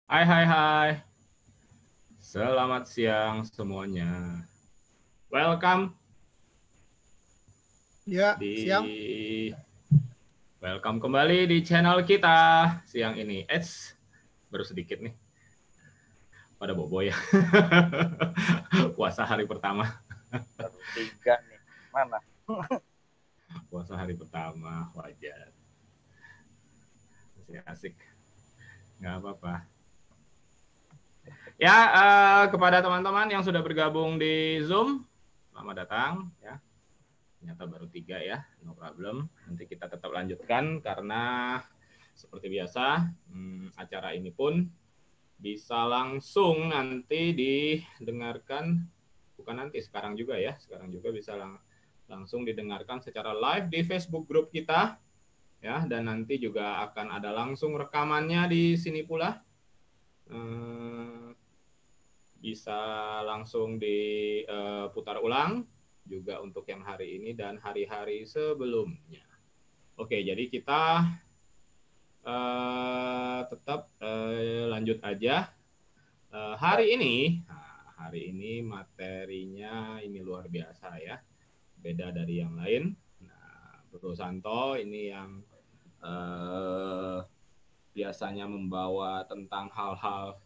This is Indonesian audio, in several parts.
Hai, hai, hai. Selamat siang semuanya. Welcome Ya, siang. di welcome kembali di channel kita siang ini. Baru sedikit nih. Pada bobo ya. Puasa hari pertama. Baru tiga nih. Mana? Puasa hari pertama, wajar. Masih asik. Nggak apa-apa. Ya, kepada teman-teman yang sudah bergabung di Zoom, selamat datang. Ya, ternyata baru 3 ya, no problem. Nanti kita tetap lanjutkan karena seperti biasa, acara ini pun bisa langsung nanti didengarkan, bukan nanti, sekarang juga ya, sekarang juga bisa langsung didengarkan secara live di Facebook grup kita, ya, dan nanti juga akan ada langsung rekamannya di sini pula. Bisa langsung diputar ulang juga untuk yang hari ini dan hari-hari sebelumnya. Oke, jadi kita tetap lanjut aja. Hari ini materinya ini luar biasa ya, beda dari yang lain. Nah, Bro Santo ini yang biasanya membawa tentang hal-hal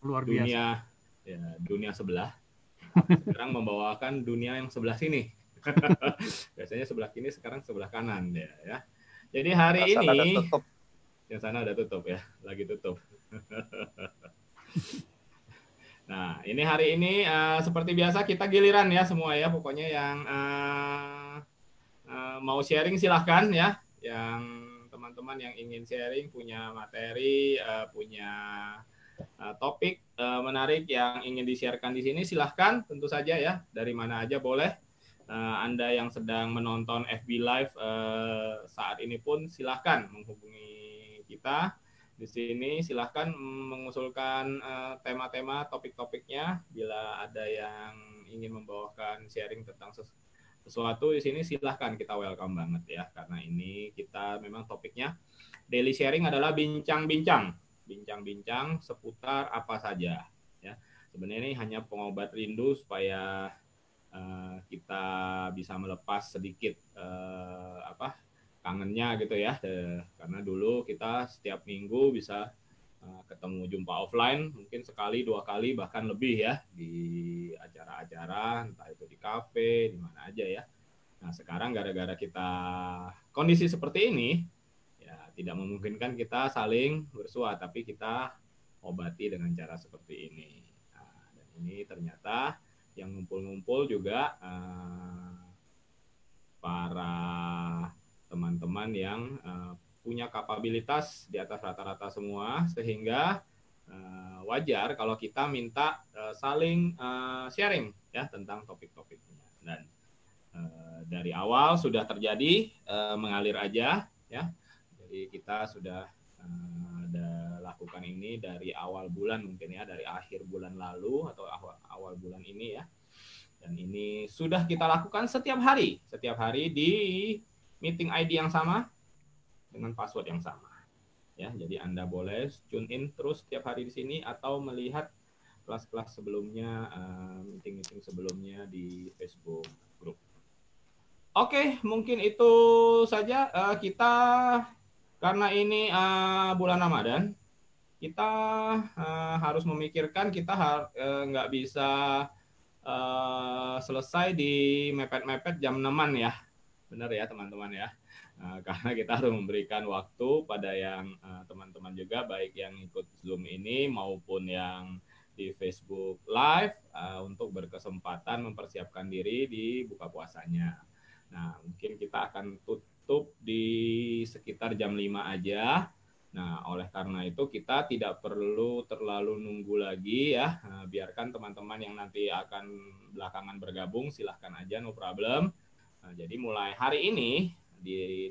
Luar biasa. dunia, ya, dunia sebelah. Sekarang membawakan dunia yang sebelah sini. Biasanya sebelah kiri, sekarang sebelah kanan ya. Jadi hari Rasanya ada ini tutup. yang sana ada tutup ya, lagi tutup. Nah, ini hari ini seperti biasa kita giliran ya semua ya. Pokoknya yang mau sharing silahkan ya. Yang teman-teman yang ingin sharing punya materi, punya topik menarik yang ingin di-sharekan di sini silahkan tentu saja ya. Dari mana aja boleh. Anda yang sedang menonton FB Live saat ini pun silahkan menghubungi kita di sini. Silahkan mengusulkan tema-tema, topik-topiknya. Bila ada yang ingin membawakan sharing tentang sesuatu di sini, silahkan, kita welcome banget ya. Karena ini kita memang topiknya daily sharing adalah bincang-bincang seputar apa saja ya. Sebenarnya ini hanya pengobat rindu supaya kita bisa melepas sedikit kangennya gitu ya, karena dulu kita setiap minggu bisa ketemu jumpa offline mungkin sekali 2 kali bahkan lebih ya, di acara-acara entah itu di kafe di mana aja ya. Nah sekarang gara-gara kita kondisi seperti ini ya tidak memungkinkan kita saling bersua, tapi kita obati dengan cara seperti ini. Nah, dan ini ternyata yang ngumpul-ngumpul juga para teman-teman yang punya kapabilitas di atas rata-rata semua, sehingga wajar kalau kita minta saling sharing ya tentang topik-topiknya. Dan dari awal sudah terjadi mengalir aja ya. Jadi kita sudah ada lakukan ini dari awal bulan mungkin ya, dari akhir bulan lalu atau awal bulan ini ya. Dan ini sudah kita lakukan setiap hari di meeting ID yang sama dengan password yang sama. Ya, jadi Anda boleh tune in terus setiap hari di sini atau melihat kelas-kelas sebelumnya, meeting-meeting sebelumnya di Facebook group. Oke, mungkin itu saja kita, karena ini bulan Ramadan, kita harus memikirkan kita nggak bisa selesai di mepet-mepet jam 6-an ya. Benar ya teman-teman ya. Karena kita harus memberikan waktu pada yang teman-teman juga, baik yang ikut Zoom ini maupun yang di Facebook Live, untuk berkesempatan mempersiapkan diri di buka puasanya. Nah, mungkin kita akan tutup di sekitar jam 5 aja. Nah, oleh karena itu kita tidak perlu terlalu nunggu lagi ya. Nah, biarkan teman-teman yang nanti akan belakangan bergabung, silahkan aja, no problem. Nah, jadi mulai hari ini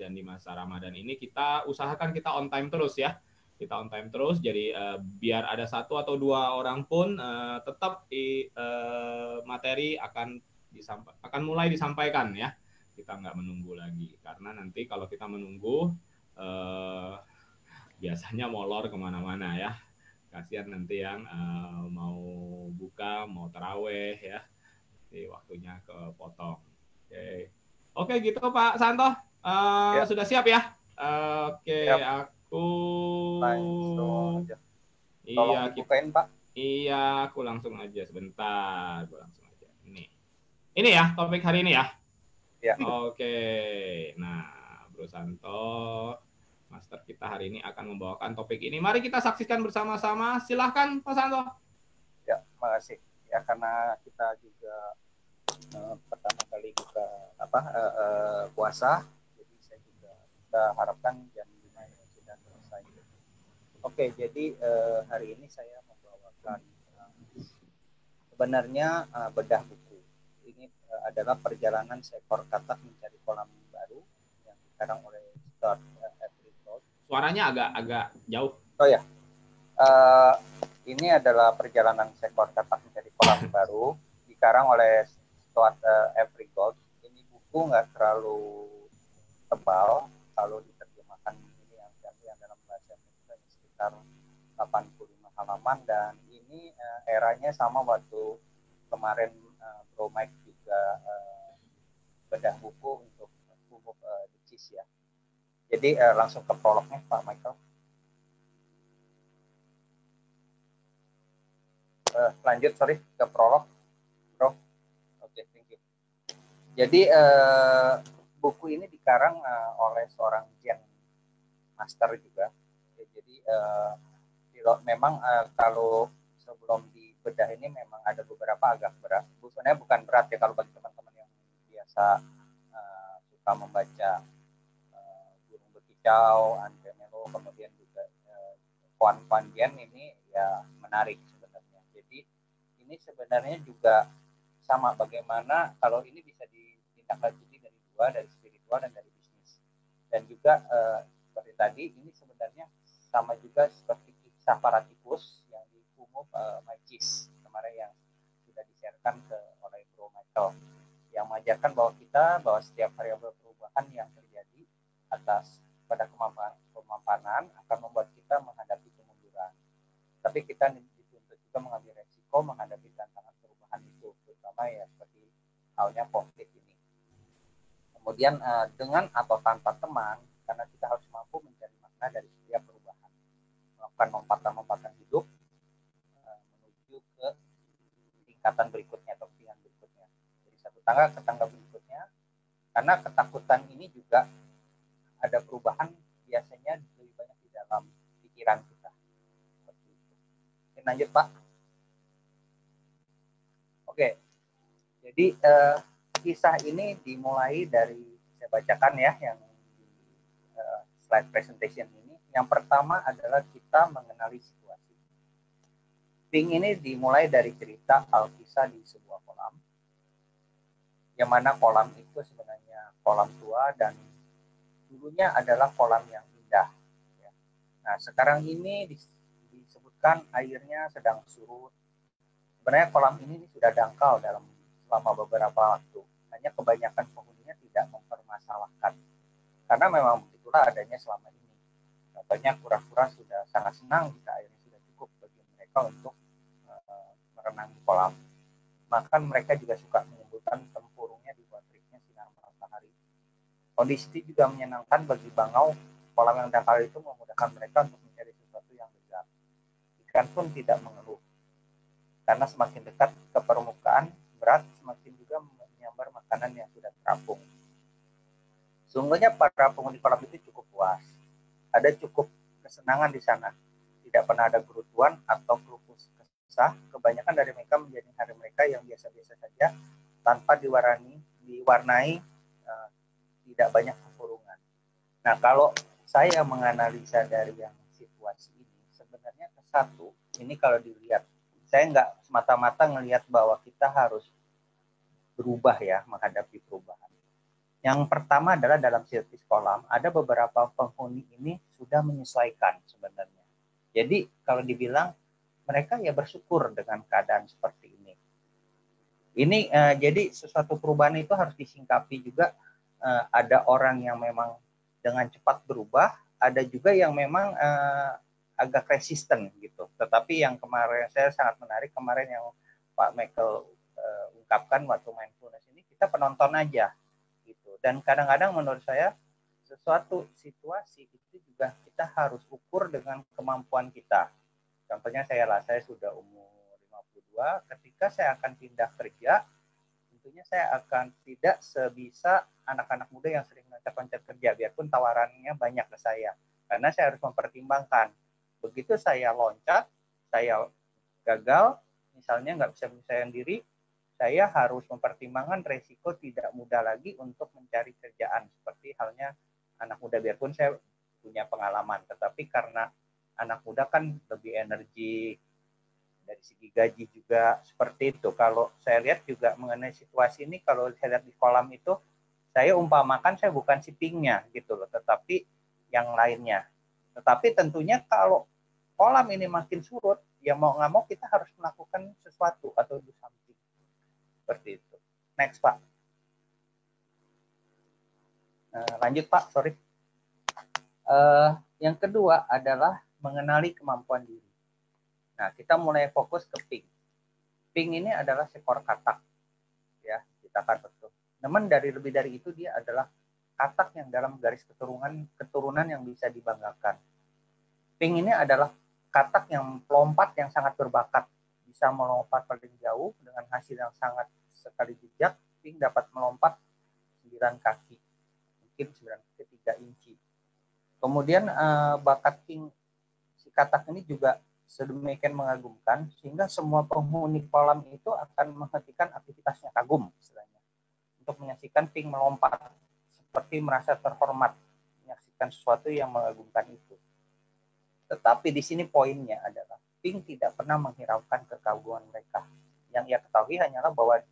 dan di masa Ramadan ini kita usahakan kita on time terus ya. Kita on time terus, jadi biar ada 1 atau 2 orang pun tetap di materi akan mulai disampaikan ya. Kita nggak menunggu lagi, karena nanti kalau kita menunggu biasanya molor kemana-mana ya. Kasihan nanti yang mau buka, mau taraweh ya, di waktunya kepotong. Oke gitu Pak Santo, Ya, sudah siap ya? Oke, siap. aku Langsung aja. iya Tolong dibukain, Pak. iya aku langsung aja sebentar, aku langsung aja. Ini ya topik hari ini ya. Ya, Oke, nah Bro Santo, Master kita hari ini akan membawakan topik ini. Mari kita saksikan bersama-sama. Silahkan Pak Santo. ya, makasih. Ya, karena kita juga pertama kali buka puasa, jadi saya juga kita harapkan jam 5 ini sudah selesai. Oke, jadi hari ini saya membawakan sebenarnya bedah buku. Ini adalah perjalanan seekor katak mencari kolam baru yang dikarang oleh Stuart Everett. Suaranya agak jauh. Oh ya, uh, ini adalah perjalanan seekor katak mencari kolam baru dikarang oleh Stuart Everett. Ini buku nggak terlalu tebal kalau diterjemahkan ini yang dalam bahasa Indonesia sekitar 85 halaman, dan ini eranya sama waktu kemarin Bro Mike juga bedah buku untuk buku The Cheese ya. Jadi langsung ke prolognya Pak Michael. Lanjut ke prolog, Bro. Oke, thank you. Jadi buku ini dikarang oleh seorang Zen Master juga. Jadi memang kalau sebelum dibedah ini memang ada beberapa agak berat. Sebenarnya bukan berat ya kalau bagi teman-teman yang biasa suka membaca Burung Bekicau, Andre Melo, kemudian juga Kuan Kuan Yen, ini ya menarik sebenarnya. Jadi ini sebenarnya juga sama bagaimana kalau ini bisa ditindaklanjuti dari spiritual dan dari bisnis. Dan juga seperti tadi, ini sebenarnya sama juga seperti kisah para tikus yang di Kumu Macis kemarin yang sudah di-sharekan oleh Bro Michael, yang mengajarkan bahwa setiap variabel perubahan yang terjadi atas pada kemapanan akan membuat kita menghadapi kemunduran. Tapi kita dituntut juga mengambil resiko menghadapi tantangan perubahan itu, terutama ya seperti halnya COVID ini. Kemudian dengan atau tanpa teman, karena kita harus mampu mencari makna dari setiap perubahan, melakukan lompatan-lompatan hidup menuju ke tingkatan berikutnya atau pilihan berikutnya. Jadi satu tangga ke tangga berikutnya, karena ketakutan ini juga ada perubahan biasanya lebih banyak di dalam pikiran kita. Seperti itu. Oke, lanjut Pak. Oke, jadi kisah ini dimulai dari, saya bacakan ya yang di slide presentation ini. Yang pertama adalah kita mengenali situasi. Pink ini dimulai dari cerita Alkisah di sebuah kolam, yang mana kolam itu sebenarnya kolam tua dan dulunya adalah kolam yang indah. Nah, sekarang ini disebutkan airnya sedang surut. Sebenarnya kolam ini sudah dangkal selama beberapa waktu. Hanya kebanyakan penghuninya tidak mempermasalahkan. Karena memang begitulah adanya selama ini. Contohnya kura-kura sudah sangat senang jika airnya sudah cukup bagi mereka untuk berenang di kolam. Bahkan mereka juga suka mengumpulkan tempurungnya di bawah teriknya sinar matahari. Kondisi itu juga menyenangkan bagi bangau. Kolam yang dangkal itu memudahkan mereka untuk mencari sesuatu yang lezat. Ikan pun tidak mengeluh, karena semakin dekat ke permukaan berat, semakin juga menyambar makanan yang sudah terapung. Sungguhnya para penghuni kolam itu cukup puas. Ada cukup kesenangan di sana. Tidak pernah ada kerutuan atau keluh kesah. Kebanyakan dari mereka menjadi hari mereka yang biasa-biasa saja, tanpa diwarnai tidak banyak kefurungan. Nah, kalau saya menganalisa dari yang situasi ini, sebenarnya satu, ini kalau dilihat, saya nggak semata-mata ngelihat bahwa kita harus berubah ya menghadapi perubahan. Yang pertama adalah dalam sirkus kolam, ada beberapa penghuni ini sudah menyesuaikan sebenarnya. Jadi kalau dibilang mereka ya bersyukur dengan keadaan seperti ini. Ini jadi sesuatu perubahan itu harus disingkapi juga. Ada orang yang memang dengan cepat berubah, ada juga yang memang agak resisten gitu. Tetapi yang kemarin saya sangat menarik kemarin yang Pak Michael ungkapkan waktu mindfulness ini, kita penonton aja gitu. Dan kadang-kadang menurut saya sesuatu situasi itu juga kita harus ukur dengan kemampuan kita. Contohnya saya sudah umur 52, ketika saya akan pindah kerja, tentunya saya akan tidak sebisa anak-anak muda yang sering loncat-loncat kerja, biarpun tawarannya banyak ke saya. Karena saya harus mempertimbangkan, begitu saya loncat, saya gagal, misalnya nggak bisa menyelesaikan diri, saya harus mempertimbangkan resiko tidak mudah lagi untuk mencari kerjaan. Seperti halnya anak muda, biarpun saya punya pengalaman, tetapi karena anak muda kan lebih energi, dari segi gaji juga seperti itu. Kalau saya lihat juga mengenai situasi ini, kalau saya lihat di kolam itu, saya umpamakan saya bukan si pingnya gitu loh, tetapi yang lainnya. Tetapi tentunya kalau kolam ini makin surut, ya mau nggak mau kita harus melakukan sesuatu atau do something. Seperti itu. Next, Pak. Lanjut, Pak. Sorry. Yang kedua adalah mengenali kemampuan diri. Nah, kita mulai fokus ke ping. Ping ini adalah seekor katak, ya, kita kan betul. Namun lebih dari itu, dia adalah katak yang dalam garis keturunan yang bisa dibanggakan. Ping ini adalah katak yang pelompat yang sangat berbakat, bisa melompat paling jauh dengan hasil yang sangat sekali jejak. Ping dapat melompat 9 kaki, mungkin 9,3 inci. Kemudian bakat ping si katak ini juga sedemikian mengagumkan sehingga semua penghuni kolam itu akan menghentikan aktivitasnya, kagum istilahnya, untuk menyaksikan ping melompat, seperti merasa terhormat menyaksikan sesuatu yang mengagumkan itu. Tetapi di sini poinnya adalah ping tidak pernah menghiraukan kekaguman mereka. Yang ia ketahui hanyalah bahwa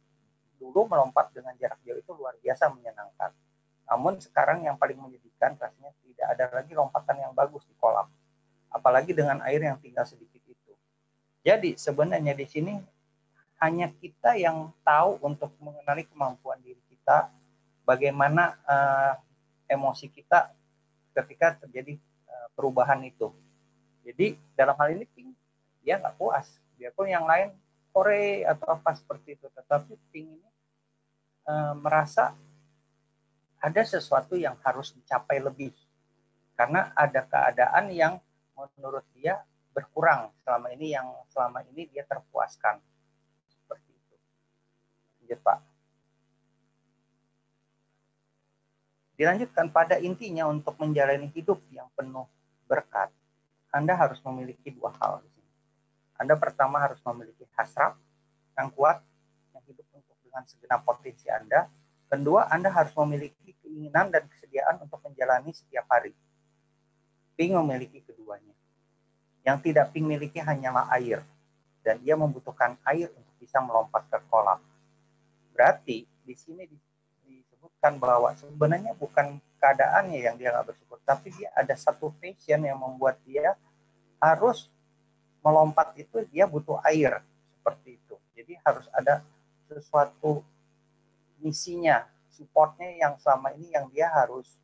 dulu melompat dengan jarak jauh itu luar biasa menyenangkan. Namun sekarang yang paling menyedihkan rasanya tidak ada lagi lompatan yang bagus di kolam, apalagi dengan air yang tinggal sedikit itu. Jadi sebenarnya di sini hanya kita yang tahu untuk mengenali kemampuan diri kita, bagaimana emosi kita ketika terjadi perubahan itu. Jadi dalam hal ini ping dia nggak puas, biarpun yang lain sore atau apa seperti itu, tetapi ping ini merasa ada sesuatu yang harus dicapai lebih, karena ada keadaan yang menurut dia berkurang selama ini dia terpuaskan, seperti itu. Lanjut, Pak. Dilanjutkan, pada intinya untuk menjalani hidup yang penuh berkat, Anda harus memiliki 2 hal. Anda pertama harus memiliki hasrat yang kuat, yang hidup untuk dengan segenap potensi Anda. Kedua, Anda harus memiliki keinginan dan kesediaan untuk menjalani setiap hari. Ping memiliki keduanya. Yang tidak ping miliki hanyalah air, dan dia membutuhkan air untuk bisa melompat ke kolam. Berarti di sini disebutkan bahwa sebenarnya bukan keadaannya yang dia nggak bersyukur, tapi dia ada satu passion yang membuat dia harus melompat itu, dia butuh air, seperti itu. Jadi harus ada sesuatu misinya, supportnya yang selama ini yang dia harus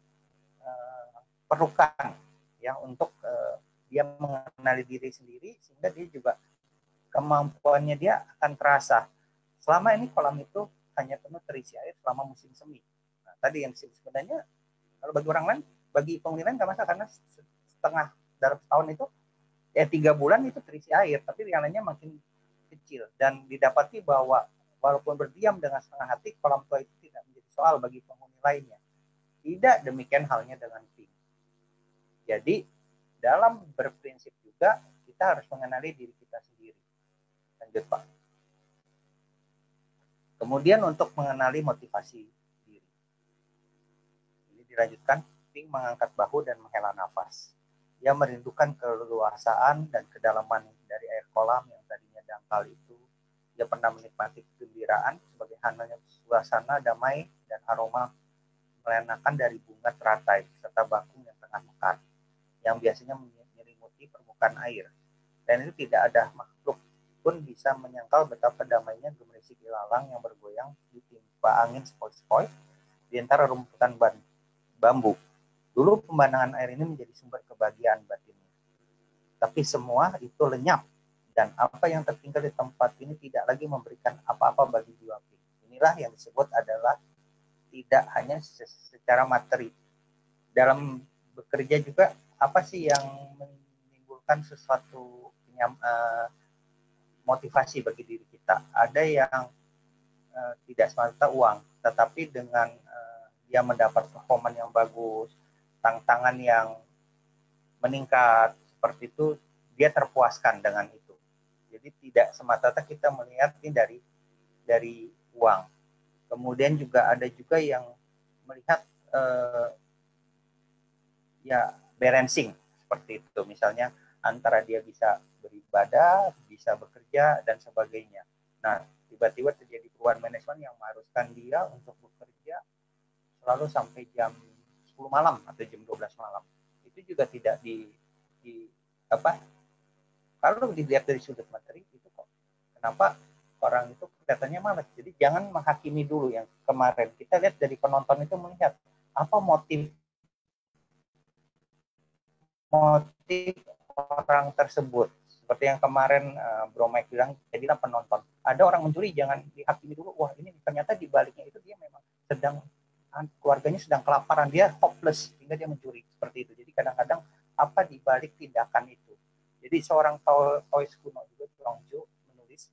perlukan, ya, untuk dia mengenali diri sendiri, sehingga dia juga kemampuannya dia akan terasa. Selama ini kolam itu hanya penuh terisi air selama musim semi. Nah, tadi yang sebenarnya kalau bagi orang lain, bagi penghuni lain nggak masalah, karena setengah dalam setahun itu 3 bulan itu terisi air, tapi yang lainnya makin kecil. Dan didapati bahwa walaupun berdiam dengan setengah hati, kolam tua itu tidak menjadi soal bagi penghuni lainnya. Tidak demikian halnya dengan ping. Jadi dalam berprinsip juga kita harus mengenali diri kita sendiri. Lanjut, Pak. Kemudian untuk mengenali motivasi diri. Ini dilanjutkan, ping mengangkat bahu dan menghela nafas. Dia merindukan keleluasaan dan kedalaman dari air kolam yang tadinya dangkal itu. Dia pernah menikmati kegembiraan sebagai halnya suasana damai dan aroma melenakan dari bunga teratai serta bakung yang tengah mekar, yang biasanya menyelimuti permukaan air. Dan itu tidak ada makhluk pun bisa menyangkal betapa damainya gemerisik ilalang yang bergoyang ditimpa angin sepoi-sepoi di antara rumputan bambu. Dulu pemandangan air ini menjadi sumber kebahagiaan batinnya. Tapi semua itu lenyap. Dan apa yang tertinggal di tempat ini tidak lagi memberikan apa-apa bagi jiwa Pink. Inilah yang disebut adalah tidak hanya secara materi. Dalam bekerja juga, apa sih yang menimbulkan sesuatu motivasi bagi diri kita? Ada yang tidak semata uang, tetapi dengan dia mendapat performa yang bagus, tantangan yang meningkat, seperti itu, dia terpuaskan dengan itu. Jadi tidak semata-mata kita melihat ini dari uang. Kemudian juga ada juga yang melihat ya balancing seperti itu. Misalnya antara dia bisa beribadah, bisa bekerja dan sebagainya. Nah, tiba-tiba terjadi perubahan manajemen yang mengharuskan dia untuk bekerja selalu sampai jam 10 malam atau jam 12 malam. Itu juga tidak kalau dilihat dari sudut materi itu kok kenapa orang itu kelihatannya malas. Jadi jangan menghakimi dulu yang kemarin. Kita lihat dari penonton itu melihat apa motif orang tersebut. Seperti yang kemarin Bro Mike bilang, jadilah penonton. Ada orang mencuri, jangan dihakimi dulu. Wah, ini ternyata di baliknya itu dia memang keluarganya sedang kelaparan, dia hopeless sehingga dia mencuri. Seperti itu. Jadi kadang-kadang apa di balik tindakan itu. Jadi seorang Taois kuno juga, Chuang-Tzu, menulis,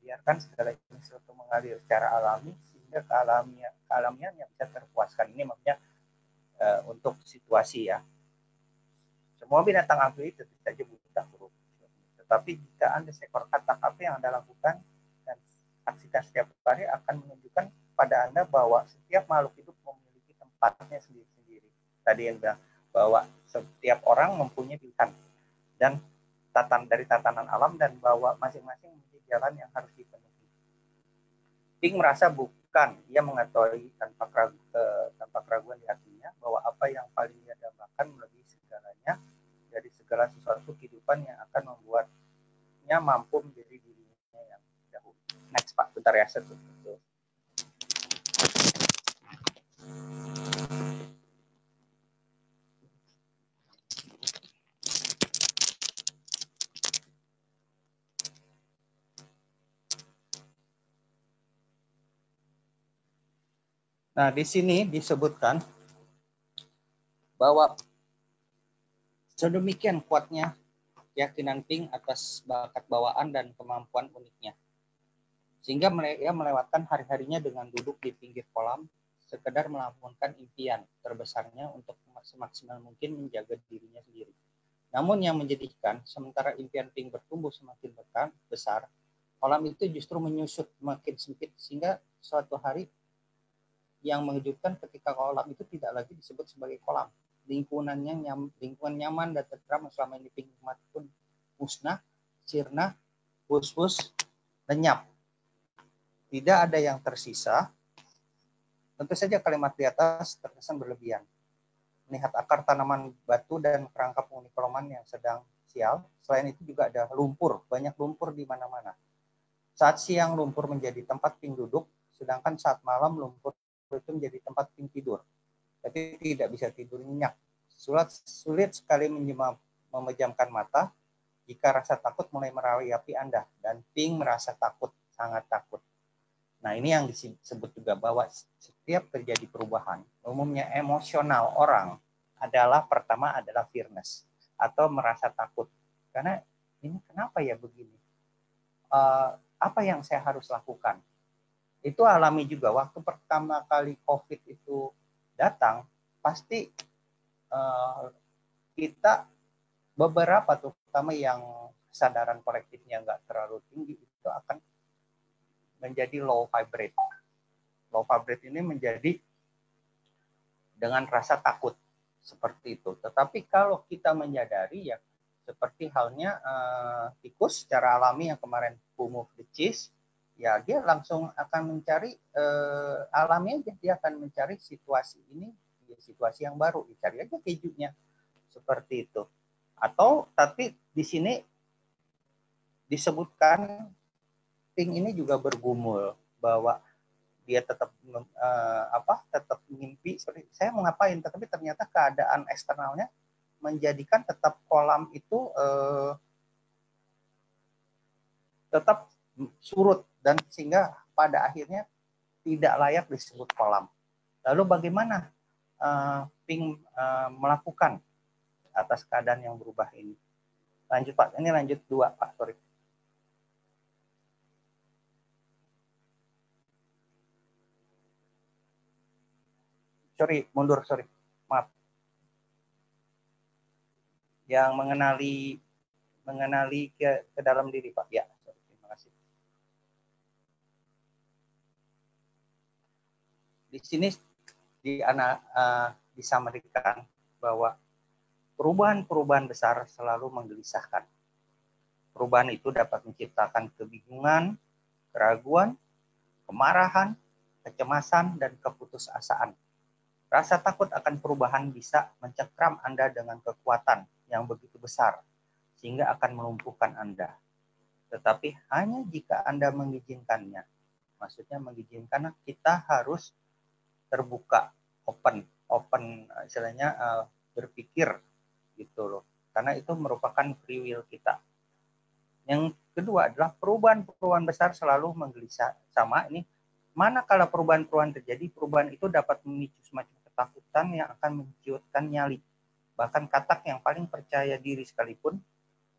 biarkan segala sesuatu mengalir secara alami sehingga kealamiannya bisa terpuaskan. Ini maksudnya untuk situasi ya. Semua binatang asli tentu saja buta huruf. Tetapi jika Anda seekor katak, apa yang Anda lakukan dan saksikan setiap hari akan menunjukkan pada Anda bahwa setiap makhluk hidup memiliki tempatnya sendiri-sendiri. Tadi yang bilang bahwa setiap orang mempunyai pilihan dan dari tatanan alam, dan bahwa masing-masing memiliki jalan yang harus dipenuhi. Pink merasa bukan, ia mengetahui tanpa keraguan di hatinya bahwa apa yang paling dia dambakan melebihi segalanya dari segala sesuatu kehidupan yang akan membuatnya mampu menjadi dirinya yang dahulu. Next Pak, bentar ya satu. Nah, di sini disebutkan bahwa sedemikian kuatnya keyakinan Pink atas bakat bawaan dan kemampuan uniknya, sehingga ia melewatkan hari-harinya dengan duduk di pinggir kolam, sekedar melampungkan impian terbesarnya untuk semaksimal mungkin menjaga dirinya sendiri. Namun yang menjadikan, sementara impian Pink bertumbuh semakin besar, kolam itu justru menyusut makin sempit, sehingga suatu hari yang mengejutkan ketika kolam itu tidak lagi disebut sebagai kolam. Lingkungan nyaman dan tentram selama ini Pink nikmati pun musnah, sirna, bus-bus, lenyap. Tidak ada yang tersisa. Tentu saja kalimat di atas terkesan berlebihan. Melihat akar tanaman batu dan kerangka penghuni kolam yang sedang sial. Selain itu juga ada lumpur, banyak lumpur di mana-mana. Saat siang lumpur menjadi tempat Pink duduk, sedangkan saat malam lumpur itu menjadi tempat Pink tidur. Tapi tidak bisa tidur nyenyak. Sulit sekali memejamkan mata jika rasa takut mulai merayapi Anda. Dan Pink merasa takut, sangat takut. Nah, ini yang disebut juga bahwa setiap terjadi perubahan, umumnya emosional orang pertama adalah fearness atau merasa takut. Karena ini kenapa ya begini? Apa yang saya harus lakukan? Itu alami juga. Waktu pertama kali COVID itu datang, pasti kita beberapa, terutama yang kesadaran kolektifnya nggak terlalu tinggi, itu akan menjadi low vibrate. Low vibrate ini menjadi dengan rasa takut seperti itu. Tetapi kalau kita menyadari ya, seperti halnya tikus secara alami yang kemarin who move the cheese, ya dia langsung akan mencari alami aja, dia akan mencari situasi ini, situasi yang baru, dicari aja kejunya seperti itu. Atau tapi di sini disebutkan Pink ini juga bergumul bahwa dia tetap tetap mimpi saya mau ngapain, tetapi ternyata keadaan eksternalnya menjadikan tetap kolam itu tetap surut, dan sehingga pada akhirnya tidak layak disebut kolam. Lalu bagaimana Pink melakukan atas keadaan yang berubah ini? Lanjut Pak, ini lanjut 2 Pak, sorry. Sorry, mundur, sorry. Maaf. Yang mengenali ke dalam diri Pak. Ya, sorry, terima kasih. Di sini disamarikan bahwa perubahan-perubahan besar selalu menggelisahkan. Perubahan itu dapat menciptakan kebingungan, keraguan, kemarahan, kecemasan, dan keputusasaan. Rasa takut akan perubahan bisa mencekram Anda dengan kekuatan yang begitu besar, sehingga akan melumpuhkan Anda. Tetapi hanya jika Anda mengizinkannya. Maksudnya mengizinkan, kita harus terbuka, open istilahnya berpikir gitu loh. Karena itu merupakan free will kita. Yang kedua adalah perubahan-perubahan besar selalu menggelisah. Sama ini, manakala perubahan-perubahan terjadi, perubahan itu dapat memicu semacam ketakutan yang akan menciutkan nyali. Bahkan katak yang paling percaya diri sekalipun,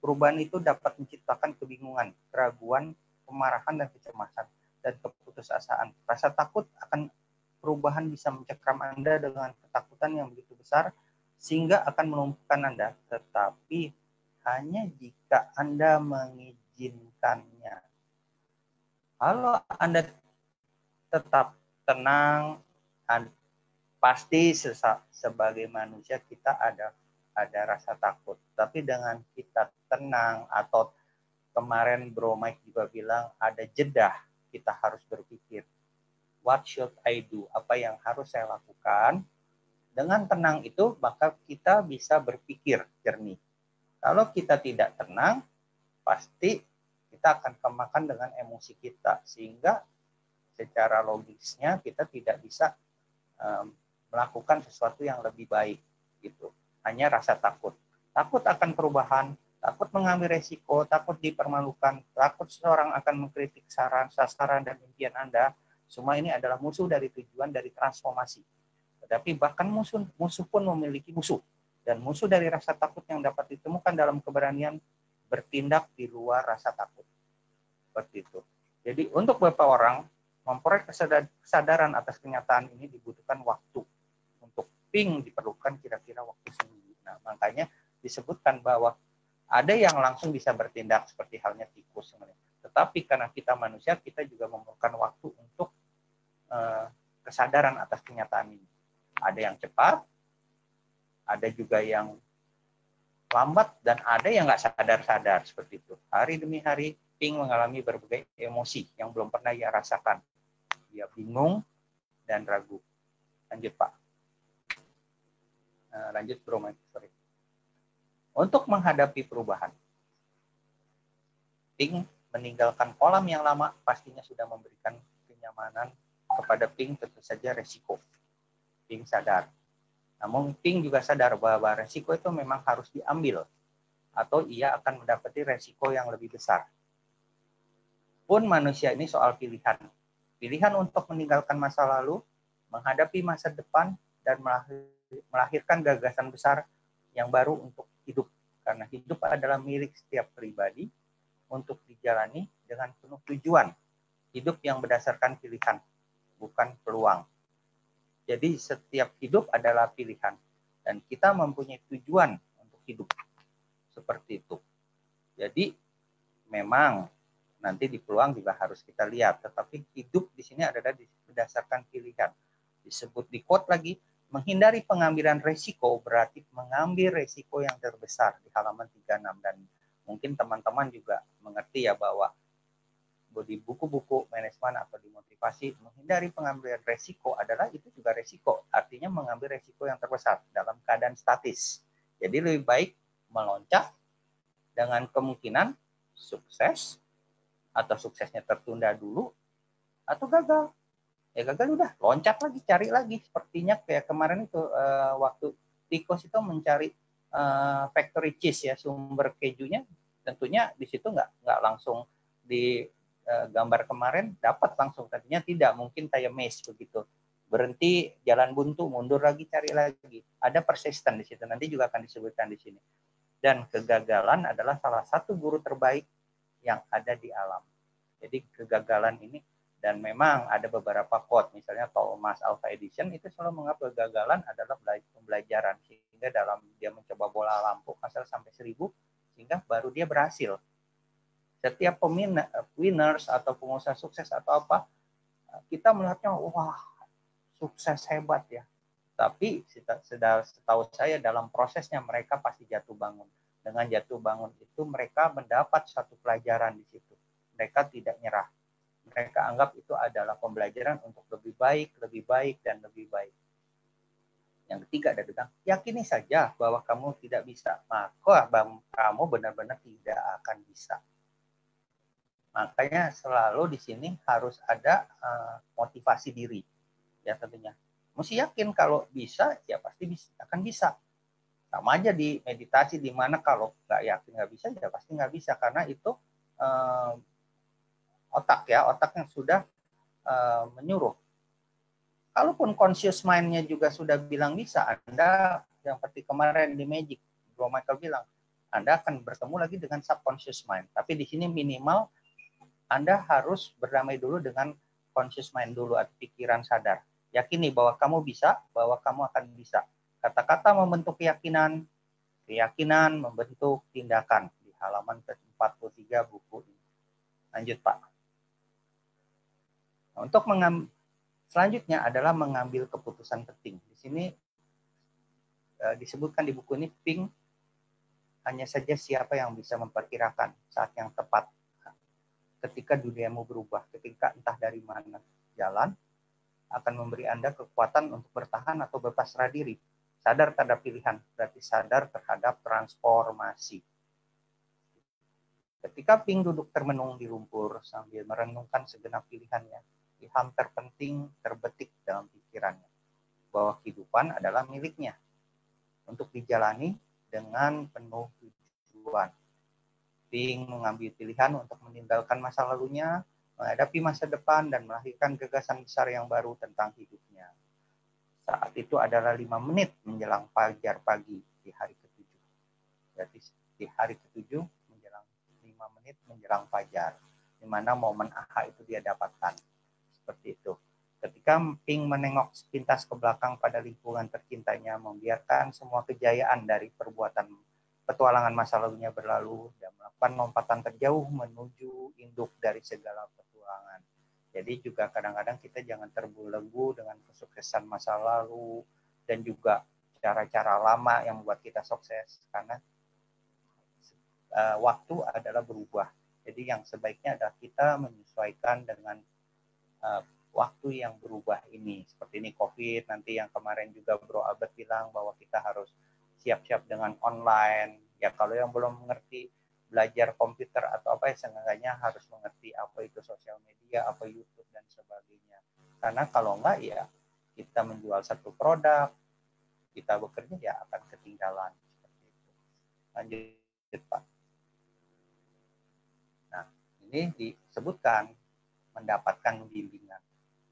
perubahan itu dapat menciptakan kebingungan, keraguan, kemarahan, dan kecemasan, dan keputusasaan. Rasa takut akan perubahan bisa mencekram Anda dengan ketakutan yang begitu besar, sehingga akan melumpuhkan Anda. Tetapi hanya jika Anda mengizinkannya. Kalau Anda tetap tenang, pasti sebagai manusia kita ada rasa takut. Tapi dengan kita tenang, atau kemarin Bro Mike juga bilang ada jeda, kita harus berpikir, what should I do? Apa yang harus saya lakukan? Dengan tenang itu, maka kita bisa berpikir jernih. Kalau kita tidak tenang, pasti kita akan kemakan dengan emosi kita, sehingga secara logisnya kita tidak bisa melakukan sesuatu yang lebih baik gitu. Hanya rasa takut akan perubahan, takut mengambil resiko, takut dipermalukan, takut seseorang akan mengkritik sasaran dan impian Anda. Semua ini adalah musuh dari tujuan dari transformasi. Tetapi bahkan musuh pun memiliki musuh. Dan musuh dari rasa takut yang dapat ditemukan dalam keberanian bertindak di luar rasa takut. Seperti itu. Jadi untuk beberapa orang, memperoleh kesadaran atas kenyataan ini dibutuhkan waktu. Untuk Pink diperlukan kira-kira waktu seminggu. Nah, makanya disebutkan bahwa ada yang langsung bisa bertindak seperti halnya tikus. Tetapi karena kita manusia, kita juga memerlukan waktu untuk kesadaran atas kenyataan ini. Ada yang cepat, ada juga yang lambat, dan ada yang nggak sadar-sadar seperti itu. Hari demi hari, Pink mengalami berbagai emosi yang belum pernah ia rasakan. Dia bingung dan ragu. Lanjut Pak. Lanjut Bro Mike. Sorry. Untuk menghadapi perubahan, Pink meninggalkan kolam yang lama pastinya sudah memberikan kenyamanan kepada Pink, tentu saja resiko. Pink sadar. Namun Pink juga sadar bahwa resiko itu memang harus diambil, atau ia akan mendapati resiko yang lebih besar. Pun manusia ini soal pilihan. Pilihan untuk meninggalkan masa lalu, menghadapi masa depan, dan melahirkan gagasan besar yang baru untuk hidup. Karena hidup adalah milik setiap pribadi untuk dijalani dengan penuh tujuan. Hidup yang berdasarkan pilihan, bukan peluang. Jadi setiap hidup adalah pilihan. Dan kita mempunyai tujuan untuk hidup. Seperti itu. Jadi memang nanti di peluang juga harus kita lihat. Tetapi hidup di sini adalah berdasarkan pilihan. Disebut di quote lagi, menghindari pengambilan resiko berarti mengambil resiko yang terbesar di halaman 36. Dan mungkin teman-teman juga mengerti ya bahwa di buku-buku manajemen atau di motivasi, menghindari pengambilan resiko adalah itu juga resiko. Artinya mengambil resiko yang terbesar dalam keadaan statis. Jadi lebih baik meloncat dengan kemungkinan sukses, atau suksesnya tertunda dulu, atau gagal. Ya gagal udah, loncat lagi, cari lagi. Sepertinya kayak kemarin itu waktu tikus itu mencari factory cheese ya, sumber kejunya, tentunya di situ nggak langsung di gambar kemarin dapat langsung, tadinya tidak, mungkin kayak maze begitu, berhenti, jalan buntu, mundur lagi, cari lagi. Ada persisten di situ, nanti juga akan disebutkan di sini. Dan kegagalan adalah salah satu guru terbaik yang ada di alam. Jadi kegagalan ini, dan memang ada beberapa quote, misalnya Thomas Alva Edison itu selalu menganggap kegagalan adalah pembelajaran, sehingga dalam dia mencoba bola lampu asal sampai 1000, sehingga baru dia berhasil. Setiap winners atau pengusaha sukses atau apa, kita melihatnya wah sukses hebat ya, tapi setahu saya dalam prosesnya mereka pasti jatuh bangun. Dengan jatuh bangun itu mereka mendapat satu pelajaran di situ. Mereka tidak nyerah. Mereka anggap itu adalah pembelajaran untuk lebih baik, dan lebih baik. Yang ketiga, ada bilang, yakini saja bahwa kamu tidak bisa, maka kamu benar-benar tidak akan bisa. Makanya selalu di sini harus ada motivasi diri, ya tentunya. Mesti yakin kalau bisa, ya pasti akan bisa. Sama aja di meditasi, di mana kalau nggak yakin nggak bisa, ya pasti nggak bisa, karena itu otak yang sudah menyuruh. Kalaupun conscious mind-nya juga sudah bilang bisa, Anda yang seperti kemarin di Magic, Bro Michael bilang, Anda akan bertemu lagi dengan subconscious mind. Tapi di sini minimal Anda harus berdamai dulu dengan conscious mind dulu, atau pikiran sadar. Yakini bahwa kamu bisa, bahwa kamu akan bisa. Kata-kata membentuk keyakinan, keyakinan membentuk tindakan, di halaman ke-43 buku ini. Lanjut, Pak. Nah, untuk selanjutnya adalah mengambil keputusan penting. Di sini disebutkan di buku ini, Pink, hanya saja siapa yang bisa memperkirakan saat yang tepat ketika duniamu berubah, ketika entah dari mana jalan akan memberi Anda kekuatan untuk bertahan atau berpasrah diri. Sadar terhadap pilihan, berarti sadar terhadap transformasi. Ketika Pink duduk termenung di lumpur sambil merenungkan segenap pilihannya, ilham terpenting terbetik dalam pikirannya, bahwa kehidupan adalah miliknya untuk dijalani dengan penuh tujuan. Pink mengambil pilihan untuk meninggalkan masa lalunya, menghadapi masa depan, dan melahirkan gagasan besar yang baru tentang hidupnya. Saat itu adalah 5 menit menjelang fajar pagi di hari ke-7. Jadi di hari ke-7 menjelang 5 menit menjelang fajar, di mana momen aha itu dia dapatkan. Seperti itu. Ketika Pink menengok sepintas ke belakang pada lingkungan tercintanya, membiarkan semua kejayaan dari perbuatan petualangan masa lalunya berlalu, dan melakukan lompatan terjauh menuju induk dari segala petualangan. Jadi juga kadang-kadang kita jangan terbelenggu dengan kesuksesan masa lalu dan juga cara-cara lama yang membuat kita sukses, karena waktu adalah berubah. Jadi yang sebaiknya adalah kita menyesuaikan dengan waktu yang berubah ini. Seperti ini COVID, nanti yang kemarin juga Bro Albert bilang bahwa kita harus siap-siap dengan online. Ya kalau yang belum mengerti belajar komputer atau apa, ya seenggaknya harus mengerti apa itu sosial media, apa YouTube dan sebagainya. Karena kalau enggak, ya kita menjual satu produk, kita bekerja, ya akan ketinggalan. Seperti itu. Lanjut, Pak. Nah, ini disebutkan mendapatkan bimbingan.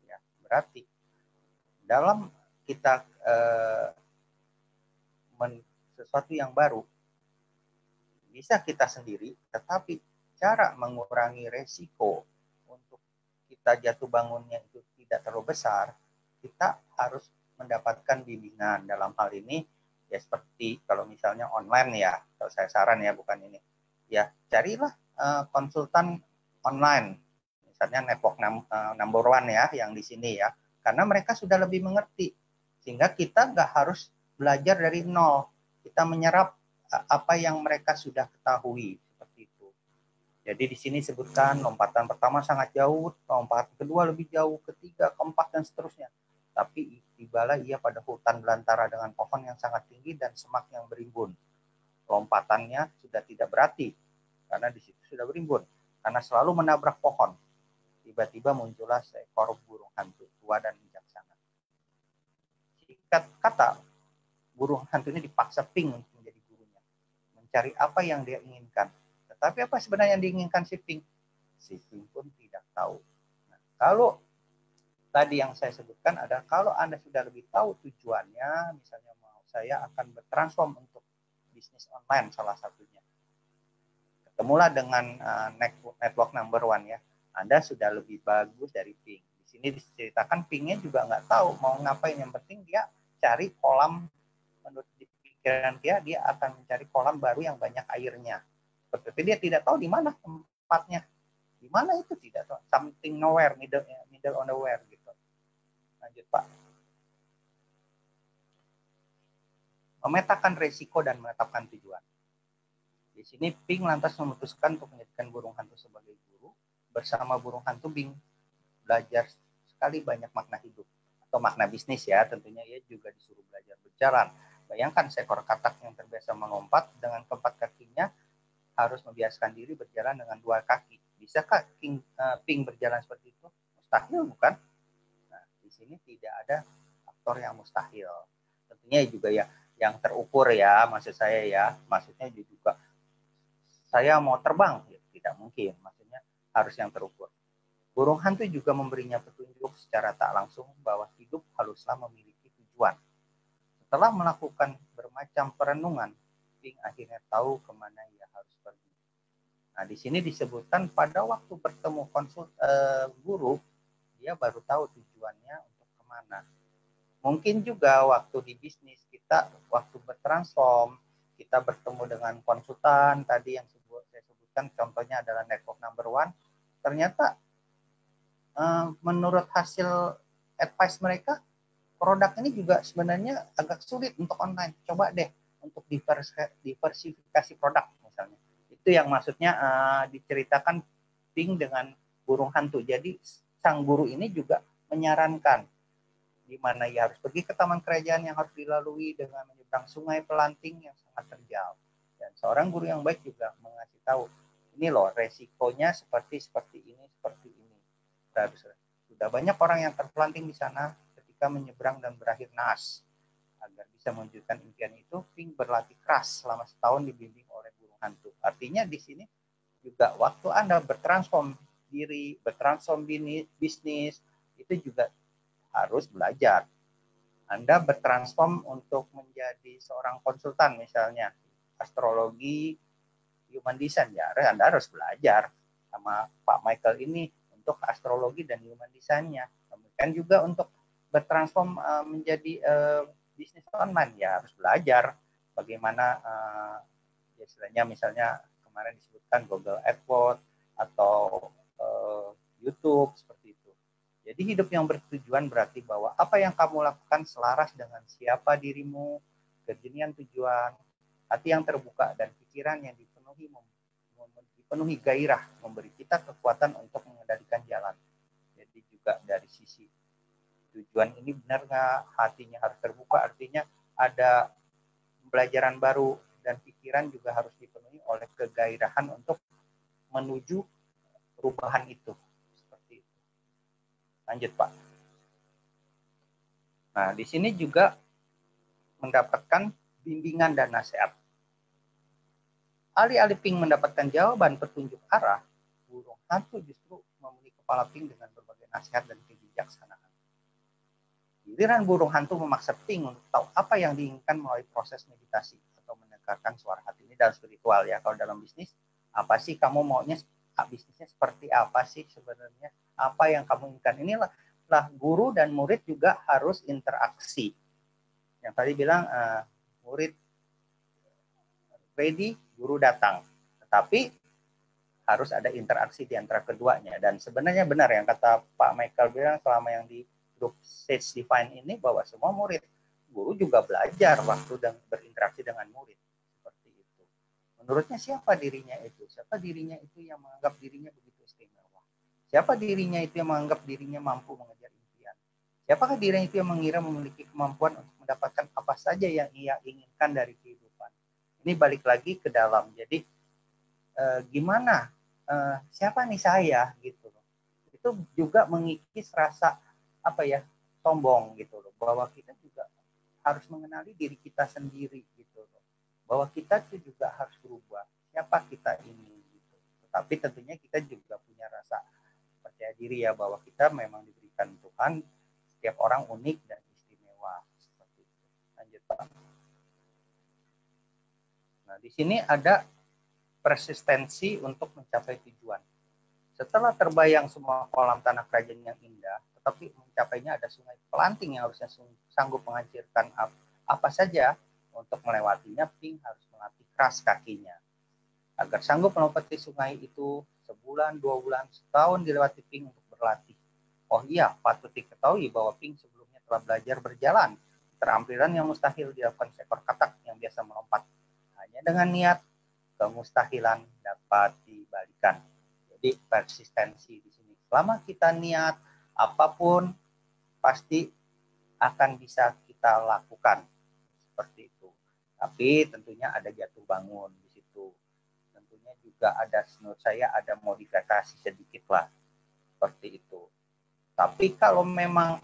Ya, berarti dalam kita sesuatu yang baru, bisa kita sendiri, tetapi cara mengurangi resiko untuk kita jatuh bangunnya itu tidak terlalu besar, kita harus mendapatkan bimbingan. Dalam hal ini, ya seperti kalau misalnya online ya, kalau saya saran ya, bukan ini, ya carilah konsultan online, misalnya Network Number One ya, yang di sini ya, karena mereka sudah lebih mengerti, sehingga kita nggak harus belajar dari nol, kita menyerap apa yang mereka sudah ketahui, seperti itu. Jadi di sini sebutkan lompatan pertama sangat jauh, lompatan kedua lebih jauh, ketiga, keempat, dan seterusnya. Tapi tibalah ia pada hutan belantara dengan pohon yang sangat tinggi dan semak yang berimbun. Lompatannya sudah tidak berarti, karena di situ sudah berimbun, karena selalu menabrak pohon. tiba-tiba muncullah seekor burung hantu tua dan bijaksana. Singkat kata, burung hantu ini dipaksa Pink untuk menjadi gurunya, mencari apa yang dia inginkan. Tetapi apa sebenarnya yang diinginkan si Pink? Si Pink pun tidak tahu. Nah, kalau tadi yang saya sebutkan adalah kalau Anda sudah lebih tahu tujuannya, misalnya mau saya akan bertransform untuk bisnis online salah satunya. Ketemulah dengan network number one ya. Anda sudah lebih bagus dari Pink. Di sini diceritakan Pinknya juga nggak tahu mau ngapain. Yang penting dia cari kolam, menurut pikiran dia akan mencari kolam baru yang banyak airnya. Tetapi dia tidak tahu di mana tempatnya. Di mana itu tidak tahu. Something nowhere, middle on nowhere gitu. Lanjut Pak. Memetakan resiko dan menetapkan tujuan. Di sini Pink lantas memutuskan untuk menjadikan burung hantu sebagai guru. Bersama burung hantu Pink belajar sekali banyak makna hidup atau makna bisnis ya, tentunya ia juga disuruh belajar berjalan. Bayangkan seekor katak yang terbiasa melompat dengan keempat kakinya harus membiasakan diri berjalan dengan dua kaki. Bisakah Pink berjalan seperti itu? Mustahil bukan? Nah, di sini tidak ada faktor yang mustahil. Tentunya juga ya yang terukur ya, maksud saya ya, maksudnya juga saya mau terbang, ya, tidak mungkin, maksudnya harus yang terukur. Burung hantu juga memberinya petunjuk secara tak langsung bahwa hidup haruslah memiliki tujuan. Setelah melakukan bermacam perenungan, Pink akhirnya tahu kemana ia harus pergi. Nah, di sini disebutkan pada waktu bertemu guru, dia baru tahu tujuannya untuk kemana. Mungkin juga waktu di bisnis kita, waktu bertransform, kita bertemu dengan konsultan, tadi yang saya sebutkan, contohnya adalah network number one, ternyata menurut hasil advice mereka, produk ini juga sebenarnya agak sulit untuk online. Coba deh untuk diversifikasi produk misalnya. Itu yang maksudnya diceritakan Pink dengan burung hantu. Jadi sang guru ini juga menyarankan di mana ia harus pergi ke taman kerajaan yang harus dilalui dengan menyeberang sungai Pelanting yang sangat terjal. Dan seorang guru yang baik juga mengasih tahu, ini loh resikonya seperti ini. Sudah banyak orang yang terpelanting di sana ketika menyeberang dan berakhir naas. Agar bisa mewujudkan impian itu, Pink berlatih keras selama setahun dibimbing oleh burung hantu. Artinya di sini juga waktu Anda bertransform diri, bertransform bisnis, itu juga harus belajar. Anda bertransform untuk menjadi seorang konsultan misalnya, astrologi, human design, ya Anda harus belajar sama Pak Michael ini untuk astrologi dan human design-nya. Kemudian juga untuk bertransform menjadi bisnis online, ya harus belajar bagaimana istilahnya misalnya kemarin disebutkan Google AdWords atau YouTube seperti itu. Jadi hidup yang bertujuan berarti bahwa apa yang kamu lakukan selaras dengan siapa dirimu, kejenian tujuan, hati yang terbuka dan pikiran yang dipenuhi gairah, memberi kita kekuatan untuk mengendalikan jalan. Jadi juga dari sisi tujuan ini benar nggak, hatinya harus terbuka, artinya ada pembelajaran baru dan pikiran juga harus dipenuhi oleh kegairahan untuk menuju perubahan itu. Seperti itu. Lanjut Pak. Nah di sini juga mendapatkan bimbingan dan nasihat. Alih-alih Pink mendapatkan jawaban petunjuk arah, burung hantu justru memenuhi kepala Pink dengan berbagai nasihat dan kebijaksanaan. Giliran burung hantu memaksa Pink untuk tahu apa yang diinginkan melalui proses meditasi atau mendengarkan suara hati. Ini dalam spiritual ya. Kalau dalam bisnis, apa sih kamu maunya, bisnisnya seperti apa sih sebenarnya, apa yang kamu inginkan. Inilah guru dan murid juga harus interaksi. Yang tadi bilang murid ready, guru datang. Tetapi harus ada interaksi di antara keduanya. Dan sebenarnya benar yang kata Pak Michael bilang selama yang di grup Sage Divine ini, bahwa semua murid, guru juga belajar waktu dan berinteraksi dengan murid. Seperti itu. Menurutnya siapa dirinya itu? Siapa dirinya itu yang menganggap dirinya begitu istimewa? Siapa dirinya itu yang menganggap dirinya mampu mengejar impian? Siapakah dirinya itu yang mengira memiliki kemampuan untuk mendapatkan apa saja yang ia inginkan dari kehidupan? Ini balik lagi ke dalam. Jadi gimana? Siapa nih saya gitu? itu juga mengikis rasa apa ya, sombong gitu loh, bahwa kita juga harus mengenali diri kita sendiri gitu loh, bahwa kita tuh juga harus berubah, siapa kita ini gitu. Tetapi tentunya kita juga punya rasa percaya diri ya, bahwa kita memang diberikan Tuhan, setiap orang unik dan istimewa seperti itu. Lanjut Pak. Nah di sini ada persistensi untuk mencapai tujuan. Setelah terbayang semua kolam tanah kerajaan yang indah, tetapi mencapainya ada sungai pelanting yang harusnya sanggup menghancurkan apa saja. Untuk melewatinya, Pink harus melatih keras kakinya. Agar sanggup melewati sungai itu, sebulan, 2 bulan, setahun dilewati Pink untuk berlatih. Oh iya, patut diketahui bahwa Pink sebelumnya telah belajar berjalan. Keterampilan yang mustahil dilakukan seekor katak yang biasa melompat. Hanya dengan niat, kemustahilan dapat dibalikan. Jadi persistensi di sini. Selama kita niat apapun, pasti akan bisa kita lakukan seperti itu. Tapi tentunya ada jatuh bangun di situ. Tentunya juga ada, menurut saya ada modifikasi sedikit lah seperti itu. Tapi kalau memang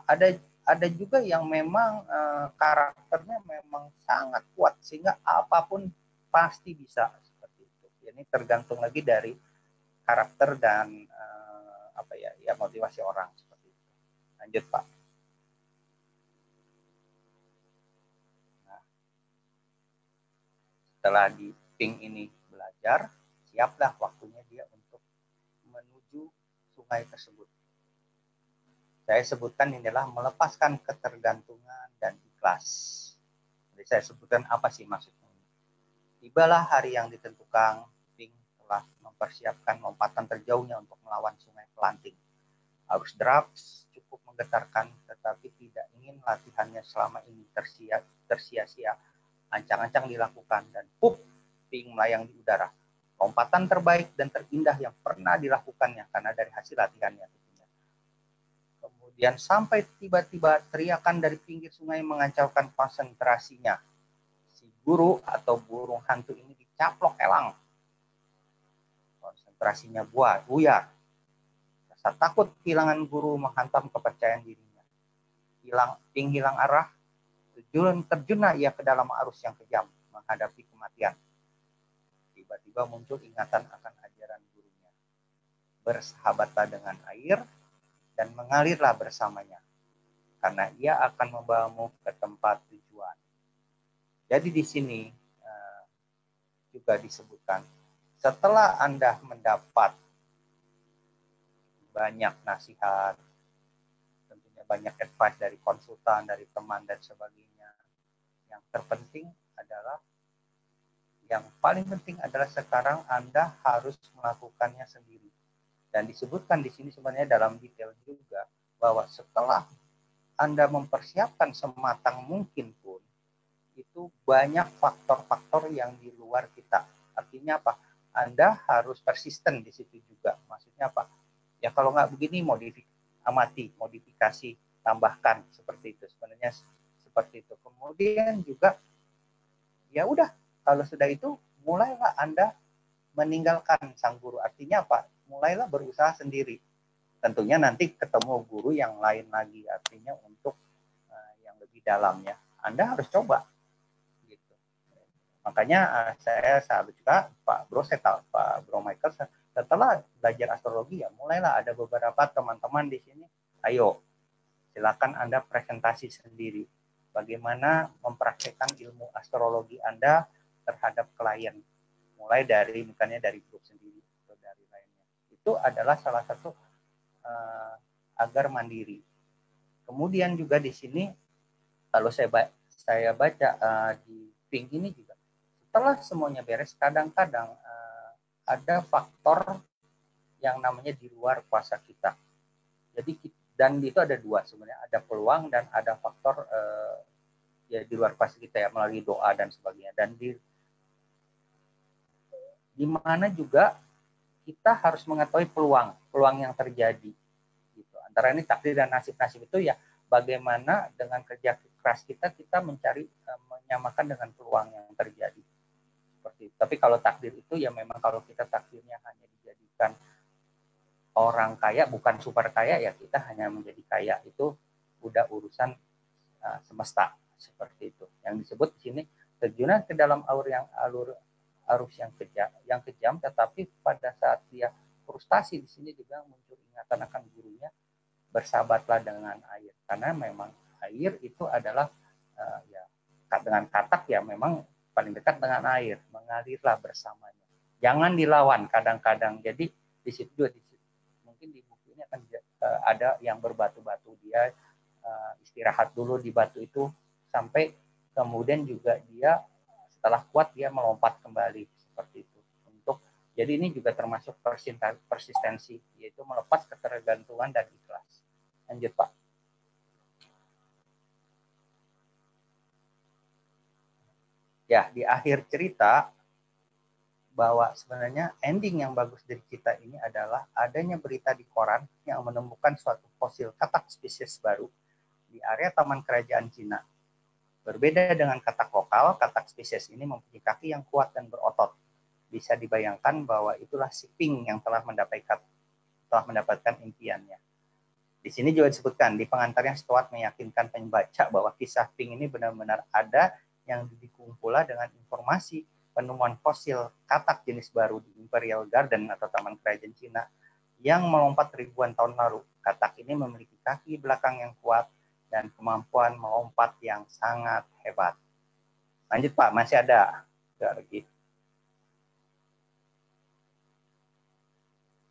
ada juga yang memang karakternya memang sangat kuat sehingga apapun pasti bisa seperti itu. Ini tergantung lagi dari karakter dan motivasi orang seperti itu. Lanjut Pak. Nah, setelah di Pink ini belajar, siaplah waktunya dia untuk menuju sungai tersebut. Saya sebutkan inilah melepaskan ketergantungan dan ikhlas. Jadi saya sebutkan apa sih maksudnya. Tibalah hari yang ditentukan, Pink telah mempersiapkan lompatan terjauhnya untuk melawan sungai pelanting. Arus deras cukup menggetarkan, tetapi tidak ingin latihannya selama ini tersia-sia. Ancang-ancang dilakukan dan Pink melayang di udara. Lompatan terbaik dan terindah yang pernah dilakukannya karena dari hasil latihannya. Kemudian sampai tiba-tiba teriakan dari pinggir sungai mengacaukan konsentrasinya. Si guru atau burung hantu ini dicaplok elang. Konsentrasinya buyar. Rasa takut kehilangan guru menghantam kepercayaan dirinya. Pink hilang arah. Terjunlah ia ke dalam arus yang kejam menghadapi kematian. Tiba-tiba muncul ingatan akan ajaran gurunya. Bersahabatlah dengan air dan mengalirlah bersamanya, karena ia akan membawamu ke tempat tujuan. Jadi di sini juga disebutkan, setelah Anda mendapat banyak nasihat, tentunya banyak advice dari konsultan, dari teman dan sebagainya, yang terpenting adalah, yang paling penting adalah sekarang Anda harus melakukannya sendiri. Dan disebutkan di sini sebenarnya dalam detail juga bahwa setelah Anda mempersiapkan sematang mungkin pun, itu banyak faktor-faktor yang di luar kita. Artinya apa? Anda harus persisten di situ juga. Maksudnya apa? Ya kalau nggak begini, modifikasi, tambahkan seperti itu. Sebenarnya seperti itu. Kemudian juga, ya udah, kalau sudah itu mulailah Anda meninggalkan sang guru. Artinya apa? Mulailah berusaha sendiri. Tentunya nanti ketemu guru yang lain lagi, artinya untuk yang lebih dalamnya. Anda harus coba. Gitu. Makanya saya sahabat juga Pak Bro Michael, setelah belajar astrologi ya mulailah ada beberapa teman-teman di sini. Ayo, silakan Anda presentasi sendiri. Bagaimana mempraktekkan ilmu astrologi Anda terhadap klien. Mulai dari misalnya dari grup sendiri atau dari lainnya. Itu adalah salah satu agar mandiri. Kemudian juga di sini kalau saya baca di Pink ini juga, setelah semuanya beres, kadang-kadang ada faktor yang namanya di luar kuasa kita. Jadi dan itu ada dua sebenarnya, ada peluang dan ada faktor ya di luar kuasa kita ya, melalui doa dan sebagainya. Dan di mana juga kita harus mengetahui peluang yang terjadi. Gitu. Antara ini takdir dan nasib-nasib itu ya bagaimana dengan kerja keras kita mencari menyamakan dengan peluang yang terjadi. Seperti itu. Tapi kalau takdir itu ya memang kalau kita takdirnya hanya dijadikan orang kaya, bukan super kaya ya, kita hanya menjadi kaya, itu udah urusan semesta seperti itu. Yang disebut di sini terjun ke dalam arus yang kejam, tetapi pada saat dia frustasi di sini juga muncul ingatan akan gurunya, bersahabatlah dengan air, karena memang air itu adalah ya dengan katak ya memang paling dekat dengan air, mengalirlah bersamanya. Jangan dilawan kadang-kadang. Jadi di situ juga mungkin di buku ini akan ada yang berbatu-batu, dia istirahat dulu di batu itu sampai kemudian juga dia setelah kuat dia melompat kembali seperti itu. Jadi ini juga termasuk persistensi, yaitu melepas ketergantungan dan ikhlas. Lanjut Pak. Ya, di akhir cerita bahwa sebenarnya ending yang bagus dari cerita ini adalah adanya berita di koran yang menemukan suatu fosil katak spesies baru di area Taman Kerajaan Cina. Berbeda dengan katak lokal, katak spesies ini mempunyai kaki yang kuat dan berotot. Bisa dibayangkan bahwa itulah si Ping yang telah mendapatkan impiannya. Di sini juga disebutkan, di pengantarnya Stuart meyakinkan pembaca bahwa kisah Ping ini benar-benar ada, yang didukung pula dengan informasi penemuan fosil katak jenis baru di Imperial Garden atau Taman Kerajaan Cina yang melompat ribuan tahun lalu. Katak ini memiliki kaki belakang yang kuat dan kemampuan melompat yang sangat hebat. Lanjut Pak, masih ada lagi.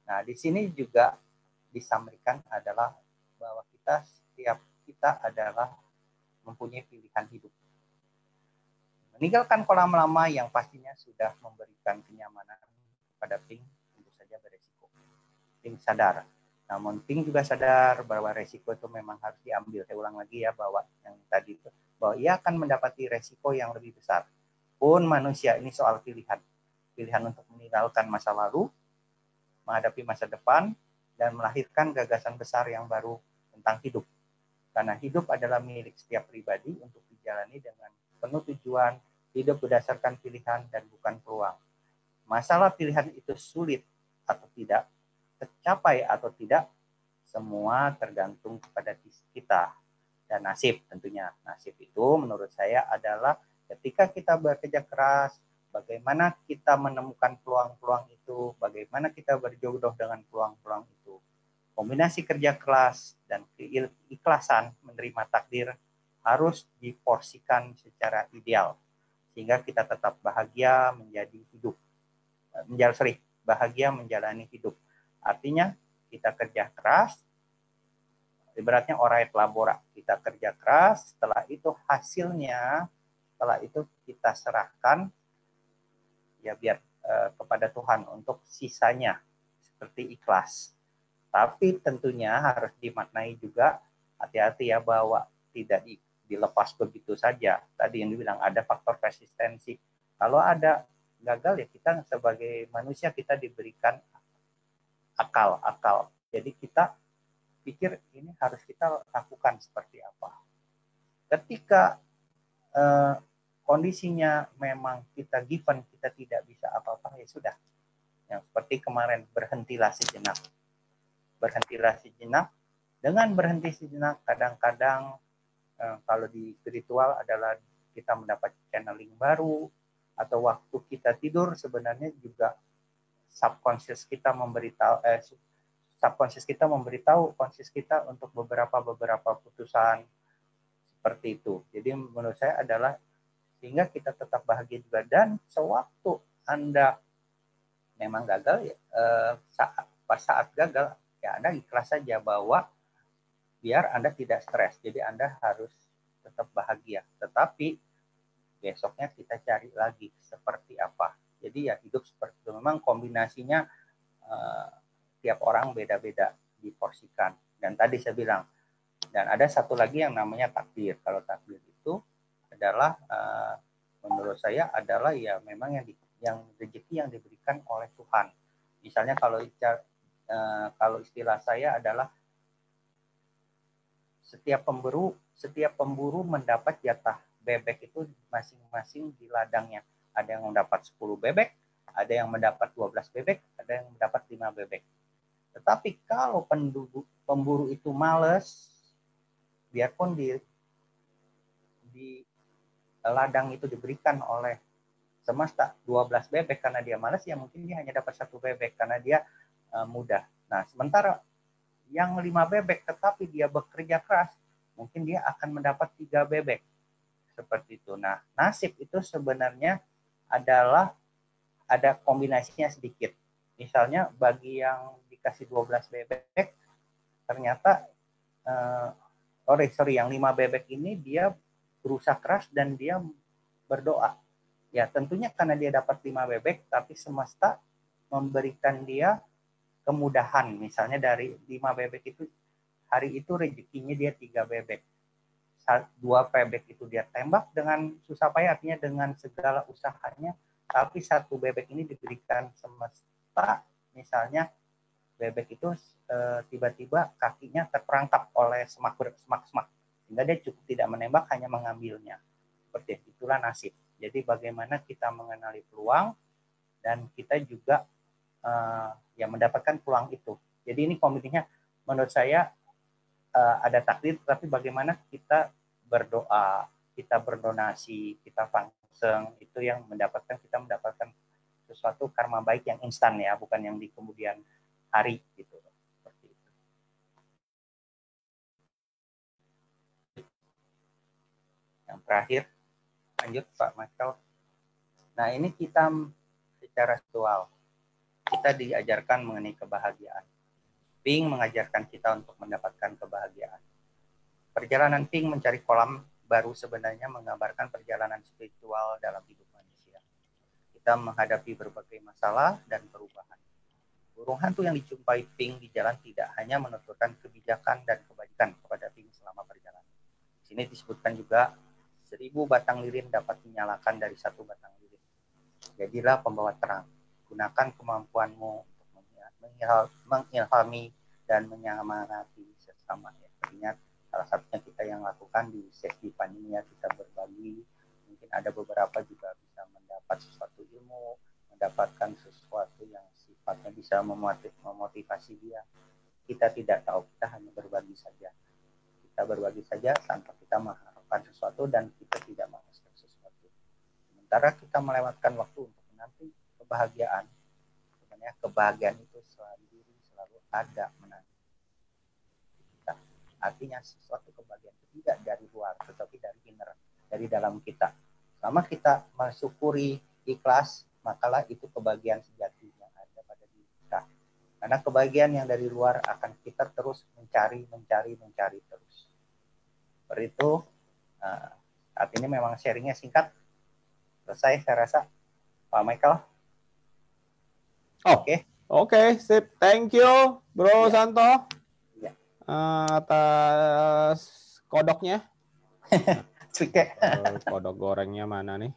Nah, di sini juga disampaikan adalah bahwa setiap kita adalah mempunyai pilihan hidup. Meninggalkan kolam lama yang pastinya sudah memberikan kenyamanan kepada Ping tentu saja beresiko. Ping sadar. Namun Ping juga sadar bahwa resiko itu memang harus diambil. Saya ulang lagi ya, bahwa yang tadi itu, bahwa ia akan mendapati resiko yang lebih besar. Pun manusia ini soal pilihan. Pilihan untuk meninggalkan masa lalu, menghadapi masa depan, dan melahirkan gagasan besar yang baru tentang hidup. Karena hidup adalah milik setiap pribadi untuk dijalani dengan penuh tujuan, hidup berdasarkan pilihan dan bukan peluang. Masalah pilihan itu sulit atau tidak, tercapai atau tidak, semua tergantung kepada kita dan nasib tentunya. Nasib itu menurut saya adalah ketika kita bekerja keras, bagaimana kita menemukan peluang-peluang itu, bagaimana kita berjodoh dengan peluang-peluang itu. Kombinasi kerja keras dan keikhlasan menerima takdir harus diporsikan secara ideal sehingga kita tetap bahagia bahagia menjalani hidup. Artinya kita kerja keras, ibaratnya ora et labora, kita kerja keras, setelah itu hasilnya, setelah itu kita serahkan ya biar kepada Tuhan untuk sisanya seperti ikhlas. Tapi tentunya harus dimaknai juga, hati-hati ya, bahwa tidak dilepas begitu saja. Tadi yang dibilang ada faktor resistensi. Kalau ada gagal ya kita sebagai manusia kita diberikan akal. Jadi kita pikir ini harus kita lakukan seperti apa. Ketika kondisinya memang kita given, kita tidak bisa apa-apa, ya sudah. Yang seperti kemarin, berhentilah sejenak. Dengan berhenti sejenak, kadang-kadang kalau di spiritual adalah kita mendapat channeling baru, atau waktu kita tidur sebenarnya juga subconscious kita memberitahu conscious kita untuk beberapa putusan seperti itu. Jadi menurut saya adalah sehingga kita tetap bahagia juga, dan sewaktu Anda memang gagal ya, saat gagal ya Anda ikhlas saja, bahwa biar Anda tidak stres. Jadi Anda harus tetap bahagia. Tetapi besoknya kita cari lagi seperti apa. Jadi ya hidup seperti itu. Memang kombinasinya tiap orang beda-beda diporsikan. Dan tadi saya bilang, dan ada satu lagi yang namanya takdir. Kalau takdir itu adalah menurut saya adalah ya memang yang rezeki yang diberikan oleh Tuhan. Misalnya kalau istilah saya adalah setiap pemburu mendapat jatah bebek itu masing-masing di ladangnya. Ada yang mendapat 10 bebek, ada yang mendapat 12 bebek, ada yang mendapat 5 bebek. Tetapi kalau pemburu itu males, biarpun di ladang itu diberikan oleh semesta 12 bebek karena dia malas, ya mungkin dia hanya dapat 1 bebek karena dia mudah. Nah, sementara yang 5 bebek tetapi dia bekerja keras, mungkin dia akan mendapat 3 bebek. Seperti itu. Nah, nasib itu sebenarnya adalah ada kombinasinya sedikit. Misalnya bagi yang dikasih 12 bebek, ternyata yang 5 bebek ini dia berusaha keras dan dia berdoa. Ya, tentunya karena dia dapat 5 bebek, tapi semesta memberikan dia kemudahan. Misalnya dari 5 bebek itu, hari itu rezekinya dia 3 bebek. 2 bebek itu dia tembak dengan susah payah, artinya dengan segala usahanya, tapi 1 bebek ini diberikan semesta. Misalnya bebek itu tiba-tiba kakinya terperangkap oleh semak sehingga dia cukup tidak menembak, hanya mengambilnya. Seperti itulah nasib. Jadi bagaimana kita mengenali peluang dan kita juga ya mendapatkan peluang itu. Jadi ini kombinasinya menurut saya ada takdir, tapi bagaimana kita berdoa, kita berdonasi, kita fangseng, itu yang kita mendapatkan sesuatu karma baik yang instan ya, bukan yang di kemudian hari gitu. Seperti itu. Yang terakhir, lanjut Pak Michael. Nah, ini kita secara spiritual, kita diajarkan mengenai kebahagiaan. Ping mengajarkan kita untuk mendapatkan kebahagiaan. Perjalanan Ping mencari kolam baru sebenarnya menggambarkan perjalanan spiritual dalam hidup manusia. Kita menghadapi berbagai masalah dan perubahan. Burung hantu yang dijumpai Ping di jalan tidak hanya menuturkan kebijakan dan kebajikan kepada Ping selama perjalanan. Di sini disebutkan juga 1000 batang lilin dapat menyalakan dari 1 batang lilin. Jadilah pembawa terang. Gunakan kemampuanmu mengilhami dan menyemangati sesama. Ingat, salah satunya kita yang lakukan di sesi pandemi, kita berbagi. Mungkin ada beberapa juga bisa mendapat sesuatu ilmu, mendapatkan sesuatu yang sifatnya bisa memotivasi dia. Kita tidak tahu, kita hanya berbagi saja. Kita berbagi saja tanpa kita mengharapkan sesuatu dan kita tidak mengharapkan sesuatu. Sementara kita melewatkan waktu untuk menanti kebahagiaan, kebahagiaan itu selalu ada menanti kita. Artinya sesuatu kebahagiaan itu tidak dari luar, tetapi dari inner, dari dalam kita. Selama kita mensyukuri, ikhlas, makalah itu kebahagiaan sejatinya ada pada diri kita. Karena kebahagiaan yang dari luar akan kita terus mencari terus. Seperti itu. Saat ini memang sharingnya singkat. Selesai saya rasa, Pak Michael. Oke, sip. Thank you, Bro Santo. Ya. Atas kodoknya. Kodok gorengnya mana nih?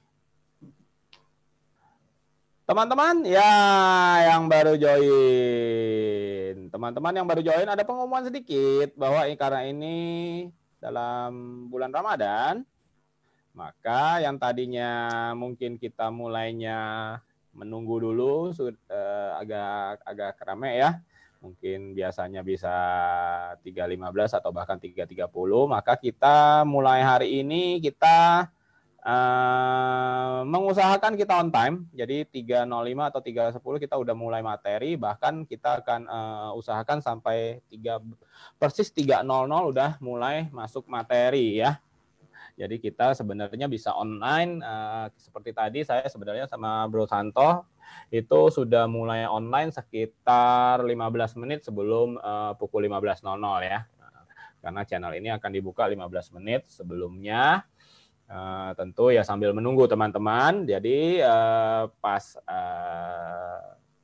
Teman-teman ya yang baru join. Teman-teman yang baru join, ada pengumuman sedikit bahwa karena ini dalam bulan Ramadan, maka yang tadinya mungkin kita mulainya menunggu dulu, agak rame ya. Mungkin biasanya bisa 3.15 atau bahkan 3.30, maka kita mulai hari ini kita mengusahakan kita on time. Jadi 3.05 atau 3.10 kita udah mulai materi, bahkan kita akan usahakan sampai persis 3.00 udah mulai masuk materi ya. Jadi kita sebenarnya bisa online, seperti tadi saya sebenarnya sama Bro Santo itu sudah mulai online sekitar 15 menit sebelum pukul 15.00 ya. Karena channel ini akan dibuka 15 menit sebelumnya. Tentu ya sambil menunggu teman-teman. Jadi pas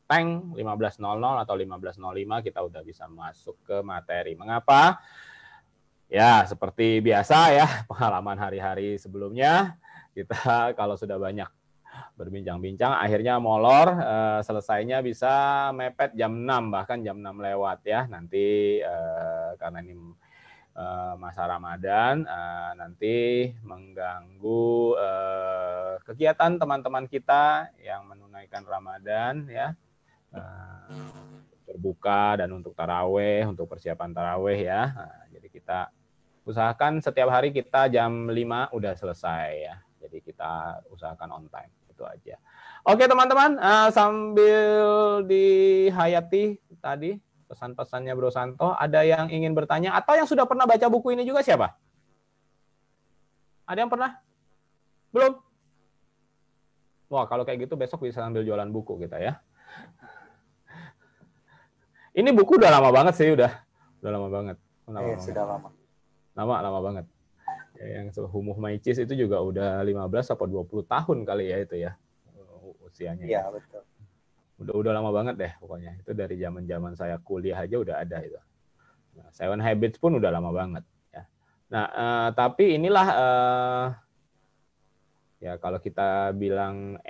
tank 15.00 atau 15.05 kita udah bisa masuk ke materi. Mengapa? Ya, seperti biasa ya, pengalaman hari-hari sebelumnya, kita kalau sudah banyak berbincang-bincang, akhirnya molor, selesainya bisa mepet jam 6, bahkan jam 6 lewat ya. Nanti karena ini masa Ramadan, nanti mengganggu kegiatan teman-teman kita yang menunaikan Ramadan ya. berbuka dan untuk taraweh, untuk persiapan taraweh ya. Nah, jadi kita usahakan setiap hari kita jam 5 udah selesai ya. Jadi kita usahakan on time. Itu aja. Oke teman-teman, sambil dihayati tadi pesan-pesannya Bro Santo, ada yang ingin bertanya atau yang sudah pernah baca buku ini juga siapa? Ada yang pernah? Belum? Wah, kalau kayak gitu besok bisa sambil jualan buku kita ya. Ini buku udah lama banget sih, udah lama banget. Sudah lama. Lama banget. Ya, yang Humuh Maicis itu juga udah 15 atau 20 tahun kali ya itu ya usianya. Iya, betul. Udah lama banget deh pokoknya. Itu dari zaman saya kuliah aja udah ada itu. Nah, Seven Habits pun udah lama banget ya. Nah, tapi inilah ya kalau kita bilang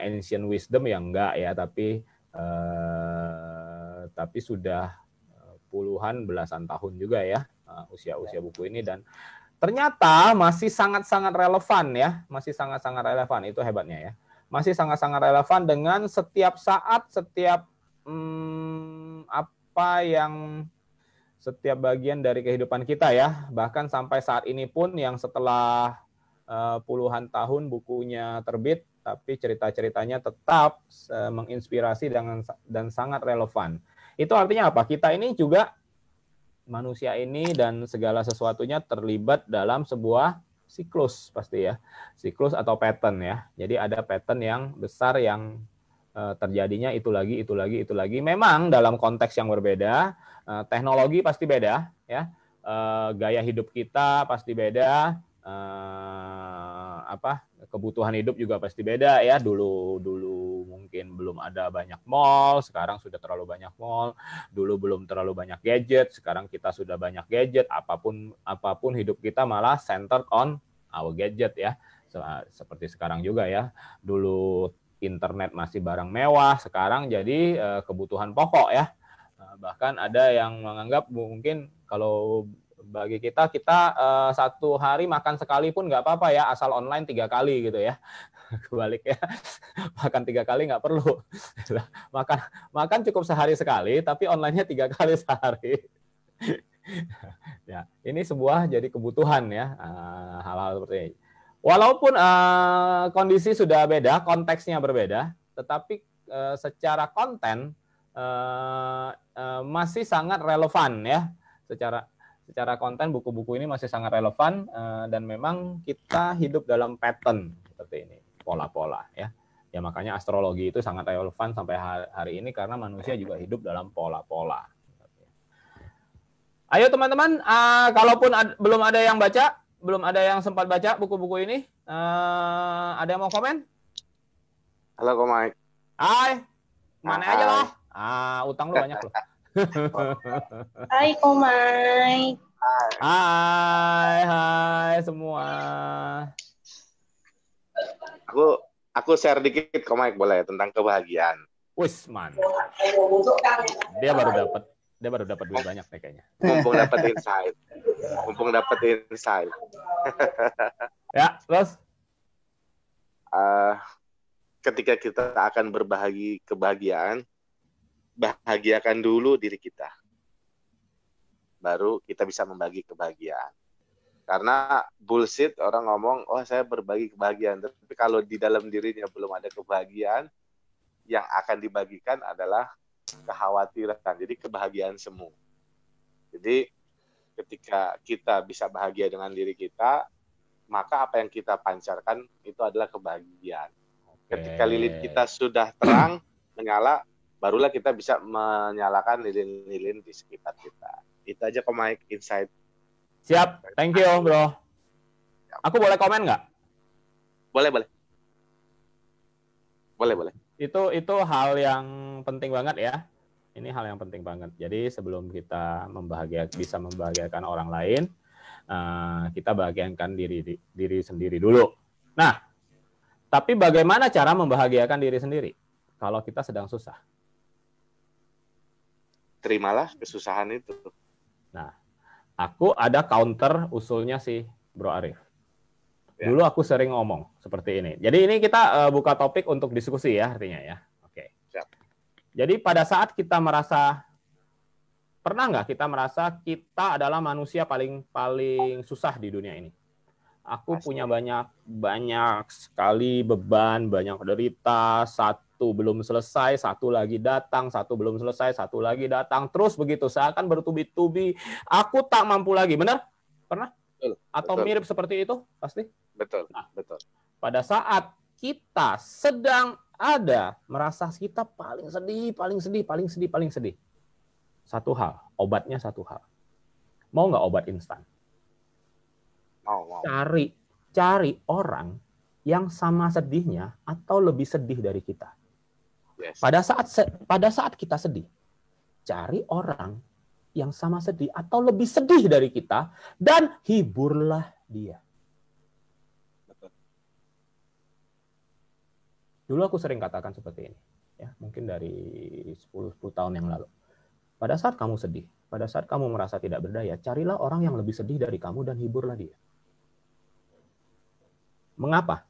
ancient wisdom ya enggak ya, tapi sudah puluhan belasan tahun juga ya usia buku ini, dan ternyata masih sangat-sangat relevan ya, masih sangat-sangat relevan, itu hebatnya ya, masih sangat-sangat relevan dengan setiap saat, setiap setiap bagian dari kehidupan kita ya, bahkan sampai saat ini pun yang setelah puluhan tahun bukunya terbit, tapi cerita-ceritanya tetap menginspirasi dan sangat relevan. Itu artinya apa? Kita ini juga manusia ini dan segala sesuatunya terlibat dalam sebuah siklus pasti ya. Siklus atau pattern ya. Jadi ada pattern yang besar yang terjadinya itu lagi. Memang dalam konteks yang berbeda, teknologi pasti beda ya. Gaya hidup kita pasti beda. Kebutuhan hidup juga pasti beda ya. Dulu mungkin belum ada banyak mall, sekarang sudah terlalu banyak mall. Dulu belum terlalu banyak gadget, sekarang kita sudah banyak gadget. Apapun hidup kita malah centered on our gadget ya. Seperti sekarang juga ya. Dulu internet masih barang mewah, sekarang jadi kebutuhan pokok ya. Bahkan ada yang menganggap mungkin kalau bagi kita satu hari makan sekali pun nggak apa-apa ya, asal online 3 kali gitu ya. Kebalik ya, makan 3 kali nggak perlu. Makan cukup sehari sekali, tapi online-nya 3 kali sehari. Ya, ini sebuah jadi kebutuhan ya, hal-hal seperti ini. Walaupun kondisi sudah beda, konteksnya berbeda, tetapi secara konten masih sangat relevan ya. Secara konten buku-buku ini masih sangat relevan, dan memang kita hidup dalam pattern seperti ini, pola-pola ya. Ya makanya astrologi itu sangat relevan sampai hari ini karena manusia juga hidup dalam pola-pola. Ayo teman-teman, kalaupun belum ada yang baca, belum ada yang sempat baca buku-buku ini, ada yang mau komen? Halo Komai. Hai, mana aja lah. Utang lu banyak loh. Hai Komai. Hai semua. Aku share dikit Komai boleh tentang kebahagiaan. Wis man. Dia baru dapat duit banyak nih kayaknya. Mumpung dapat insight. Ya, terus ketika kita akan berbagi kebahagiaan, bahagiakan dulu diri kita. Baru kita bisa membagi kebahagiaan. Karena bullshit orang ngomong, oh saya berbagi kebahagiaan. Tapi kalau di dalam dirinya belum ada kebahagiaan, yang akan dibagikan adalah kekhawatiran. Jadi kebahagiaan semu. Jadi ketika kita bisa bahagia dengan diri kita, maka apa yang kita pancarkan itu adalah kebahagiaan. Ketika lilin kita sudah terang, menyala, barulah kita bisa menyalakan lilin-lilin di sekitar kita. Itu aja kok Mike, insight. Siap, thank you bro. Aku boleh komen nggak? Boleh. Itu hal yang penting banget ya. Ini hal yang penting banget. Jadi sebelum kita bisa membahagiakan orang lain, kita bahagiakan diri sendiri dulu. Nah, tapi bagaimana cara membahagiakan diri sendiri kalau kita sedang susah? Terimalah kesusahan itu. Nah, aku ada counter usulnya sih, Bro Arif. Dulu aku sering ngomong seperti ini. Jadi ini kita buka topik untuk diskusi ya artinya ya. Oke. Siap. Jadi pada saat kita merasa, pernah nggak kita merasa kita adalah manusia paling susah di dunia ini? Aku punya banyak sekali beban, banyak derita, satu belum selesai, satu lagi datang, satu belum selesai, satu lagi datang, terus begitu, seakan bertubi-tubi, aku tak mampu lagi, benar? Pernah? Betul, atau betul. mirip seperti itu? Pasti? Betul, nah, betul. Pada saat kita sedang ada, merasa kita paling sedih, satu hal, obatnya satu hal. Mau nggak obat instan? Mau. Cari orang yang sama sedihnya atau lebih sedih dari kita. Yes. Pada saat kita sedih, cari orang yang sama sedih atau lebih sedih dari kita dan hiburlah dia. Betul. Dulu aku sering katakan seperti ini, ya, mungkin dari 10 tahun yang lalu. Pada saat kamu sedih, pada saat kamu merasa tidak berdaya, carilah orang yang lebih sedih dari kamu dan hiburlah dia. Mengapa?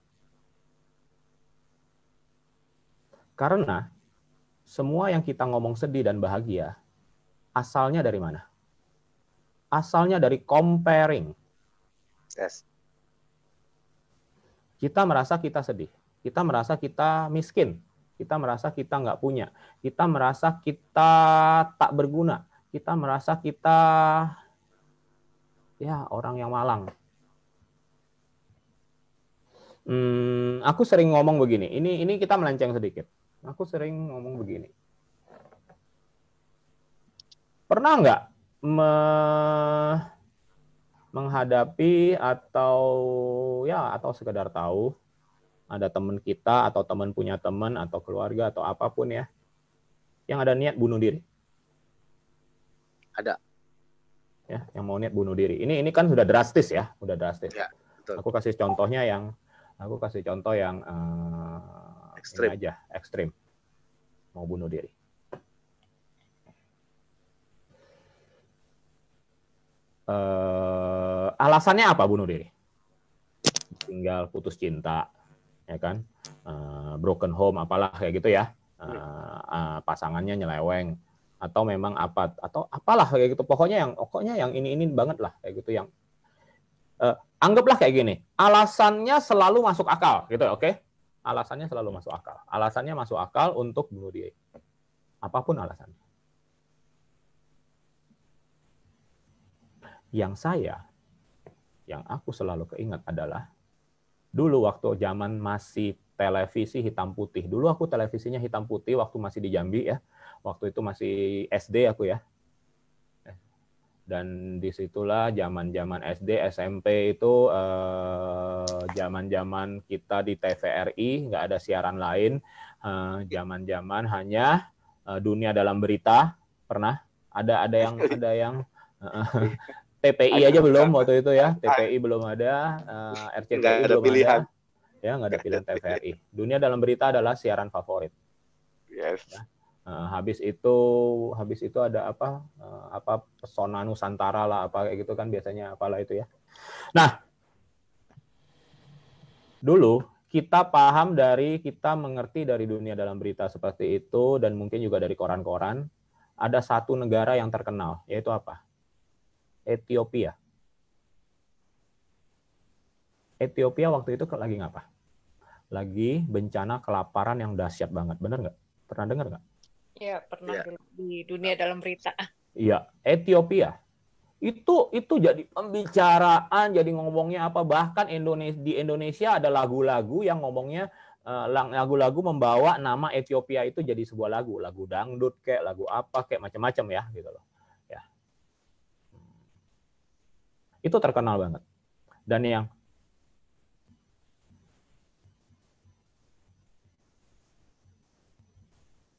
Karena semua yang kita ngomong sedih dan bahagia, asalnya dari mana? Asalnya dari comparing. Yes. Kita merasa kita sedih. Kita merasa kita miskin. Kita merasa kita nggak punya. Kita merasa kita tak berguna. Kita merasa kita ya orang yang malang. Aku sering ngomong begini. Ini kita melenceng sedikit. Aku sering ngomong begini. Pernah nggak menghadapi atau sekedar tahu ada teman kita atau teman punya teman atau keluarga atau apapun ya yang ada niat bunuh diri? Ada. Ya, yang mau niat bunuh diri. Ini kan sudah drastis ya, udah drastis. Ya, betul. Aku kasih contoh yang Ekstrim. ini aja, ekstrim. Mau bunuh diri. Alasannya apa bunuh diri? Tinggal putus cinta, ya kan? Broken home, apalah kayak gitu ya. Pasangannya nyeleweng, atau memang apa, atau apalah kayak gitu. Pokoknya yang ini banget lah kayak gitu yang. Anggaplah kayak gini, alasannya selalu masuk akal, gitu, oke? Alasannya selalu masuk akal. Alasannya masuk akal untuk bunuh diri. Apapun alasannya. Yang aku selalu keingat adalah dulu waktu zaman masih televisi hitam putih. Dulu aku televisinya hitam putih waktu masih di Jambi ya. Waktu itu masih SD aku ya. Dan disitulah zaman-zaman SD, SMP itu zaman-zaman kita di TVRI, nggak ada siaran lain. Zaman-zaman hanya Dunia Dalam Berita. Pernah ada yang TPI aja belum waktu itu ya. TPI belum ada, RCTI belum ada. Ya, nggak ada pilihan TVRI. Dunia Dalam Berita adalah siaran favorit. Yes. Ya. Habis itu ada apa Pesona Nusantara lah, apa kayak gitu kan biasanya, apalah itu ya. Nah, dulu kita mengerti dari Dunia Dalam Berita seperti itu, dan mungkin juga dari koran-koran, ada satu negara yang terkenal, yaitu apa? Ethiopia. Ethiopia waktu itu lagi ngapa? Lagi bencana kelaparan yang dahsyat banget, benar nggak? Pernah dengar nggak? Ya, pernah di Dunia Dalam Berita. Iya, Ethiopia. Itu jadi pembicaraan, jadi ngomongnya apa, bahkan di Indonesia ada lagu-lagu yang ngomongnya lagu-lagu membawa nama Ethiopia itu jadi sebuah lagu dangdut kayak lagu apa kayak macam-macam ya gitu loh. Ya. Itu terkenal banget. Dan yang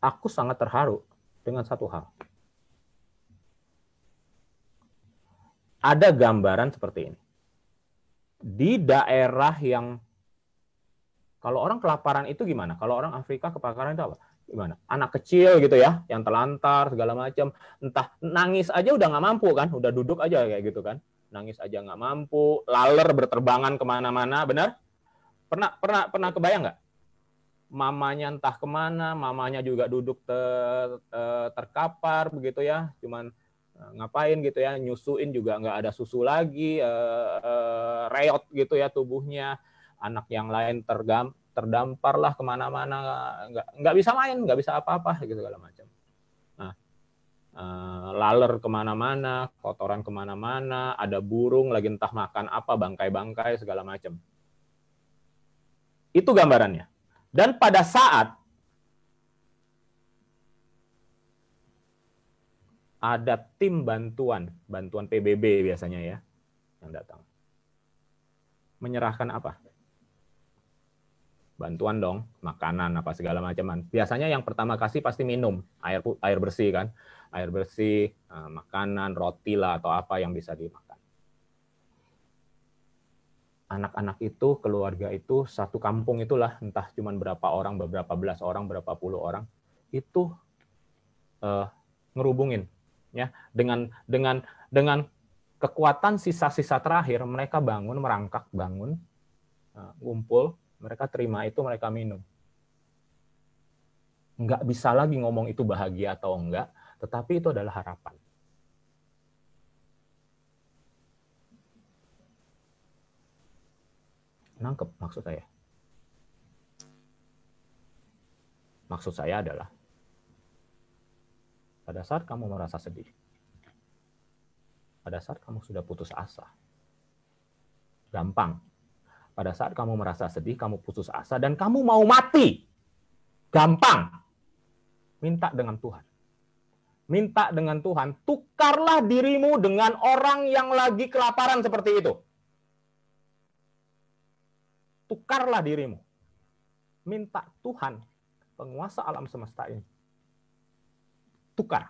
aku sangat terharu dengan satu hal. Ada gambaran seperti ini. Di daerah yang, kalau orang kelaparan itu gimana? Kalau orang Afrika kelaparan itu apa? Gimana? Anak kecil gitu ya, yang telantar, segala macam. Entah, nangis aja udah nggak mampu kan? Udah duduk aja kayak gitu kan? Nangis aja nggak mampu, laler berterbangan kemana-mana, benar? Pernah kebayang nggak? mamanya entah kemana, mamanya juga duduk terkapar begitu ya, cuman ngapain gitu ya, nyusuin juga nggak ada susu lagi, reot gitu ya tubuhnya, anak yang lain terdampar lah kemana-mana, nggak bisa main, nggak bisa apa-apa gitu segala macam. Nah, laler kemana-mana, kotoran kemana-mana, ada burung lagi entah makan apa, bangkai-bangkai segala macam. Itu gambarannya. Dan pada saat ada tim bantuan PBB biasanya ya, yang datang. Menyerahkan apa? Bantuan dong, makanan apa segala macam. Biasanya yang pertama kasih pasti minum, air bersih kan. Air bersih, makanan, roti lah atau apa yang bisa dimakan. Anak-anak itu, keluarga itu, satu kampung itulah, entah cuma berapa orang, beberapa belas orang, berapa puluh orang, itu ngerubungin, ya, dengan kekuatan sisa-sisa terakhir, mereka bangun, merangkak, bangun, ngumpul, mereka terima itu, mereka minum. Nggak bisa lagi ngomong itu bahagia atau enggak, tetapi itu adalah harapan. Nangkep maksud saya? Maksud saya adalah, pada saat kamu merasa sedih, pada saat kamu sudah putus asa, gampang. Pada saat kamu merasa sedih, kamu putus asa, dan kamu mau mati, gampang. Minta dengan Tuhan. Minta dengan Tuhan, tukarlah dirimu dengan orang yang lagi kelaparan seperti itu. Tukarlah dirimu. Minta Tuhan, penguasa alam semesta ini. Tukar.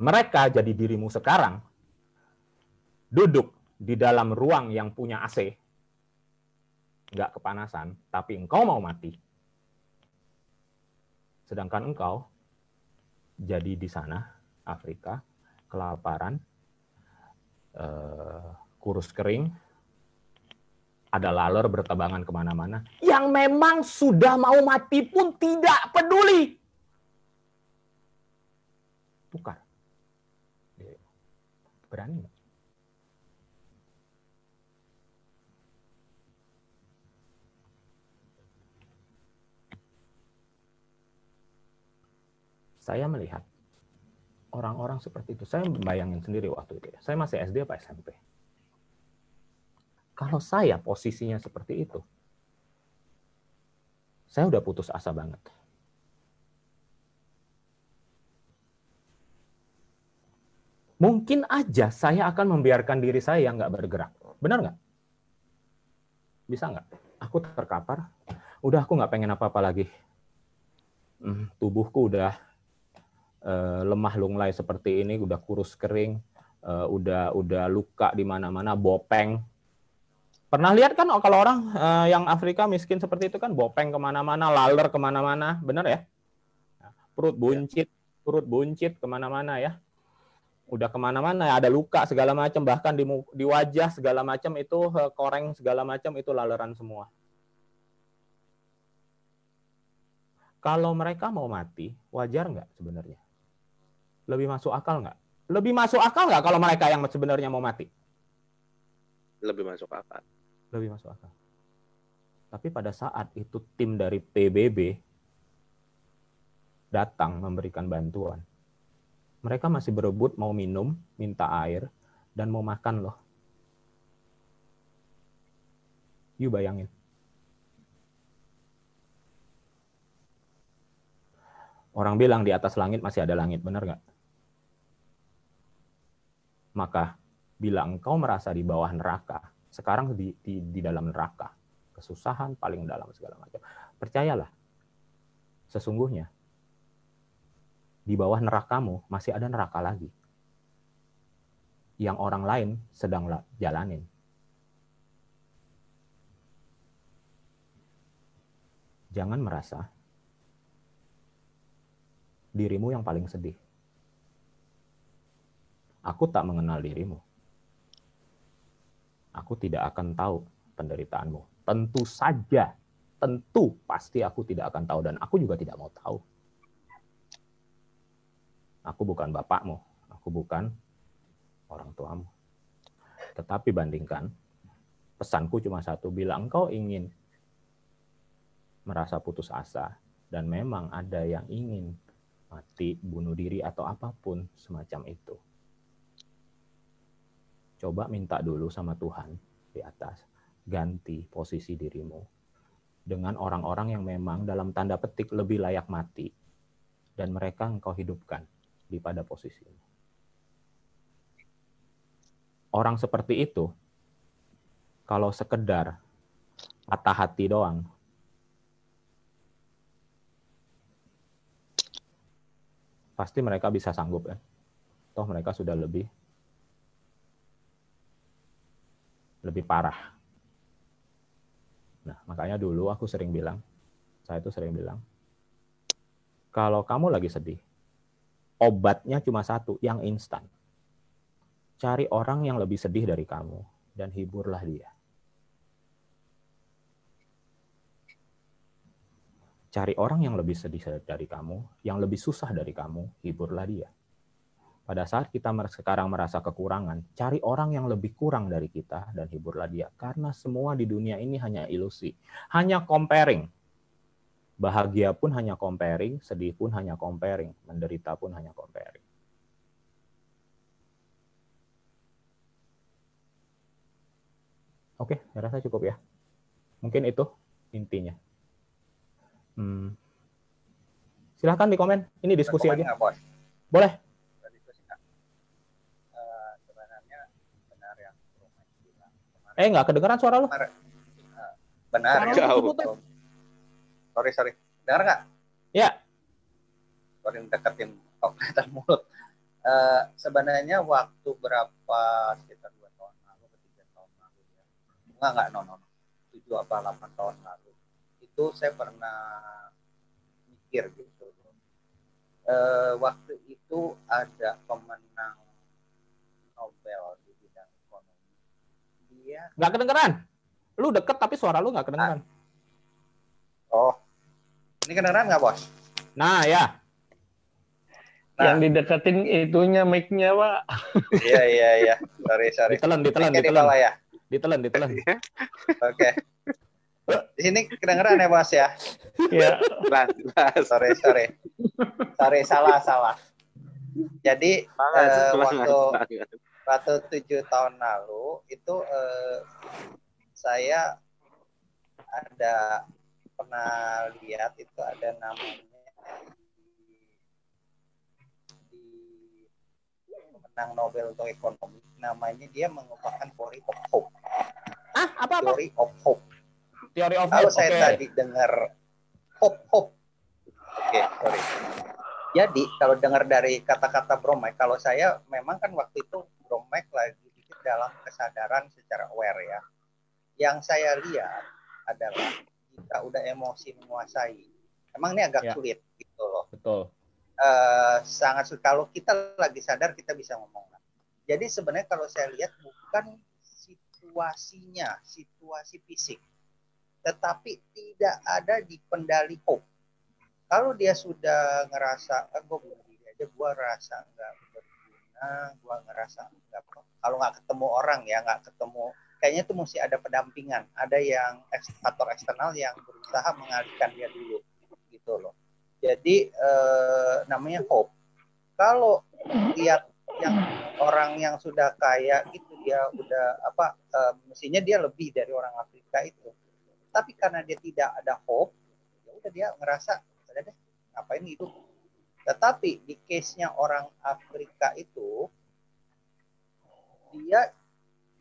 Mereka jadi dirimu sekarang, duduk di dalam ruang yang punya AC, nggak kepanasan, tapi engkau mau mati. Sedangkan engkau jadi di sana, Afrika, kelaparan, kurus kering, ada laler bertebangan kemana-mana, yang memang sudah mau mati pun tidak peduli. Tukar. Berani nggak? Saya melihat orang-orang seperti itu. Saya bayangin sendiri waktu itu. Saya masih SD apa SMP. Kalau saya posisinya seperti itu, saya udah putus asa banget. Mungkin aja saya akan membiarkan diri saya yang nggak bergerak. Benar nggak? Bisa nggak? Aku terkapar, udah aku nggak pengen apa-apa lagi. Tubuhku udah lemah lunglai seperti ini, udah kurus kering, udah luka di mana-mana, bopeng. Pernah lihat kan kalau orang yang Afrika miskin seperti itu kan bopeng kemana-mana, laler kemana-mana, benar ya? Perut buncit kemana-mana ya. Udah kemana-mana, ada luka segala macam, bahkan di wajah segala macam itu koreng segala macam itu laleran semua. Kalau mereka mau mati, wajar nggak sebenarnya? Lebih masuk akal nggak? Lebih masuk akal nggak kalau mereka yang sebenarnya mau mati? Lebih masuk akal. Lebih masuk akal. Tapi pada saat itu tim dari PBB datang memberikan bantuan, mereka masih berebut mau minum, minta air, dan mau makan loh. You bayangin. Orang bilang di atas langit masih ada langit, benar nggak? Maka bila engkau merasa di bawah neraka, sekarang di dalam neraka, kesusahan paling dalam segala macam, percayalah, sesungguhnya di bawah nerakamu masih ada neraka lagi yang orang lain sedang jalanin. Jangan merasa dirimu yang paling sedih. Aku tak mengenal dirimu. Aku tidak akan tahu penderitaanmu. Tentu saja tentu pasti aku tidak akan tahu dan aku juga tidak mau tahu. Aku bukan bapakmu, aku bukan orang tuamu. Tetapi bandingkan, pesanku cuma satu, bila engkau ingin merasa putus asa, dan memang ada yang ingin mati, bunuh diri, atau apapun semacam itu, coba minta dulu sama Tuhan di atas, ganti posisi dirimu dengan orang-orang yang memang dalam tanda petik lebih layak mati, dan mereka engkau hidupkan di pada posisimu. Orang seperti itu, kalau sekedar patah hati doang, pasti mereka bisa sanggup ya. Toh mereka sudah lebih parah. Nah, makanya dulu saya itu sering bilang, kalau kamu lagi sedih, obatnya cuma satu, yang instan. Cari orang yang lebih sedih dari kamu dan hiburlah dia. Cari orang yang lebih sedih dari kamu, yang lebih susah dari kamu, hiburlah dia. Pada saat kita sekarang merasa kekurangan, cari orang yang lebih kurang dari kita dan hiburlah dia. Karena semua di dunia ini hanya ilusi, hanya comparing. Bahagia pun hanya comparing, sedih pun hanya comparing, menderita pun hanya comparing. Oke, saya rasa cukup ya. Mungkin itu intinya. Silahkan di komen. Ini diskusi aja. Nggak, Bos? Boleh. Diskusi nggak? Sebenarnya benar yang Romain bilang. Nggak kedengeran suara lu. Benar. Jauh. Sorry. Dengar nggak? Ya. Sorry, deketin kelihatan mulut. Sebenarnya waktu berapa, sekitar 2 tahun lalu atau 3 tahun lalu ya. Enggak, 7 apa 8 tahun lalu. Itu saya pernah mikir gitu. Waktu itu ada pemenang Nobel di bidang ekonomi. Dia nggak kedengeran. Lu deket tapi suara lu nggak kedengeran. Oh, ini kedengeran nggak, Bos? Nah, ya. Yang dideketin itunya mic-nya, Pak. Iya. Sorry. Ditelan. Di bawah ya? Ditelan. Oke. Di sini kedengeran ya, Bos ya? Iya. Sorry. Salah. Jadi waktu 7 tahun lalu itu saya pernah lihat itu ada namanya di pemenang Nobel untuk ekonomi, namanya dia mengungkapkan Theory of Hope. Apa? Theory of Hope. Theory of Kalau Hope. saya tadi dengar hope. Oke, sorry. Jadi kalau dengar dari kata-kata Bromike, kalau saya memang kan waktu itu Bromike lagi bikin dalam kesadaran secara aware ya. Yang saya lihat adalah jika udah emosi menguasai, emang ini agak sulit gitu loh. Betul. Sangat sulit. Kalau kita lagi sadar kita bisa ngomong. Jadi sebenarnya kalau saya lihat bukan situasinya, situasi fisik, tetapi tidak ada di pendali hope. Kalau dia sudah ngerasa, gue bunuh diri aja, gue rasa nggak berguna, gue ngerasa nggak, kalau nggak ketemu orang ya, nggak ketemu, kayaknya itu mesti ada pendampingan, ada yang faktor eksternal yang berusaha mengalihkan dia dulu, gitu loh. Jadi namanya hope. Kalau lihat yang orang yang sudah kaya gitu, dia udah mestinya dia lebih dari orang Afrika itu. Tapi karena dia tidak ada hope, ya udah dia ngerasa, udah deh, ngapain hidup. Tetapi di case-nya orang Afrika itu, dia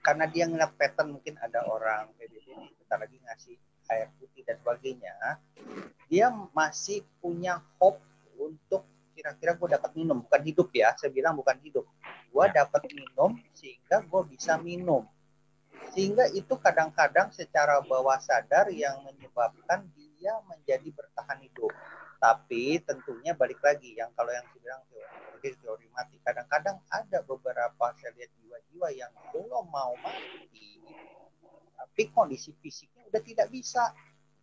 karena dia ngeliat pattern, mungkin ada orang PBB nih, bentar lagi ngasih air putih dan sebagainya, dia masih punya hope untuk kira-kira gue dapat minum, bukan hidup ya, saya bilang bukan hidup, gue dapat minum sehingga gue bisa minum. Sehingga itu kadang-kadang secara bawah sadar yang menyebabkan dia menjadi bertahan hidup. Tapi tentunya balik lagi, yang kalau yang saya bilang teori mati, kadang-kadang ada beberapa saya lihat jiwa-jiwa yang belum mau mati, tapi kondisi fisiknya udah tidak bisa.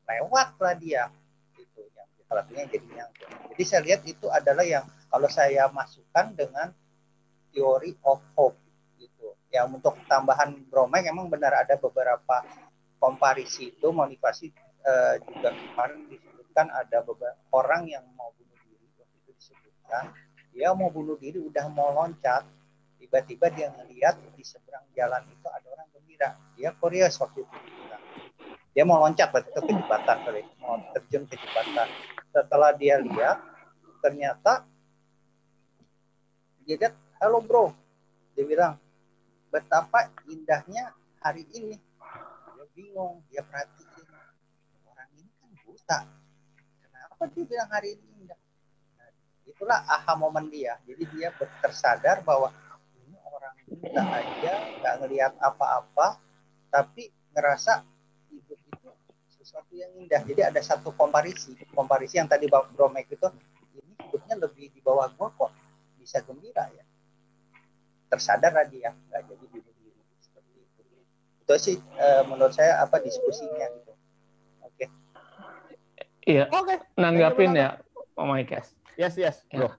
lewatlah dia itu yang artinya jadi nyangkut. Jadi saya lihat itu adalah yang kalau saya masukkan dengan theory of hope gitu. Ya untuk tambahan Bro Mike memang benar ada beberapa komparisi itu motivasi juga kemarin disebutkan ada beberapa orang yang mau bunuh diri waktu itu disebutkan dia mau bunuh diri udah mau loncat tiba-tiba dia ngelihat di seberang jalan itu ada orang gembira dia curious waktu itu dia mau loncat waktu itu ke jembatan mau terjun ke jembatan setelah dia lihat ternyata dia lihat halo bro dia bilang betapa indahnya hari ini dia bingung dia perhatiin orang ini kan buta kenapa dia bilang hari ini indah nah, itulah aha momen dia jadi dia tersadar bahwa ini orang buta aja nggak ngelihat apa-apa tapi ngerasa hidup itu sesuatu yang indah jadi ada satu komparisi yang tadi Bro Mike itu ini hidupnya lebih di bawah gua kok bisa gembira ya tersadar dia nggak jadi bunuh diri seperti itu sih menurut saya apa diskusinya gitu. Oke. Iya. Oke. Nanggapin ya Pak Mike. Yes bro.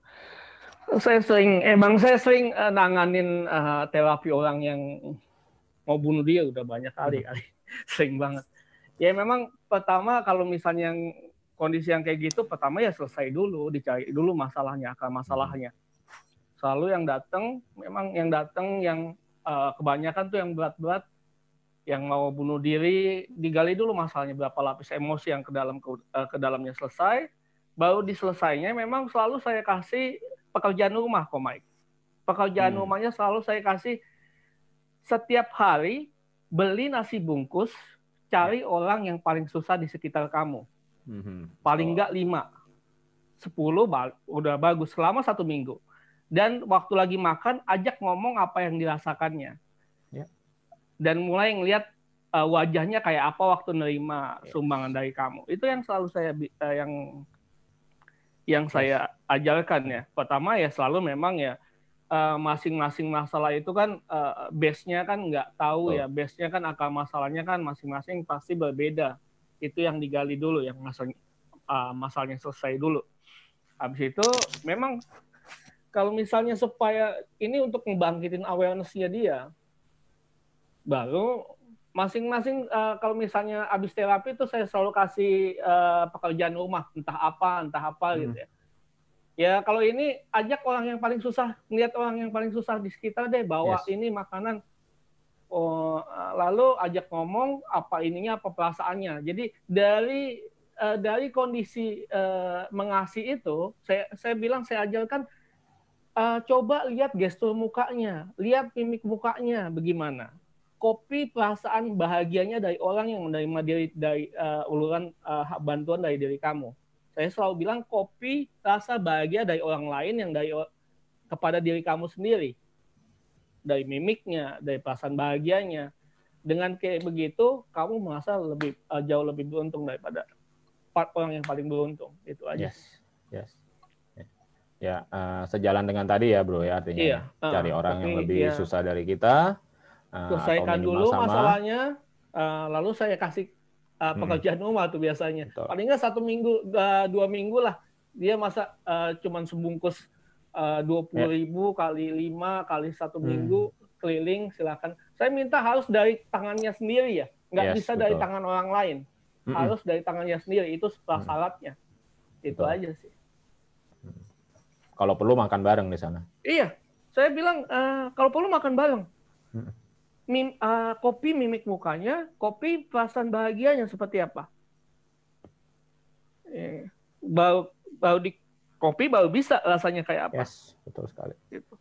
Saya sering nanganin terapi orang yang mau bunuh dia udah banyak kali sering banget ya memang pertama kalau misalnya yang kondisi yang kayak gitu pertama ya selesai dulu dicari dulu masalahnya akar masalahnya selalu yang datang yang kebanyakan tuh yang berat-berat yang mau bunuh diri digali dulu masalahnya berapa lapis emosi yang ke dalamnya selesai baru diselesainya memang selalu saya kasih pekerjaan rumah kok Mike pekerjaan rumahnya selalu saya kasih setiap hari beli nasi bungkus cari orang yang paling susah di sekitar kamu paling enggak 5 10 udah bagus selama 1 minggu dan waktu lagi makan ajak ngomong apa yang dirasakannya dan mulai ngelihat wajahnya kayak apa waktu nerima sumbangan dari kamu itu yang selalu saya yang saya ajarkan ya pertama ya selalu memang ya masing-masing masalah itu kan base-nya kan nggak tahu ya base-nya kan akar masalahnya kan masing-masing pasti berbeda itu yang digali dulu yang masalahnya selesai dulu habis itu memang kalau misalnya supaya ini untuk ngebangkitin awareness-nya dia baru masing-masing kalau misalnya habis terapi itu saya selalu kasih pekerjaan rumah entah apa gitu ya. Ya kalau ini ajak orang yang paling susah, lihat orang yang paling susah di sekitar deh bawa ini makanan. Lalu ajak ngomong apa ininya apa perasaannya. Jadi dari kondisi mengasih itu saya bilang saya ajarkan coba lihat gestur mukanya, lihat mimik mukanya bagaimana. Kopi perasaan bahagianya dari orang yang menerima dari uluran bantuan dari diri kamu. Saya selalu bilang kopi rasa bahagia dari orang lain yang kepada diri kamu sendiri. Dari mimiknya, dari perasaan bahagianya. Dengan kayak begitu, kamu merasa jauh lebih beruntung daripada orang yang paling beruntung. Itu aja. Yes. Ya, sejalan dengan tadi ya bro ya artinya cari orang yang lebih susah dari kita. Selesaikan dulu masalahnya, lalu saya kasih pekerjaan rumah tuh biasanya. Betul. Paling nggak 1 minggu, 2 minggu lah. Dia masa cuman sebungkus 20.000 kali 5 kali 1 minggu keliling silakan. Saya minta harus dari tangannya sendiri ya, nggak bisa betul. Dari tangan orang lain. Harus dari tangannya sendiri. Itu syaratnya. Itu aja sih. Kalau perlu makan bareng di sana. Iya, saya bilang kalau perlu makan bareng. Kopi mimik mukanya, kopi perasaan bahagianya seperti apa? Baru di kopi baru bisa rasanya kayak apa? Yes, betul sekali. Gitu.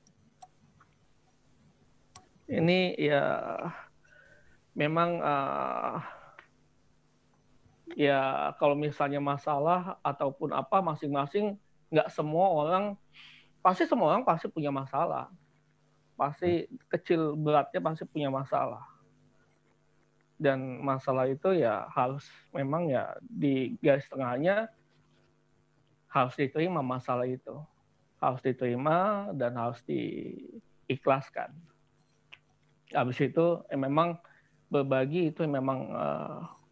Ini ya memang ya kalau misalnya masalah ataupun apa masing-masing nggak semua orang pasti punya masalah. Pasti kecil beratnya pasti punya masalah. Dan masalah itu ya harus memang ya di garis tengahnya harus diterima masalah itu. Harus diterima dan harus diikhlaskan. Habis itu memang berbagi itu memang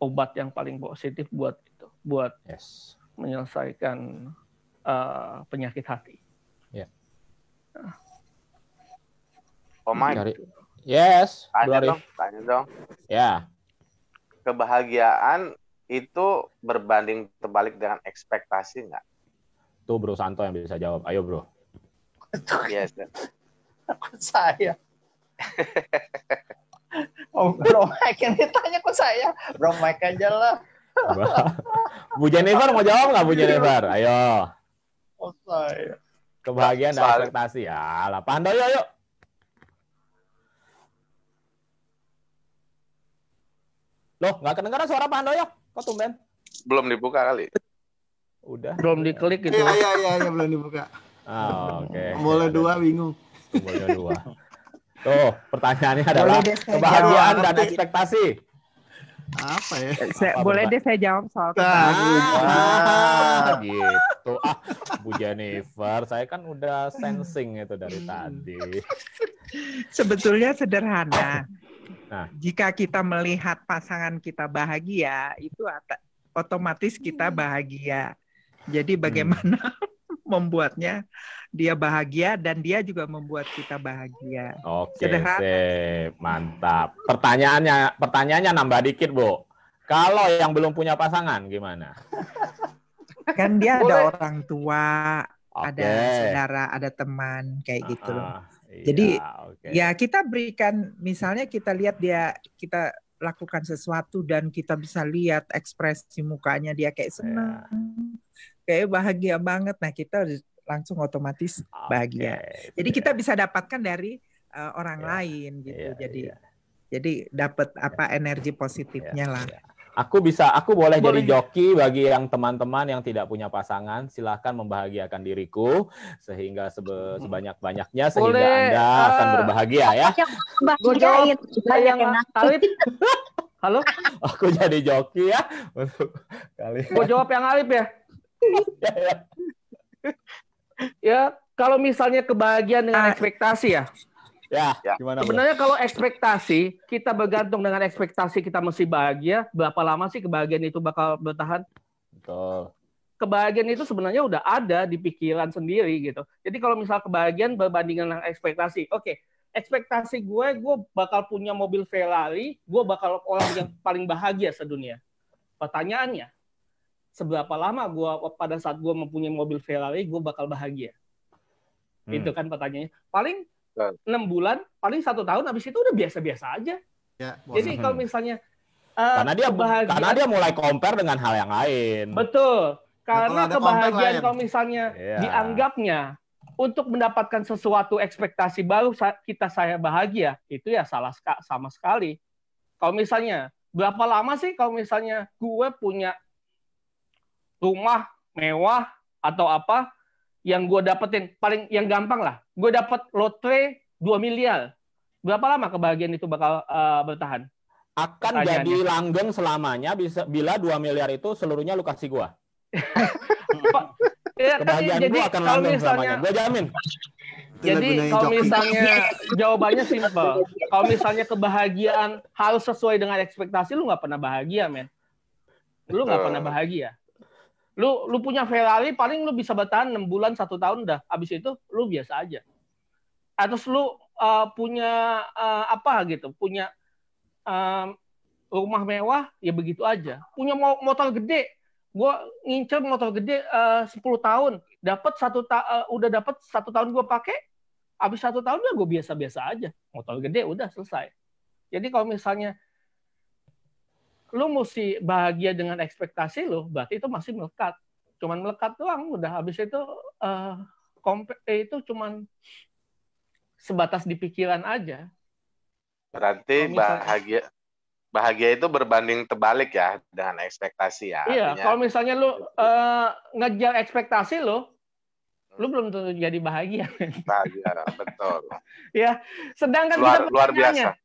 obat yang paling positif buat itu, buat Yes. menyelesaikan penyakit hati. Ya. Mike, Yes. tanya dong. Ya. Kebahagiaan itu berbanding terbalik dengan ekspektasi nggak? Tuh Bro Santo yang bisa jawab. Ayo Bro. Yes. Saya. Oh, Bro Mike yang ditanya ke saya. Bro Mike aja lah. Bu Jennifer mau jawab nggak Bu Jennifer? Ayo. Oh, saya. Kebahagiaan dan ekspektasi. Ya lah. Pak Handoyo yuk. Loh, nggak kedengaran suara Pak Handoyo? Kok tumben? Belum dibuka kali. Udah. Belum diklik gitu. Iya, belum dibuka. Oke. Mulai 2 bingung. Mulai 2. Tuh, pertanyaannya adalah kebahagiaan dan ekspektasi. Apa ya? Boleh deh saya jawab soal gitu. Bu Jennifer, saya kan udah sensing itu dari tadi. Sebetulnya sederhana. Nah, jika kita melihat pasangan kita bahagia, itu otomatis kita bahagia. Jadi bagaimana membuatnya dia bahagia dan dia juga membuat kita bahagia. Oke, mantap. Pertanyaannya nambah dikit, Bu. Kalau yang belum punya pasangan gimana? Kan dia ada orang tua, ada saudara, ada teman kayak gitu loh. Jadi ya kita berikan, misalnya kita lihat kita lakukan sesuatu dan kita bisa lihat ekspresi mukanya dia kayak senang, kayak bahagia banget. Nah kita langsung otomatis bahagia. Jadi kita bisa dapatkan dari orang lain gitu. Jadi dapat energi positifnya lah. Aku boleh jadi joki bagi yang teman-teman yang tidak punya pasangan. Silahkan membahagiakan diriku sehingga sebanyak-banyaknya sehingga Anda akan berbahagia ya. Gue jawab yang Alif. Halo? Aku jadi joki ya untuk kali. Gue jawab yang Alif ya. Ya, kalau misalnya kebahagiaan dengan ekspektasi ya. Ya, gimana? Sebenarnya kalau ekspektasi, kita bergantung dengan ekspektasi kita mesti bahagia, berapa lama sih kebahagiaan itu bakal bertahan? Betul. Kebahagiaan itu sebenarnya udah ada di pikiran sendiri gitu. Jadi kalau misal kebahagiaan berbanding dengan ekspektasi, oke, ekspektasi gue bakal punya mobil Ferrari, gue bakal orang yang paling bahagia sedunia. Pertanyaannya, seberapa lama pada saat gue mempunyai mobil Ferrari, gue bakal bahagia? Itu kan pertanyaannya. Paling 6 bulan, paling 1 tahun, habis itu udah biasa-biasa aja. Ya, jadi kalau misalnya karena dia mulai compare dengan hal yang lain. Betul. Karena kebahagiaan kalau misalnya dianggapnya untuk mendapatkan sesuatu ekspektasi baru saya bahagia, itu ya sama sekali. Kalau misalnya berapa lama sih kalau misalnya gue punya rumah mewah atau apa yang gue dapetin, paling yang gampang lah, gue dapet lotre 2 miliar. Berapa lama kebahagiaan itu bakal bertahan? Akan jadi langgeng selamanya bila 2 miliar itu seluruhnya lu kasih gue. Kebahagiaan gue akan langgeng selamanya, gue jamin. Jadi kalau misalnya jawabannya simpel, kalau misalnya kebahagiaan harus sesuai dengan ekspektasi, lu nggak pernah bahagia, men. Lu nggak pernah bahagia. Lu punya Ferrari paling lu bisa bertahan 6 bulan 1 tahun udah. Habis itu lu biasa aja. Atau lu punya apa gitu, punya rumah mewah ya begitu aja. Punya motor gede, gue ngincer motor gede 10 tahun, udah dapat 1 tahun gue pakai, habis 1 tahun ya gue biasa-biasa aja. Motor gede udah selesai. Jadi kalau misalnya lu mesti bahagia dengan ekspektasi lu, berarti itu masih melekat. Cuman melekat doang, udah habis itu itu cuman sebatas di pikiran aja. Berarti bahagia itu berbanding terbalik ya dengan ekspektasi ya. Iya, artinya, kalau misalnya lu ngejar ekspektasi lu belum tentu jadi bahagia. Bahagia, betul. Ya, sedangkan luar biasa.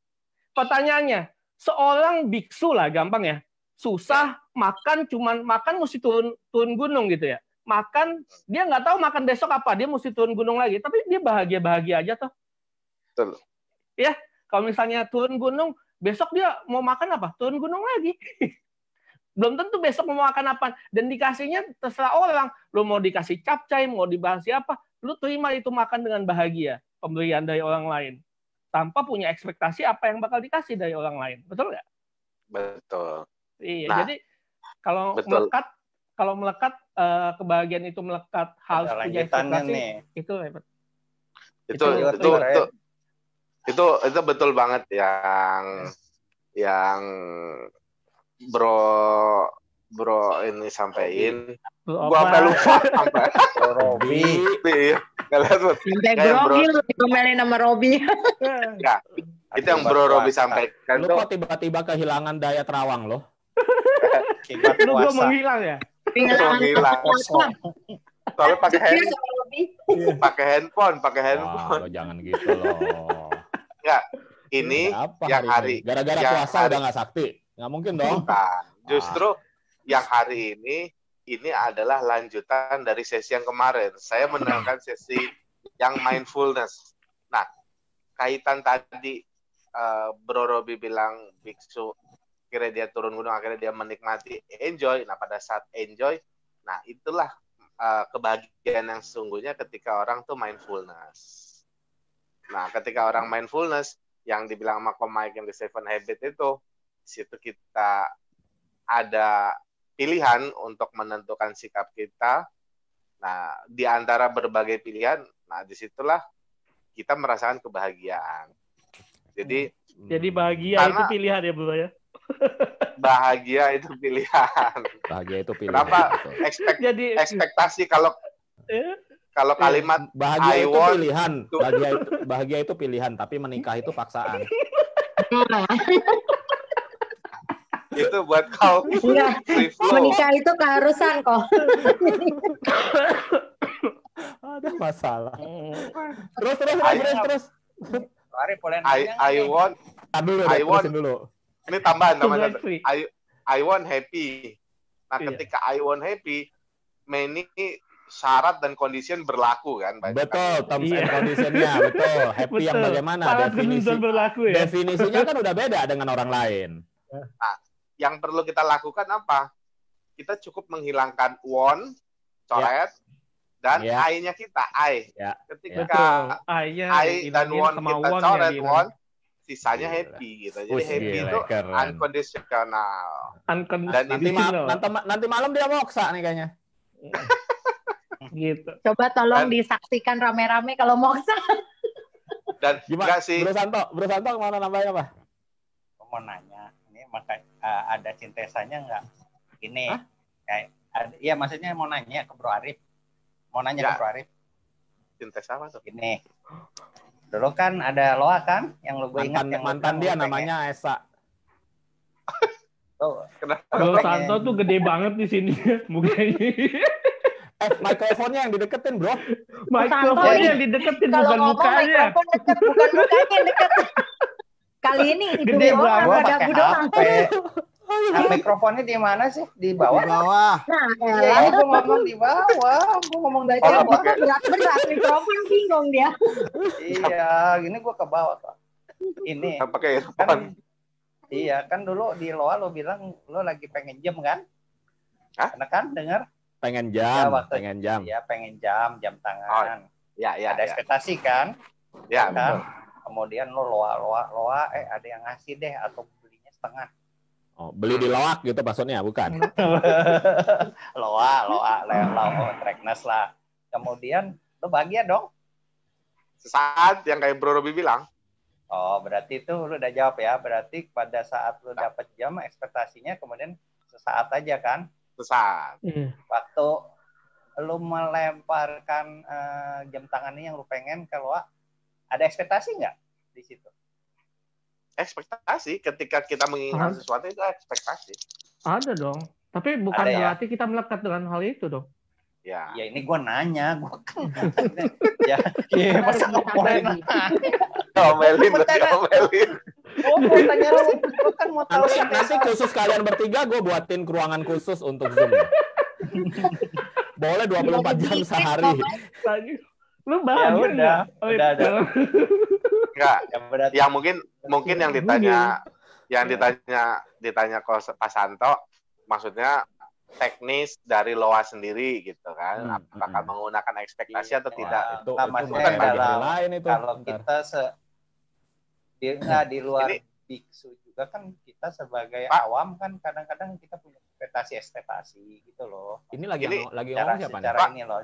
Pertanyaannya, seorang biksu lah gampang ya, susah makan mesti turun gunung gitu ya. Makan dia nggak tahu makan besok apa, dia mesti turun gunung lagi, tapi dia bahagia aja toh. Betul. Ya, kalau misalnya turun gunung, besok dia mau makan apa? Turun gunung lagi. Belum tentu besok mau makan apa. Dan dikasihnya terserah orang. Lu mau dikasih capcay, mau dikasih apa, lu terima itu makan dengan bahagia. Pemberian dari orang lain. Tanpa punya ekspektasi apa yang bakal dikasih dari orang lain. Betul nggak? Betul. Iya, Nah, jadi kalau betul. melekat kebahagiaan itu melekat harus punya ekspektasi, nih. itu hebat. Itu betul banget yang bro ini sampein. Gua sampai lupa sampai Robi. Sampai grogi lu dikomelin sama Robi. Ya, itu yang Bro Robi sampaikan. Lu kok tiba-tiba kehilangan daya terawang loh? Lu gue menghilang ya? Menghilang. Soalnya pakai handphone. Wah, lo jangan gitu loh. Enggak, ini yang hari gara-gara puasa udah nggak sakti, nggak mungkin dong. Bukan. Justru yang hari ini adalah lanjutan dari sesi yang kemarin. Saya menerangkan sesi yang mindfulness. Nah, kaitan tadi Bro Robi bilang biksu kira dia turun gunung, akhirnya dia menikmati, enjoy. Nah, pada saat enjoy, nah itulah kebahagiaan yang sesungguhnya ketika orang tuh mindfulness. Nah, ketika orang mindfulness, yang dibilang sama Mike yang di Seven Habits itu, situ kita ada pilihan untuk menentukan sikap kita. Nah, di antara berbagai pilihan, nah disitulah kita merasakan kebahagiaan. Jadi bahagia itu pilihan ya, Bro ya? Bahagia itu pilihan. Bahagia itu pilihan. Kenapa? Ekspektasi kalau kalimat bahagia itu pilihan, bahagia itu pilihan, tapi menikah itu paksaan. Itu buat kau. Enggak, menikah itu keharusan kok. Ada masalah. Terus. I want dulu. Ini tambahan. I want happy. Nah, ketika I want happy, many syarat dan condition berlaku kan. Betul, terms and condition-nya. Betul. Happy yang bagaimana? Definisinya kan udah beda dengan orang lain. Nah, yang perlu kita lakukan apa? Kita cukup menghilangkan want, coret, dan I-nya kita, I. Ketika I dan want kita coret, want, sisanya happy gitu. Jadi happy itu unconditional. Nanti malam dia moksa nih kayaknya. Gitu. Coba tolong disaksikan rame-rame kalau moksa. Dan gimana sih? Bro Santo mau nambahin apa? Mau nanya, ini ada sintesanya nggak? Ini kayak iya maksudnya mau nanya ke Bro Arif. Mau nanya ke Bro Arif. Sintes apa tuh? Ini. Dulu kan ada Loa kan yang lu ingat yang mantan dia namanya Esa. Bro Santo tuh gede banget di sini mukanya. Mikrofonnya yang dideketin, Bro. Mikrofonnya yang dideketin bukan mukanya. Mikrofon deket, bukan mukanya yang deket. Kali ini gede banget ada doang. Mikrofonnya di mana sih? Di bawah. Di bawah. Nah, gue ngomong di bawah. Gue ngomong dari bawah. Berat mikrofon bingung dia. Iya, gini gue ke bawah kok. Ini. Pakai kan, iya, kan dulu di Loa lo bilang lo lagi pengen jam kan? Karena kan dengar pengen jam. Iya, pengen jam tangan. Ya. Ada ekspektasi kan? Ya, kan? Kemudian lo Loa, ada yang ngasih deh atau belinya setengah. Oh, beli di loak gitu maksudnya, bukan? Loa, trackness lah. Kemudian lo bahagia dong? Sesaat yang kayak Bro Robi bilang. Oh, berarti itu lo udah jawab ya. Berarti pada saat lo dapet jam, ekspektasinya kemudian sesaat aja kan? Sesaat. Waktu lo melemparkan jam tangan ini yang lo pengen ke Loa, ada ekspektasi nggak di situ? Ekspektasi ketika kita mengingat sesuatu itu ekspektasi. Ada dong. Tapi bukan berarti kita melekat dengan hal itu dong. Ya. Ya ini gue nanya, gue kan. Ya, masa ngomelin. Ngomelin. Oh, mau tanya lu, gue kan mau tahu. Nanti khusus kalian bertiga, gue buatin ruangan khusus untuk Zoom. Boleh 24 jam sehari. Lu bahagia udah. Enggak, yang mungkin yang ditanya ke Pak Santo, maksudnya teknis dari LOA sendiri gitu kan, apakah menggunakan ekspektasi atau tidak, itu bukan lain itu. Kalau kita di luar biksu juga kan, kita sebagai awam kan kadang-kadang kita punya ekspektasi gitu loh. Ini lagi ngomong siapa nih? Ini loh.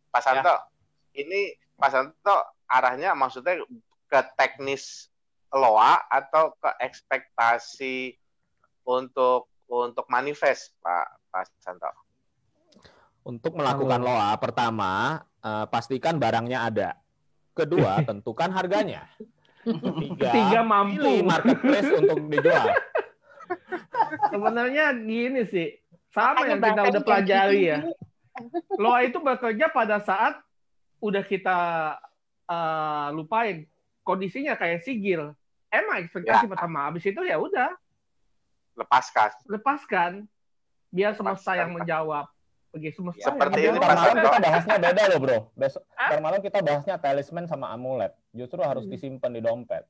Pak Santo, ini Pak Santo arahnya maksudnya ke teknis LOA atau ke ekspektasi untuk manifest, Pak Santo? Untuk melakukan LOA, pertama pastikan barangnya ada. Kedua, tentukan harganya. Tiga mampu. Pilih marketplace untuk dijual. Sebenarnya gini sih, sama yang kita udah pelajari ya. LOA itu bekerja pada saat udah kita lupain kondisinya kayak sigil. Emang ekspektasi pertama, habis itu ya udah lepaskan. Biar semesta yang menjawab. Bagi semesta. Seperti ini malam kita bahasnya beda loh, bro. Ntar malam kita bahasnya talisman sama amulet. Justru harus disimpan di dompet.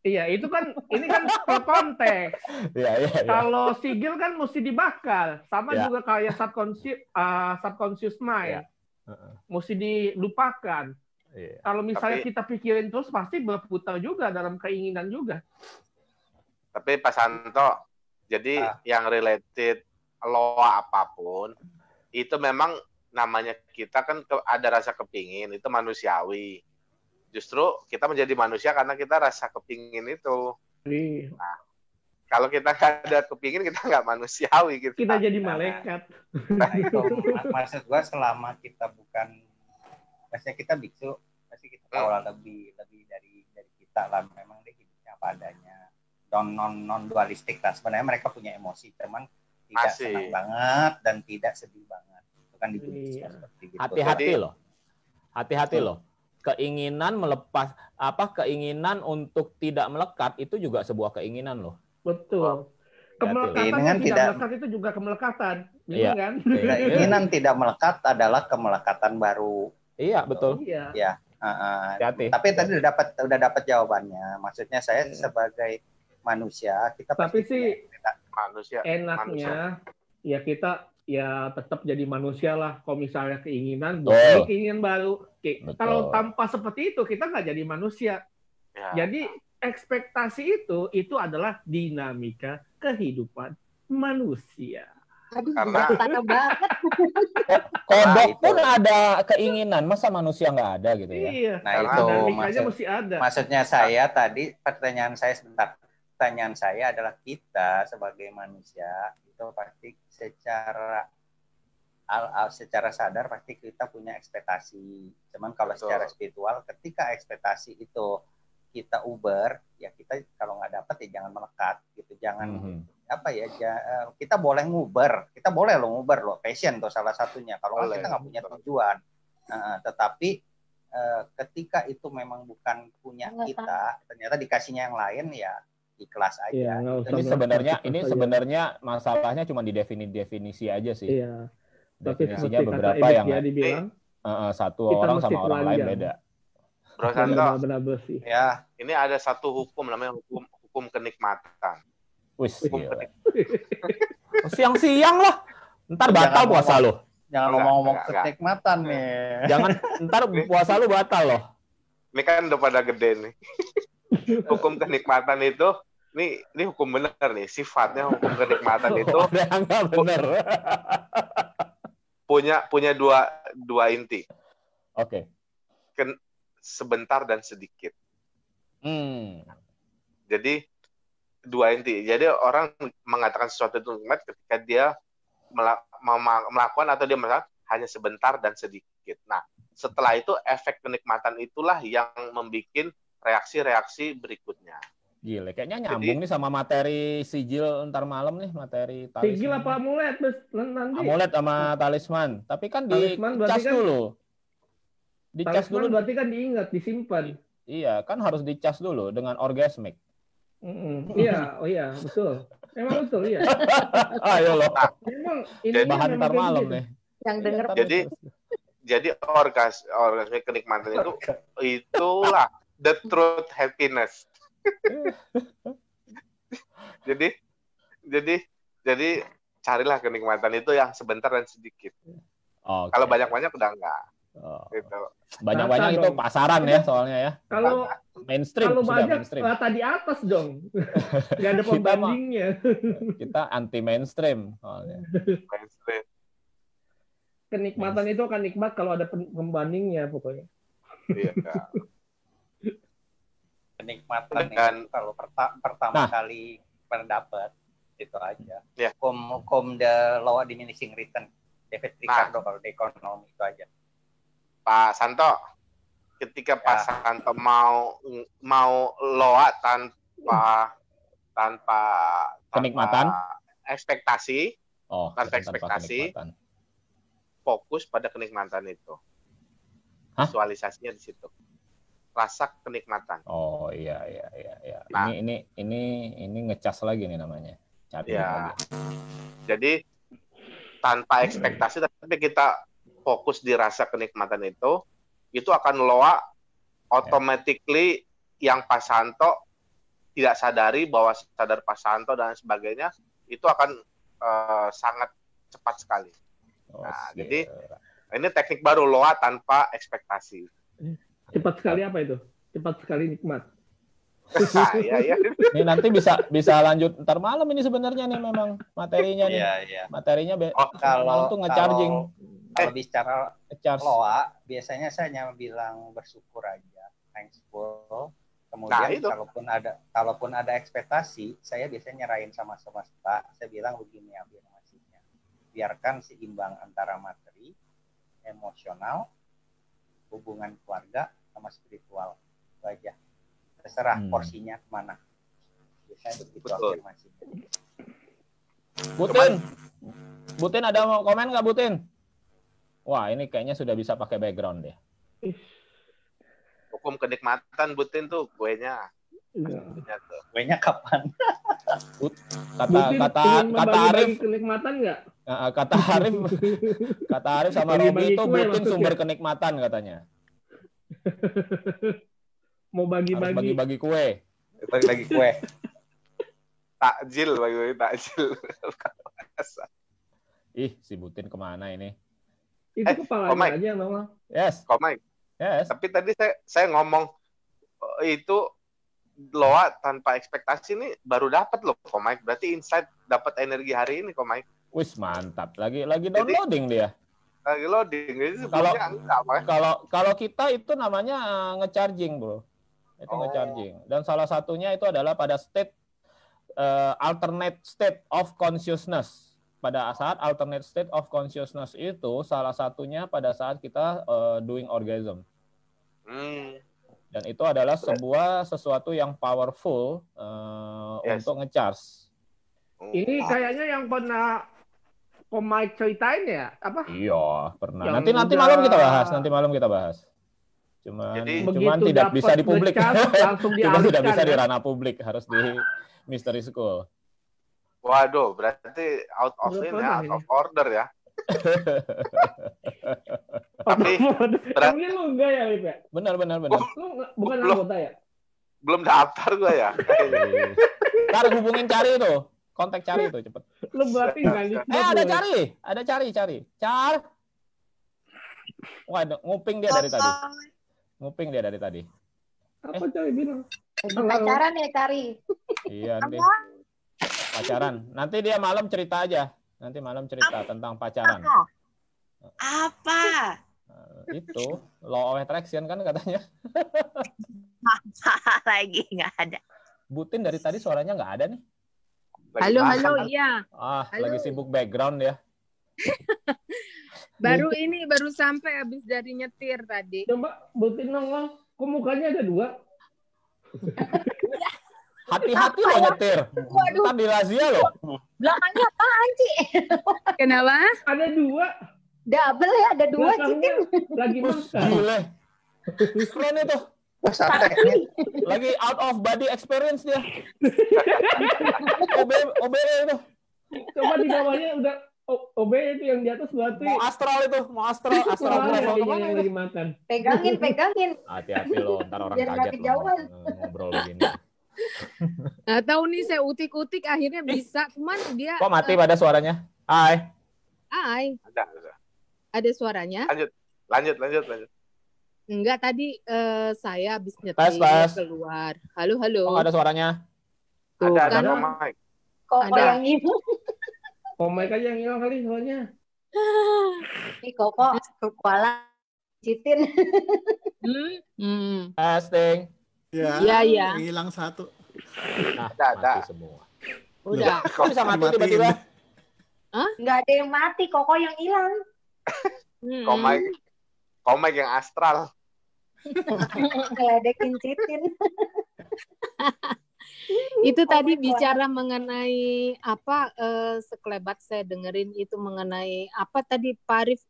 Iya, itu kan ini kan per konteks. Iya. Kalau sigil kan mesti dibakar, sama juga kayak subconscious mind. Mesti dilupakan. Kalau misalnya kita pikirin terus pasti berputar juga dalam keinginan juga. Tapi Pak Santo, jadi yang related LOA apapun itu memang namanya kita kan ada rasa kepingin, itu manusiawi. Justru kita menjadi manusia karena kita rasa kepingin itu. Nah, kalau kita nggak ada kepingin, kita nggak manusiawi. Kita jadi malaikat. Nah, itu maksud gua, selama kita bukan, maksudnya kita biksu, pasti kita tahu lah lebih dari kita lah. Memang dia hidupnya apa adanya, non dualistik lah. Sebenarnya mereka punya emosi, teman tidak senang banget dan tidak sedih banget. Itu kan ditulis seperti gitu. Hati-hati loh. Keinginan keinginan untuk tidak melekat itu juga sebuah keinginan loh. Betul. Kemelekatan tidak melekat itu juga kemelekatan. Iya kan? Keinginan tidak melekat adalah kemelekatan baru. Iya, betul. Iya. Tapi tadi udah dapat jawabannya. Maksudnya saya sebagai manusia, kita tapi sih manusia enaknya ya kita ya tetap jadi manusia lah. Kalau misalnya keinginan baru, kalau tanpa seperti itu kita nggak jadi manusia. Jadi ekspektasi itu adalah dinamika kehidupan manusia. Aduh, tanah banget. Kodok pun ada keinginan, masa manusia nggak ada gitu ya? Iya. Nah itu mesti ada. Maksudnya saya tadi, pertanyaan saya adalah kita sebagai manusia itu pasti secara sadar pasti kita punya ekspektasi. Cuman kalau secara spiritual, ketika ekspektasi itu kita uber, ya kita kalau nggak dapat ya jangan melekat gitu, jangan kita boleh nguber, kita boleh nguber passion tuh salah satunya. Kalau kita nggak punya tujuan, tetapi ketika itu memang bukan punya kita, ternyata dikasihnya yang lain, ya ikhlas aja. Ini sebenarnya masalahnya cuma di definisi aja sih. Iya. Definisinya beberapa yang satu orang sama orang lain beda. Bro Santo, ya ini ada satu hukum namanya hukum kenikmatan. Siang-siang lah, ntar batal puasa lo. Jangan ngomong-ngomong kenikmatan nih. Jangan, ntar puasa lo batal loh. Ini kan udah pada gede nih. Hukum kenikmatan itu, ini hukum benar nih. Sifatnya hukum kenikmatan itu benar. punya dua inti. Oke. Sebentar dan sedikit. Jadi dua inti. Jadi orang mengatakan sesuatu itu nikmat ketika dia melakukan atau dia melakukan hanya sebentar dan sedikit. Nah, setelah itu efek kenikmatan itulah yang membuat reaksi-reaksi berikutnya. Gila, kayaknya nyambung nih sama materi sigil ntar malam nih, materi talisman. Sigil apa amulet nanti? Amulet sama talisman. Tapi kan dicas dulu. Dicas dulu berarti kan diingat, disimpan. Iya, kan harus dicas dulu dengan orgasmic. Iya, betul. Emang betul, iya. Ayo loh. Memang ini bahan ntar malam nih. Yang denger. Jadi orgasmic kenikmatan itulah the truth happiness. Jadi Jadi carilah kenikmatan itu yang sebentar dan sedikit. Okay. Kalau banyak-banyak udah enggak. Gitu. Banyak-banyak itu pasaran ya soalnya ya. Kalau mainstream kalau sudah banyak mainstream. tadi atas dong. Nggak ada pembandingnya. Kita anti mainstream soalnya. Mainstream. Kenikmatan itu akan nikmat kalau ada pembandingnya pokoknya. Iya. Kenikmatan itu kalau pertama kali pendapat itu aja. Yeah. The law of diminishing return. David Ricardo kalau di ekonomi itu aja. Pak Santo, ketika Pak Santo mau loa tanpa kenikmatan, ekspektasi, tanpa ekspektasi, fokus pada kenikmatan itu. Visualisasinya di situ. Rasa kenikmatan. Oh iya. Nah, ini ngecas lagi nih namanya. Cari lagi. Jadi tanpa ekspektasi tapi kita fokus di rasa kenikmatan itu akan loa automatically yang Pak Santo tidak sadari bahwa sadar Pak Santo dan sebagainya itu akan sangat cepat sekali. Jadi ini teknik baru loa tanpa ekspektasi. Cepat sekali apa itu? Cepat sekali nikmat. Iya. Ini nanti bisa lanjut ntar malam ini sebenarnya nih memang materinya nih. Iya. Materinya kalau tuh nge-charging. Kalau bicara loa, biasanya saya hanya bilang bersyukur aja, thankful. Kemudian kalaupun ada ekspektasi, saya biasanya nyerahin sama semesta. Saya bilang begini afirmasinya. Biarkan seimbang antara materi, emosional, hubungan keluarga sama spiritual. Itu aja. Terserah porsinya kemana. Biasanya begitu afirmasinya. Butin ada mau komen nggak Butin? Wah ini kayaknya sudah bisa pakai background deh. Hukum kenikmatan Butin tuh kuenya. Kuenya kapan? Kata Arif kenikmatan nggak? Kata Arif sama Robi itu Butin sumber kenikmatan katanya. Mau bagi-bagi kue. Bagi kue. Takjil bagi takjil. Si Butin kemana ini? Itu kepalanya aja Mama. Yes. Komai. Yes. Tapi tadi saya ngomong itu loa tanpa ekspektasi ini baru dapat loh Komai. Berarti insight dapat energi hari ini Komai. Wis mantap. Lagi downloading dia. Lagi loading. Kalau kita itu namanya nge-charging, Bro. Itu nge-charging. Dan salah satunya itu adalah pada alternate state of consciousness. Pada saat alternate state of consciousness itu salah satunya pada saat kita doing orgasm. Dan itu adalah sesuatu yang powerful untuk nge-charge. Ini kayaknya yang pernah Mike ceritain ya? Apa? Iya, pernah. Nanti malam kita bahas. Cuman tidak bisa di publik. Kita tidak bisa di ranah publik, harus di Mystery School. Waduh, berarti out of order ya. Tapi mungkin lu enggak ya, Lip? Benar. Lu bukan anggota ya? Belum daftar gue ya. Ntar hubungin Cari itu. Kontak Cari itu cepet. Lu berarti enggak ada Cari. Wah, nguping dia dari tadi. Apa Cari bilang? Pacaran ya Cari. Iya, nih. Pacaran. Nanti dia malam cerita aja. Nanti malam cerita tentang pacaran. Apa? Itu law of attraction kan katanya. Lagi nggak ada. Butin dari tadi suaranya nggak ada nih. Halo, iya. Lagi sibuk background ya. baru sampai habis dari nyetir tadi. Coba Butin nongol, kok mukanya ada dua? Hati-hati loh nyetir. Ntar dirazia loh. Belakangnya apaan sih? Kenapa? Ada dua. Double ya, ada dua. Lagi makan. Gile. Keren itu. Lagi out of body experience dia. OBE itu. Coba di bawahnya udah OBE itu, yang di atas berarti. Mau astral level kemana lagi makan. Pegangin. Hati-hati loh, ntar orang kaget loh ngobrol begini. Nggak tahu nih, saya utik-utik akhirnya bisa. Cuman dia... Kok mati pada suaranya? Hai. Ada suaranya? Lanjut. Enggak, tadi saya habis nyetir Tes. keluar. Halo. Kok nggak ada suaranya? Tuh, ada kan? Mike. Kok Ada. yang itu? Komik aja yang hilang kali soalnya. Nih Koko kepala citin. Testing. Iya. Hilang satu. Nah, Ada. mati semua. Udah. Kok bisa mati tiba-tiba? Nggak ada yang mati, Koko yang hilang. Komik yang astral. Ngeledekin citin. Itu tadi bicara mengenai apa, sekelebat saya dengerin itu mengenai apa tadi Pak Arif,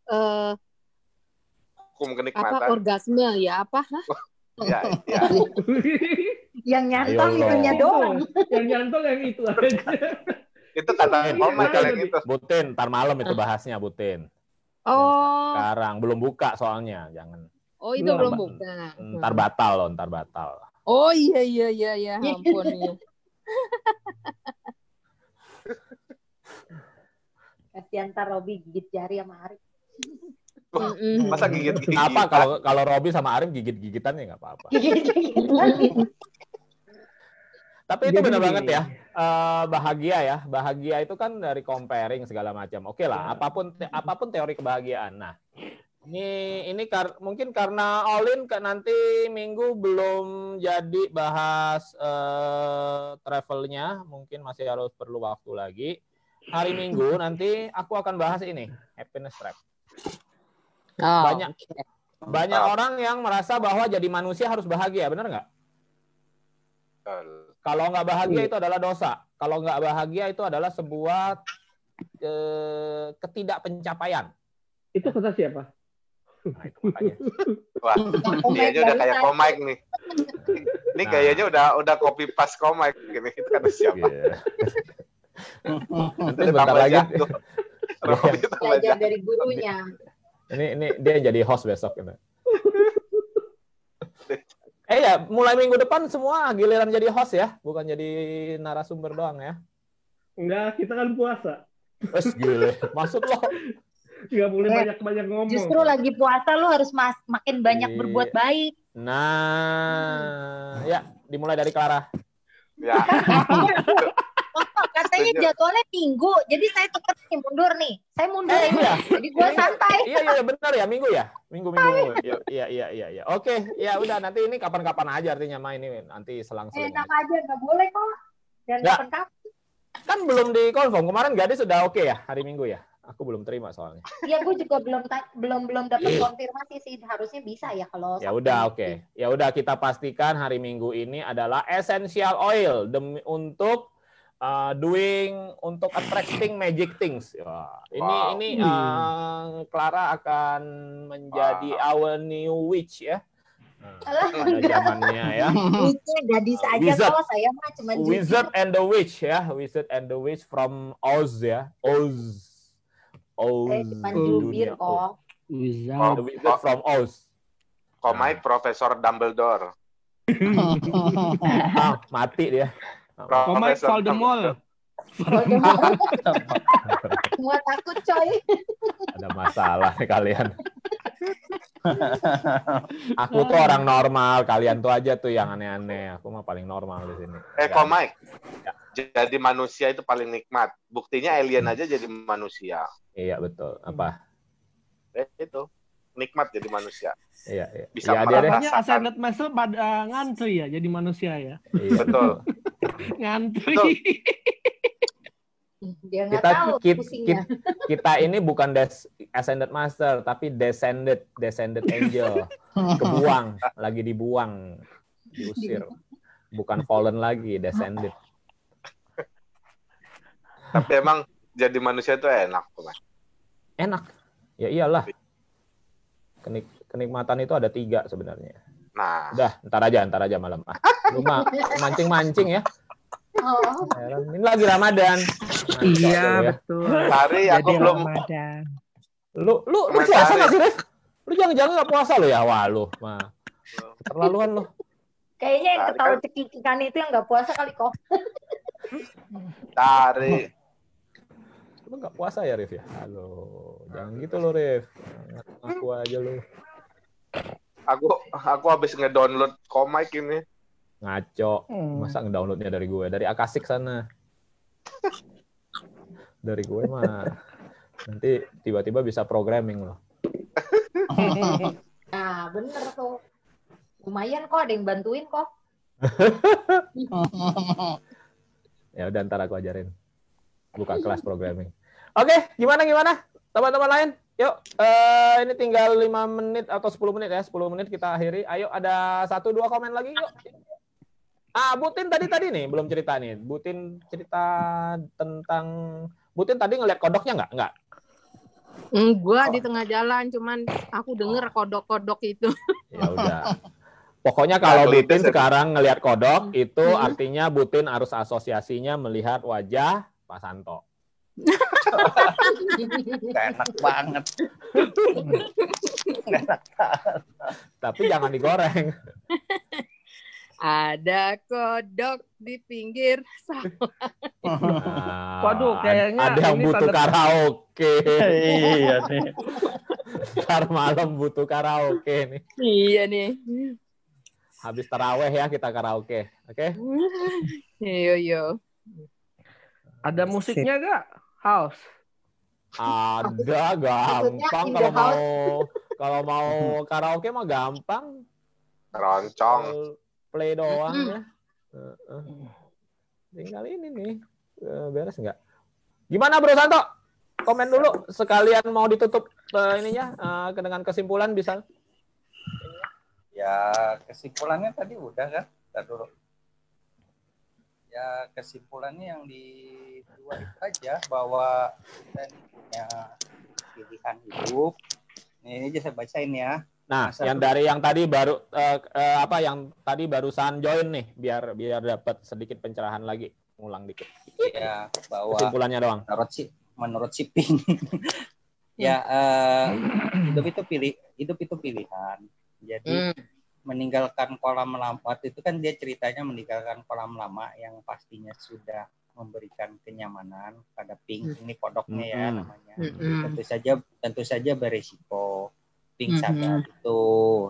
Hukum kenikmatan. apa orgasme ya apa? Ya. Yang nyantol itunya doang. Yang nyantol yang itu aja. Itu kata Komik yang itu. Butin, ntar malam itu bahasnya Butin. Oh. Sekarang belum buka soalnya, jangan. Oh, itu belum buka. Ntar batal loh, ntar batal. Oh iya, ampun ya. Kasihan ntar Robi gigit jari sama Arif. Masa gigit-gigit? Kenapa kalau Robi sama Arif gigit-gigitan ya nggak apa-apa. Tapi itu benar banget ya, bahagia ya. Bahagia itu kan dari comparing segala macam. Oke lah, apapun teori kebahagiaan. Nah, ini mungkin karena Olin nanti minggu belum jadi bahas travelnya, mungkin masih harus perlu waktu lagi. Hari Minggu nanti aku akan bahas ini, happiness trap. Banyak orang yang merasa bahwa jadi manusia harus bahagia, benar nggak? Kalau nggak bahagia itu adalah dosa. Kalau nggak bahagia itu adalah sebuah ketidakpencapaian. Itu kata siapa? Nah, itu makanya. Wah, kayaknya udah kayak Komik nih. Ini kayaknya udah copy paste Komik gini. Itu kata siapa? Nanti bentar lagi. Belajar dari gurunya. Ini dia jadi host besok gitu. Ya, mulai minggu depan semua giliran jadi host ya, bukan jadi narasumber doang ya. Enggak, kita kan puasa. Gile, maksud lo? Nggak boleh banyak-banyak ngomong. Justru lagi puasa lu harus makin banyak berbuat baik. Nah, ya dimulai dari Clara. Ya. Katanya jadwalnya Minggu, jadi saya tetap mundur nih. Saya mundur jadi gue santai. Iya benar ya, Minggu ya. Minggu. Iya. Oke, ya udah nanti ini kapan-kapan aja artinya main ini nanti selang-seling. Enak aja, nggak boleh kok. Dan kapan-kapan. Kan belum dikonfirm. Kemarin Gadis sudah oke ya hari Minggu ya. Aku belum terima soalnya. Iya, gue juga belum dapat konfirmasi sih. Harusnya bisa ya kalau. Ya udah oke. Ya udah kita pastikan hari Minggu ini adalah essential oil untuk untuk attracting magic things. Wah, ini Clara akan menjadi our new witch ya. Pada zamannya ya. Gadis aja kok, saya mah cuma Wizard and the Witch ya. Wizard and the Witch from Oz ya. Oz. Jubir kok. The Wizard from Oz. Komik Profesor Dumbledore. Mati dia. Komik Voldemort. Semua takut coy. Ada masalah nih kalian. Aku tuh orang normal, kalian tuh aja tuh yang aneh-aneh. Aku mah paling normal di sini. Komik. Jadi manusia itu paling nikmat. Buktinya alien aja jadi manusia. Iya betul. Apa? Itu nikmat jadi manusia. Iya. Bisa makanya Ascended Master pada ngantri ya jadi manusia ya. Iya. Betul. Ngantri. Betul. Dia nggak tahu kita ini bukan Ascended Master tapi descended angel. Kebuang, lagi dibuang, diusir. Bukan fallen lagi, descended. Tapi emang jadi manusia itu enak, Mas. Enak. Ya iyalah. Kenikmatan itu ada 3 sebenarnya. Nah. Udah, ntar aja malam. Lu mancing-mancing ya. Ini lagi Ramadan. Iya, betul. Hari aku belum. Ramadan. Lu puasa nggak sih, Ref? Lu jangan nggak puasa lo ya? Wah, lu mah keterlaluan lo. Kayaknya yang ketawa cekikikan itu yang nggak puasa kali kok. Tarik. Lu nggak puasa ya, Rif ya? Halo, jangan gitu lo, Rif. Aku aja lo. Aku habis ngedownload komik ini. Ngaco. Masa ngedownloadnya dari gue? Dari Akasik sana. Dari gue mah nanti tiba-tiba bisa programming loh. Nah, bener tuh. Lumayan kok, ada yang bantuin kok. Ya udah, ntar aku ajarin. Buka kelas programming. Oke, gimana? Teman-teman lain, yuk. Ini tinggal 5 menit atau 10 menit ya. 10 menit kita akhiri. Ayo, ada 1-2 komen lagi yuk. Butin tadi nih, belum cerita nih. Butin cerita tentang... Butin tadi ngeliat kodoknya nggak? Gua di tengah jalan, cuman aku denger kodok-kodok itu. Ya udah. Pokoknya kalau Butin sekarang ngelihat kodok, itu artinya Butin harus asosiasinya melihat wajah Pak Santo. Enak banget. Tapi jangan digoreng. Ada kodok di pinggir sawah. Waduh, kayaknya ada yang butuh karaoke. Iya nih. Ntar malam butuh karaoke nih. Iya nih. Habis taraweh ya kita karaoke, oke? Yo. Ada musiknya gak? House. Ada, gampang kalau mau karaoke mah gampang. Keroncong. Play doang ya. Tinggal ini nih. Beres nggak? Gimana Bro Santo? Komen dulu sekalian mau ditutup ininya dengan kesimpulan bisa. Ya, kesimpulannya tadi udah kan? Kita dulu. Ya, kesimpulannya yang di dua itu aja bahwa kita ini punya pilihan hidup. Ini aja saya bacain ya. Nah, yang tadi baru yang tadi barusan join nih, biar dapat sedikit pencerahan lagi, ngulang dikit. Iya, bahwa kesimpulannya doang. Menurut Siping, ya hidup itu pilihan. Jadi meninggalkan kolam lama, waktu itu kan dia ceritanya meninggalkan kolam lama yang pastinya sudah memberikan kenyamanan pada Pink. Ini kodoknya ya namanya. Tentu saja beresiko. Pink sadar itu,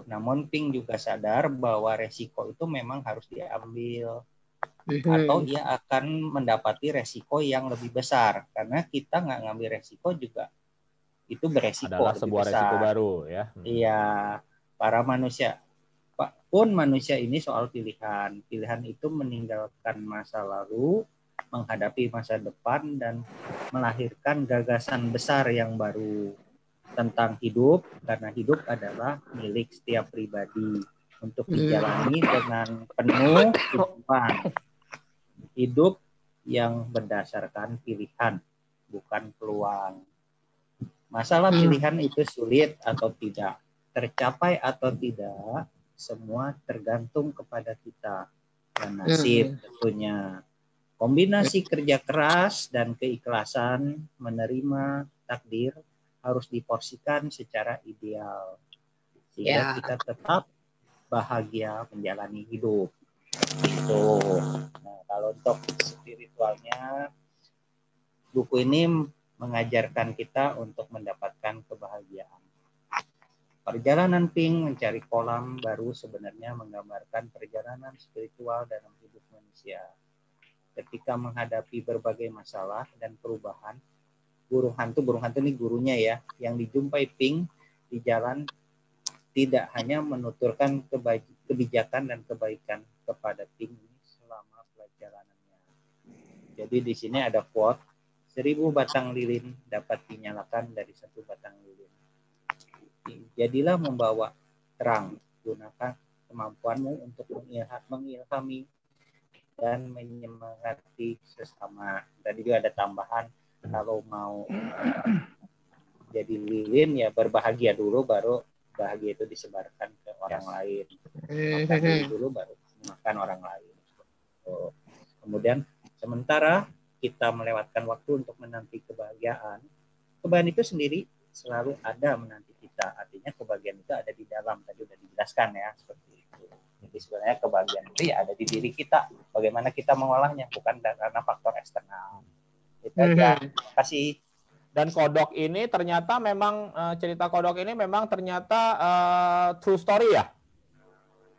namun Pink juga sadar bahwa resiko itu memang harus diambil, atau ia akan mendapati resiko yang lebih besar, karena kita nggak ngambil resiko juga itu beresiko adalah sebuah besar. Resiko baru ya. Iya, para manusia pun manusia ini soal pilihan itu meninggalkan masa lalu, menghadapi masa depan, dan melahirkan gagasan besar yang baru tentang hidup, karena hidup adalah milik setiap pribadi untuk dijalani dengan penuh kehidupan. Hidup yang berdasarkan pilihan, bukan peluang. Masalah pilihan itu sulit atau tidak, tercapai atau tidak, semua tergantung kepada kita dan nasib tentunya. Kombinasi kerja keras dan keikhlasan menerima takdir harus diporsikan secara ideal sehingga kita tetap bahagia menjalani hidup. Itu. Nah, kalau untuk spiritualnya, buku ini mengajarkan kita untuk mendapatkan kebahagiaan. Perjalanan Pink mencari kolam baru sebenarnya menggambarkan perjalanan spiritual dalam hidup manusia. Ketika menghadapi berbagai masalah dan perubahan, burung hantu ini gurunya ya, yang dijumpai Pink di jalan tidak hanya menuturkan kebijakan dan kebaikan kepada Pink selama perjalanannya. Jadi di sini ada quote, 1000 batang lilin dapat dinyalakan dari 1 batang lilin. Jadilah membawa terang, gunakan kemampuanmu untuk mengilhami dan menyemangati sesama. Tadi juga ada tambahan, kalau mau jadi lilin ya berbahagia dulu, baru bahagia itu disebarkan ke orang lain. Makan dulu baru makan orang lain. Kemudian sementara kita melewatkan waktu untuk menanti kebahagiaan itu sendiri selalu ada menanti kita. kita. Artinya kebahagiaan itu ada di dalam, tadi udah dijelaskan ya seperti itu. Jadi sebenarnya kebahagiaan itu ya ada di diri kita. Bagaimana kita mengolahnya, bukan karena faktor eksternal. Itu aja. Terima kasih. Dan kodok ini ternyata memang cerita kodok ini memang ternyata true story ya?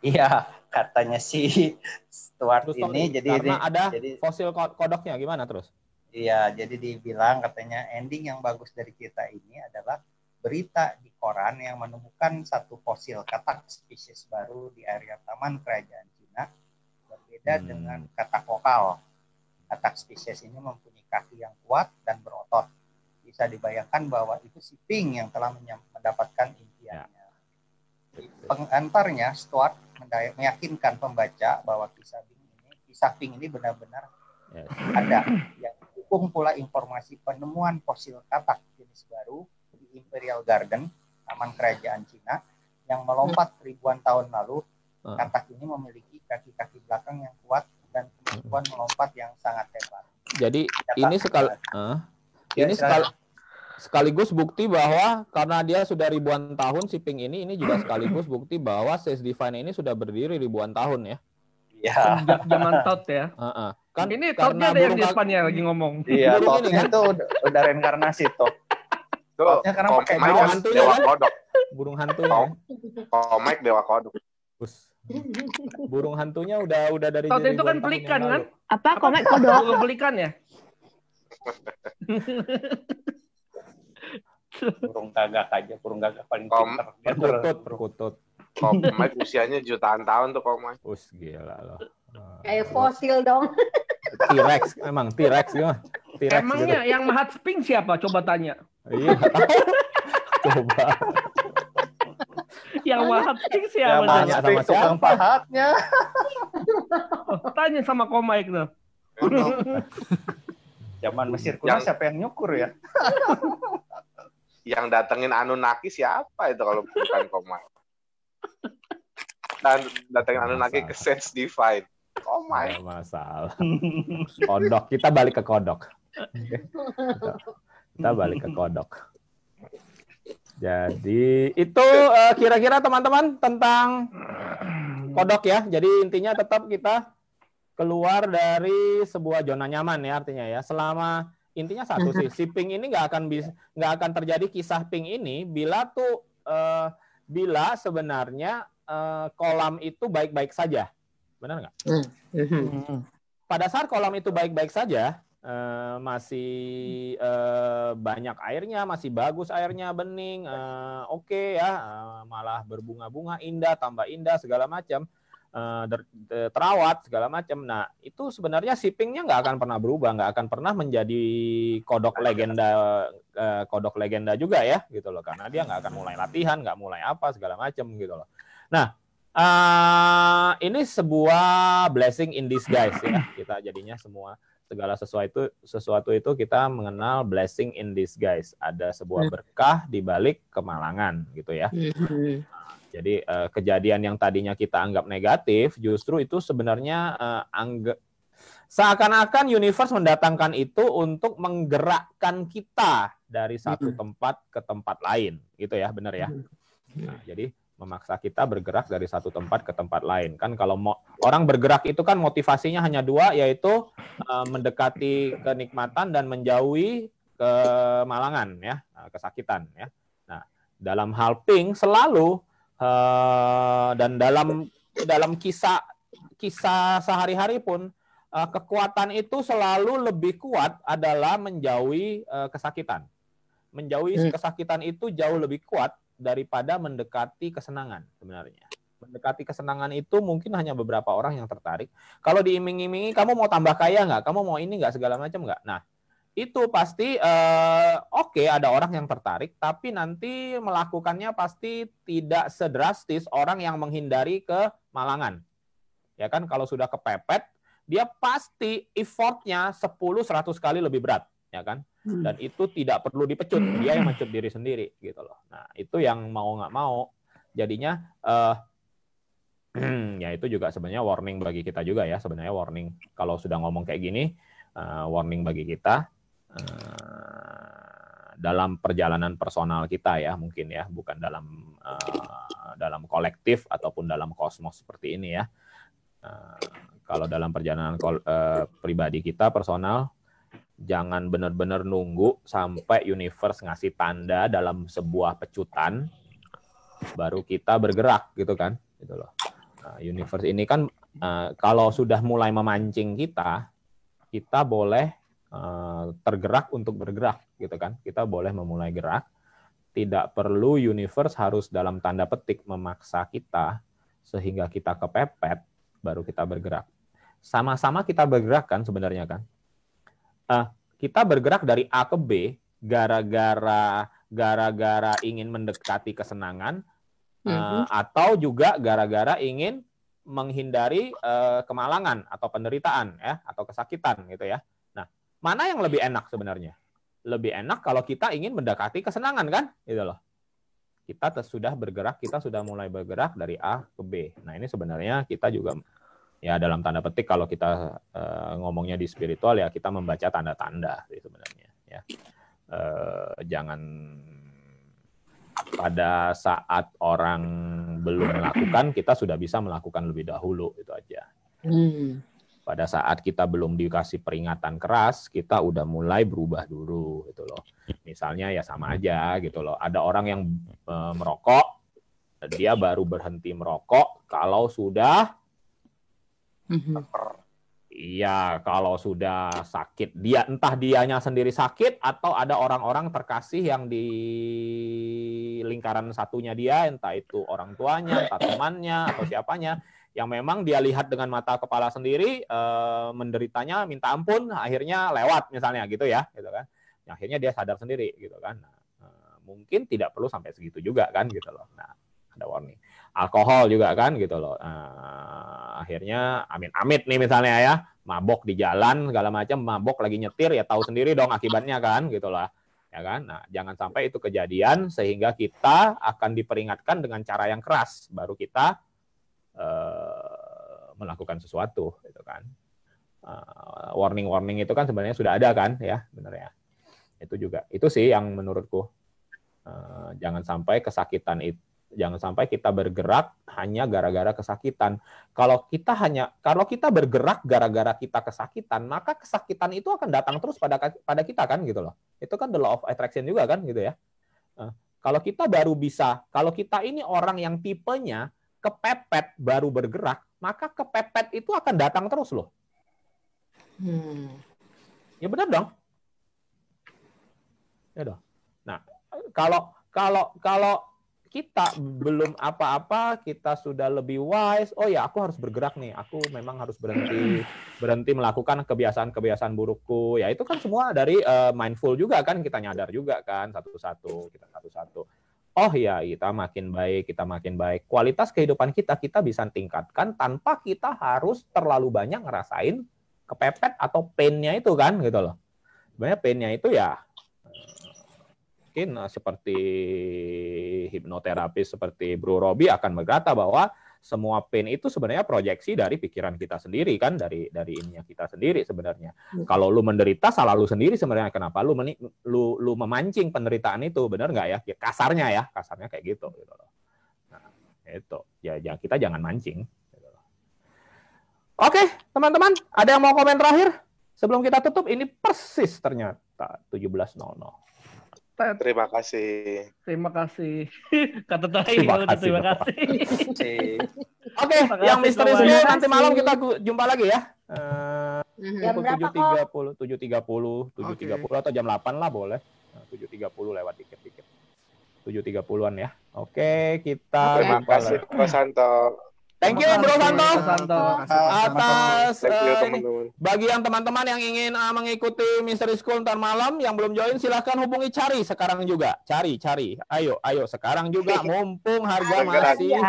Iya, katanya si Stuart ini karena ada fosil kodoknya, gimana terus? Iya, jadi dibilang katanya ending yang bagus dari cerita ini adalah berita di koran yang menemukan satu fosil katak spesies baru di area Taman Kerajaan Cina, berbeda dengan katak lokal. Katak spesies ini mempunyai kaki yang kuat dan berotot. Bisa dibayangkan bahwa itu si Ping yang telah mendapatkan impiannya. Pengantarnya, Stuart meyakinkan pembaca bahwa kisah Ping ini benar-benar ada. Yang didukung pula informasi penemuan fosil katak jenis baru di Imperial Garden, Taman Kerajaan Cina, yang melompat ribuan tahun lalu. Katak ini memiliki kaki-kaki belakang yang kuat dan kemampuan melompat yang sangat hebat. Jadi ini sekaligus bukti bahwa karena dia sudah ribuan tahun si Ping ini juga sekaligus bukti bahwa Sage Divine ini sudah berdiri ribuan tahun ya. Iya. Sejak zaman Todd ya. Kan ini Toddnya ada yang di depannya lagi ngomong. Iya, Toddnya itu udah reinkarnasi Todd. Toddnya karena pakai burung hantu dewa kodok. Burung hantu. Komik dewa kodok. Burung hantunya udah dari Todd itu kan pelikan kan? Apa komik kodok? Burung pelikan ya? Burung gagak aja, burung gagak paling pintar. Perkutut. Komik usianya jutaan tahun tuh komik. Gila loh. Kayak fosil dong. T-Rex, emang T-Rex gimana? Emangnya gitu. Yang mahat Ping siapa? Coba tanya. Iya, coba. Yang mahat Ping siapa? Tanya sama tukang pahatnya. Tanya sama komik tuh. Zaman Mesir kuno siapa yang nyukur ya? Yang datengin Anunnaki siapa itu kalau bukan komik? Dan datengin Anunnaki ke Sage Divine. Komik. Masalah. Kodok, kita balik ke kodok. Kita balik ke kodok. Jadi itu kira-kira teman-teman tentang kodok ya. Jadi intinya tetap kita keluar dari sebuah zona nyaman ya artinya ya. Selama intinya satu sih, si Ping ini nggak akan terjadi kisah Ping ini bila sebenarnya kolam itu baik-baik saja, benar nggak? Pada saat kolam itu baik-baik saja, masih banyak airnya, masih bagus airnya, bening, oke ya, malah berbunga-bunga, indah, tambah indah segala macam. Terawat segala macam. Nah, itu sebenarnya si Pingnya nggak akan pernah berubah, nggak akan pernah menjadi kodok legenda juga ya, gitu loh. Karena dia nggak akan mulai latihan, nggak mulai apa segala macam gitu loh. Nah, ini sebuah blessing in disguise ya. Kita jadinya segala sesuatu itu kita mengenal blessing in disguise. Ada sebuah berkah di balik kemalangan gitu ya. Jadi kejadian yang tadinya kita anggap negatif, justru itu sebenarnya seakan-akan universe mendatangkan itu untuk menggerakkan kita dari satu tempat ke tempat lain, gitu ya, benar ya? Nah, jadi memaksa kita bergerak dari satu tempat ke tempat lain. Kan kalau orang bergerak itu kan motivasinya hanya dua, yaitu mendekati kenikmatan dan menjauhi kemalangan, ya, kesakitan, ya. Nah, dalam hal Ping selalu dan dalam kisah sehari-hari pun kekuatan itu selalu lebih kuat adalah menjauhi kesakitan. Menjauhi kesakitan itu jauh lebih kuat daripada mendekati kesenangan sebenarnya. Mendekati kesenangan itu mungkin hanya beberapa orang yang tertarik. Kalau diiming-imingi, kamu mau tambah kaya nggak? Kamu mau ini nggak? Segala macam nggak? Nah, itu pasti oke, ada orang yang tertarik, tapi nanti melakukannya pasti tidak sedrastis orang yang menghindari kemalangan. Ya kan, kalau sudah kepepet, dia pasti effortnya 10-100 kali lebih berat, ya kan? Dan itu tidak perlu dipecut, dia yang mencut diri sendiri gitu loh. Nah, itu yang mau nggak mau. Jadinya ya itu juga sebenarnya warning bagi kita juga ya, sebenarnya warning kalau sudah ngomong kayak gini, warning bagi kita. dalam perjalanan personal kita ya mungkin ya, bukan dalam kolektif ataupun dalam kosmos seperti ini ya. Kalau dalam perjalanan pribadi kita personal, jangan benar-benar nunggu sampai universe ngasih tanda dalam sebuah pecutan baru kita bergerak gitu kan, gitu loh. Nah, universe ini kan kalau sudah mulai memancing kita boleh tergerak untuk bergerak gitu kan. Kita boleh memulai gerak. Tidak perlu universe harus dalam tanda petik memaksa kita sehingga kita kepepet baru kita bergerak. Sama-sama kita bergerak kan sebenarnya kan. Kita bergerak dari A ke B gara-gara ingin mendekati kesenangan atau juga gara-gara ingin menghindari kemalangan atau penderitaan ya atau kesakitan gitu ya. Nah, mana yang lebih enak sebenarnya? Lebih enak kalau kita ingin mendekati kesenangan kan, gitu loh. Kita sudah bergerak, kita sudah mulai bergerak dari A ke B. Nah, ini sebenarnya kita juga ya dalam tanda petik kalau kita ngomongnya di spiritual ya kita membaca tanda-tanda sebenarnya ya. Jangan pada saat orang belum melakukan, kita sudah bisa melakukan lebih dahulu, itu aja. Pada saat kita belum dikasih peringatan keras, kita udah mulai berubah dulu, gitu loh. Misalnya ya sama aja, gitu loh. Ada orang yang merokok, dia baru berhenti merokok kalau sudah iya, kalau sudah sakit. Entah dianya sendiri sakit atau ada orang-orang terkasih yang di lingkaran satunya dia, entah itu orang tuanya, entah temannya, atau siapanya, yang memang dia lihat dengan mata kepala sendiri, menderitanya minta ampun, akhirnya lewat misalnya gitu ya, gitu kan. Akhirnya dia sadar sendiri gitu kan. Mungkin tidak perlu sampai segitu juga kan gitu loh. Nah, ada warning. Alkohol juga kan gitu loh. Akhirnya amit-amit nih misalnya ya, mabok di jalan segala macam, mabok lagi nyetir ya tahu sendiri dong akibatnya kan gitu lah. Ya kan? Nah, jangan sampai itu kejadian sehingga kita akan diperingatkan dengan cara yang keras baru kita melakukan sesuatu gitu kan. Warning-warning itu kan sebenarnya sudah ada kan ya, benar ya. Itu juga. Itu sih yang menurutku jangan sampai kesakitan itu, jangan sampai kita bergerak hanya gara-gara kesakitan. Kalau kita bergerak gara-gara kita kesakitan, maka kesakitan itu akan datang terus pada kita kan gitu loh. Itu kan the law of attraction juga kan gitu ya. Kalau kita ini orang yang tipenya kepepet baru bergerak, maka kepepet itu akan datang terus loh. Ya benar dong. Ya dong. Nah, kalau kita belum apa-apa, kita sudah lebih wise. Oh ya, aku harus bergerak nih. Aku memang harus berhenti melakukan kebiasaan-kebiasaan burukku. Ya itu kan semua dari mindful juga kan. Kita nyadar juga kan satu-satu. Oh ya, kita makin baik. Kualitas kehidupan kita bisa tingkatkan tanpa kita harus terlalu banyak ngerasain kepepet atau pain-nya itu kan gitu loh. Sebenarnya pain-nya itu ya mungkin seperti hipnoterapis seperti Bro Robi akan berkata bahwa semua pain itu sebenarnya proyeksi dari pikiran kita sendiri kan, dari ininya kita sendiri sebenarnya. Kalau lu menderita salah lu sendiri sebenarnya, kenapa lu memancing penderitaan itu, benar nggak ya? Kasarnya kayak gitu loh. Nah, itu ya kita jangan mancing. Oke, teman-teman, ada yang mau komen terakhir sebelum kita tutup? Ini persis ternyata 17.00. Terima kasih. Kata terakhir terima kasih. Oke, yang misteri school nanti malam kita jumpa lagi ya. Jam berapa kok? 7.30 atau jam 8 lah boleh. 7.30 lewat dikit-dikit. 7.30-an ya. Oke, kita terima kasih Bro Santo. Thank you Bro Santo atas bagi yang teman-teman yang ingin mengikuti Mystery School ntar malam yang belum join silahkan hubungi Cari sekarang juga. Cari. Ayo sekarang juga mumpung harga masih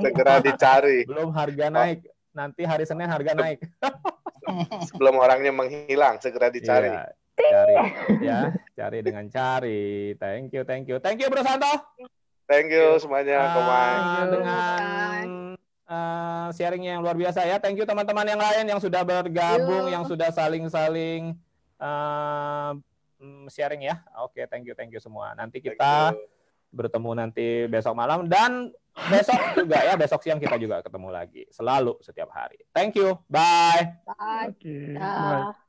segera dicari. Belum harga naik. Nanti hari Senin harga naik. Sebelum orangnya menghilang segera dicari. Iya, cari dengan Cari. Thank you Bro Santo. Thank you semuanya, dengan sharingnya yang luar biasa ya. Thank you teman-teman yang lain yang sudah bergabung, yang sudah saling sharing ya. Oke, thank you semua. Nanti kita bertemu nanti besok malam dan besok juga ya, besok siang kita juga ketemu lagi. Selalu setiap hari. Thank you. Bye. Bye. Oke, bye.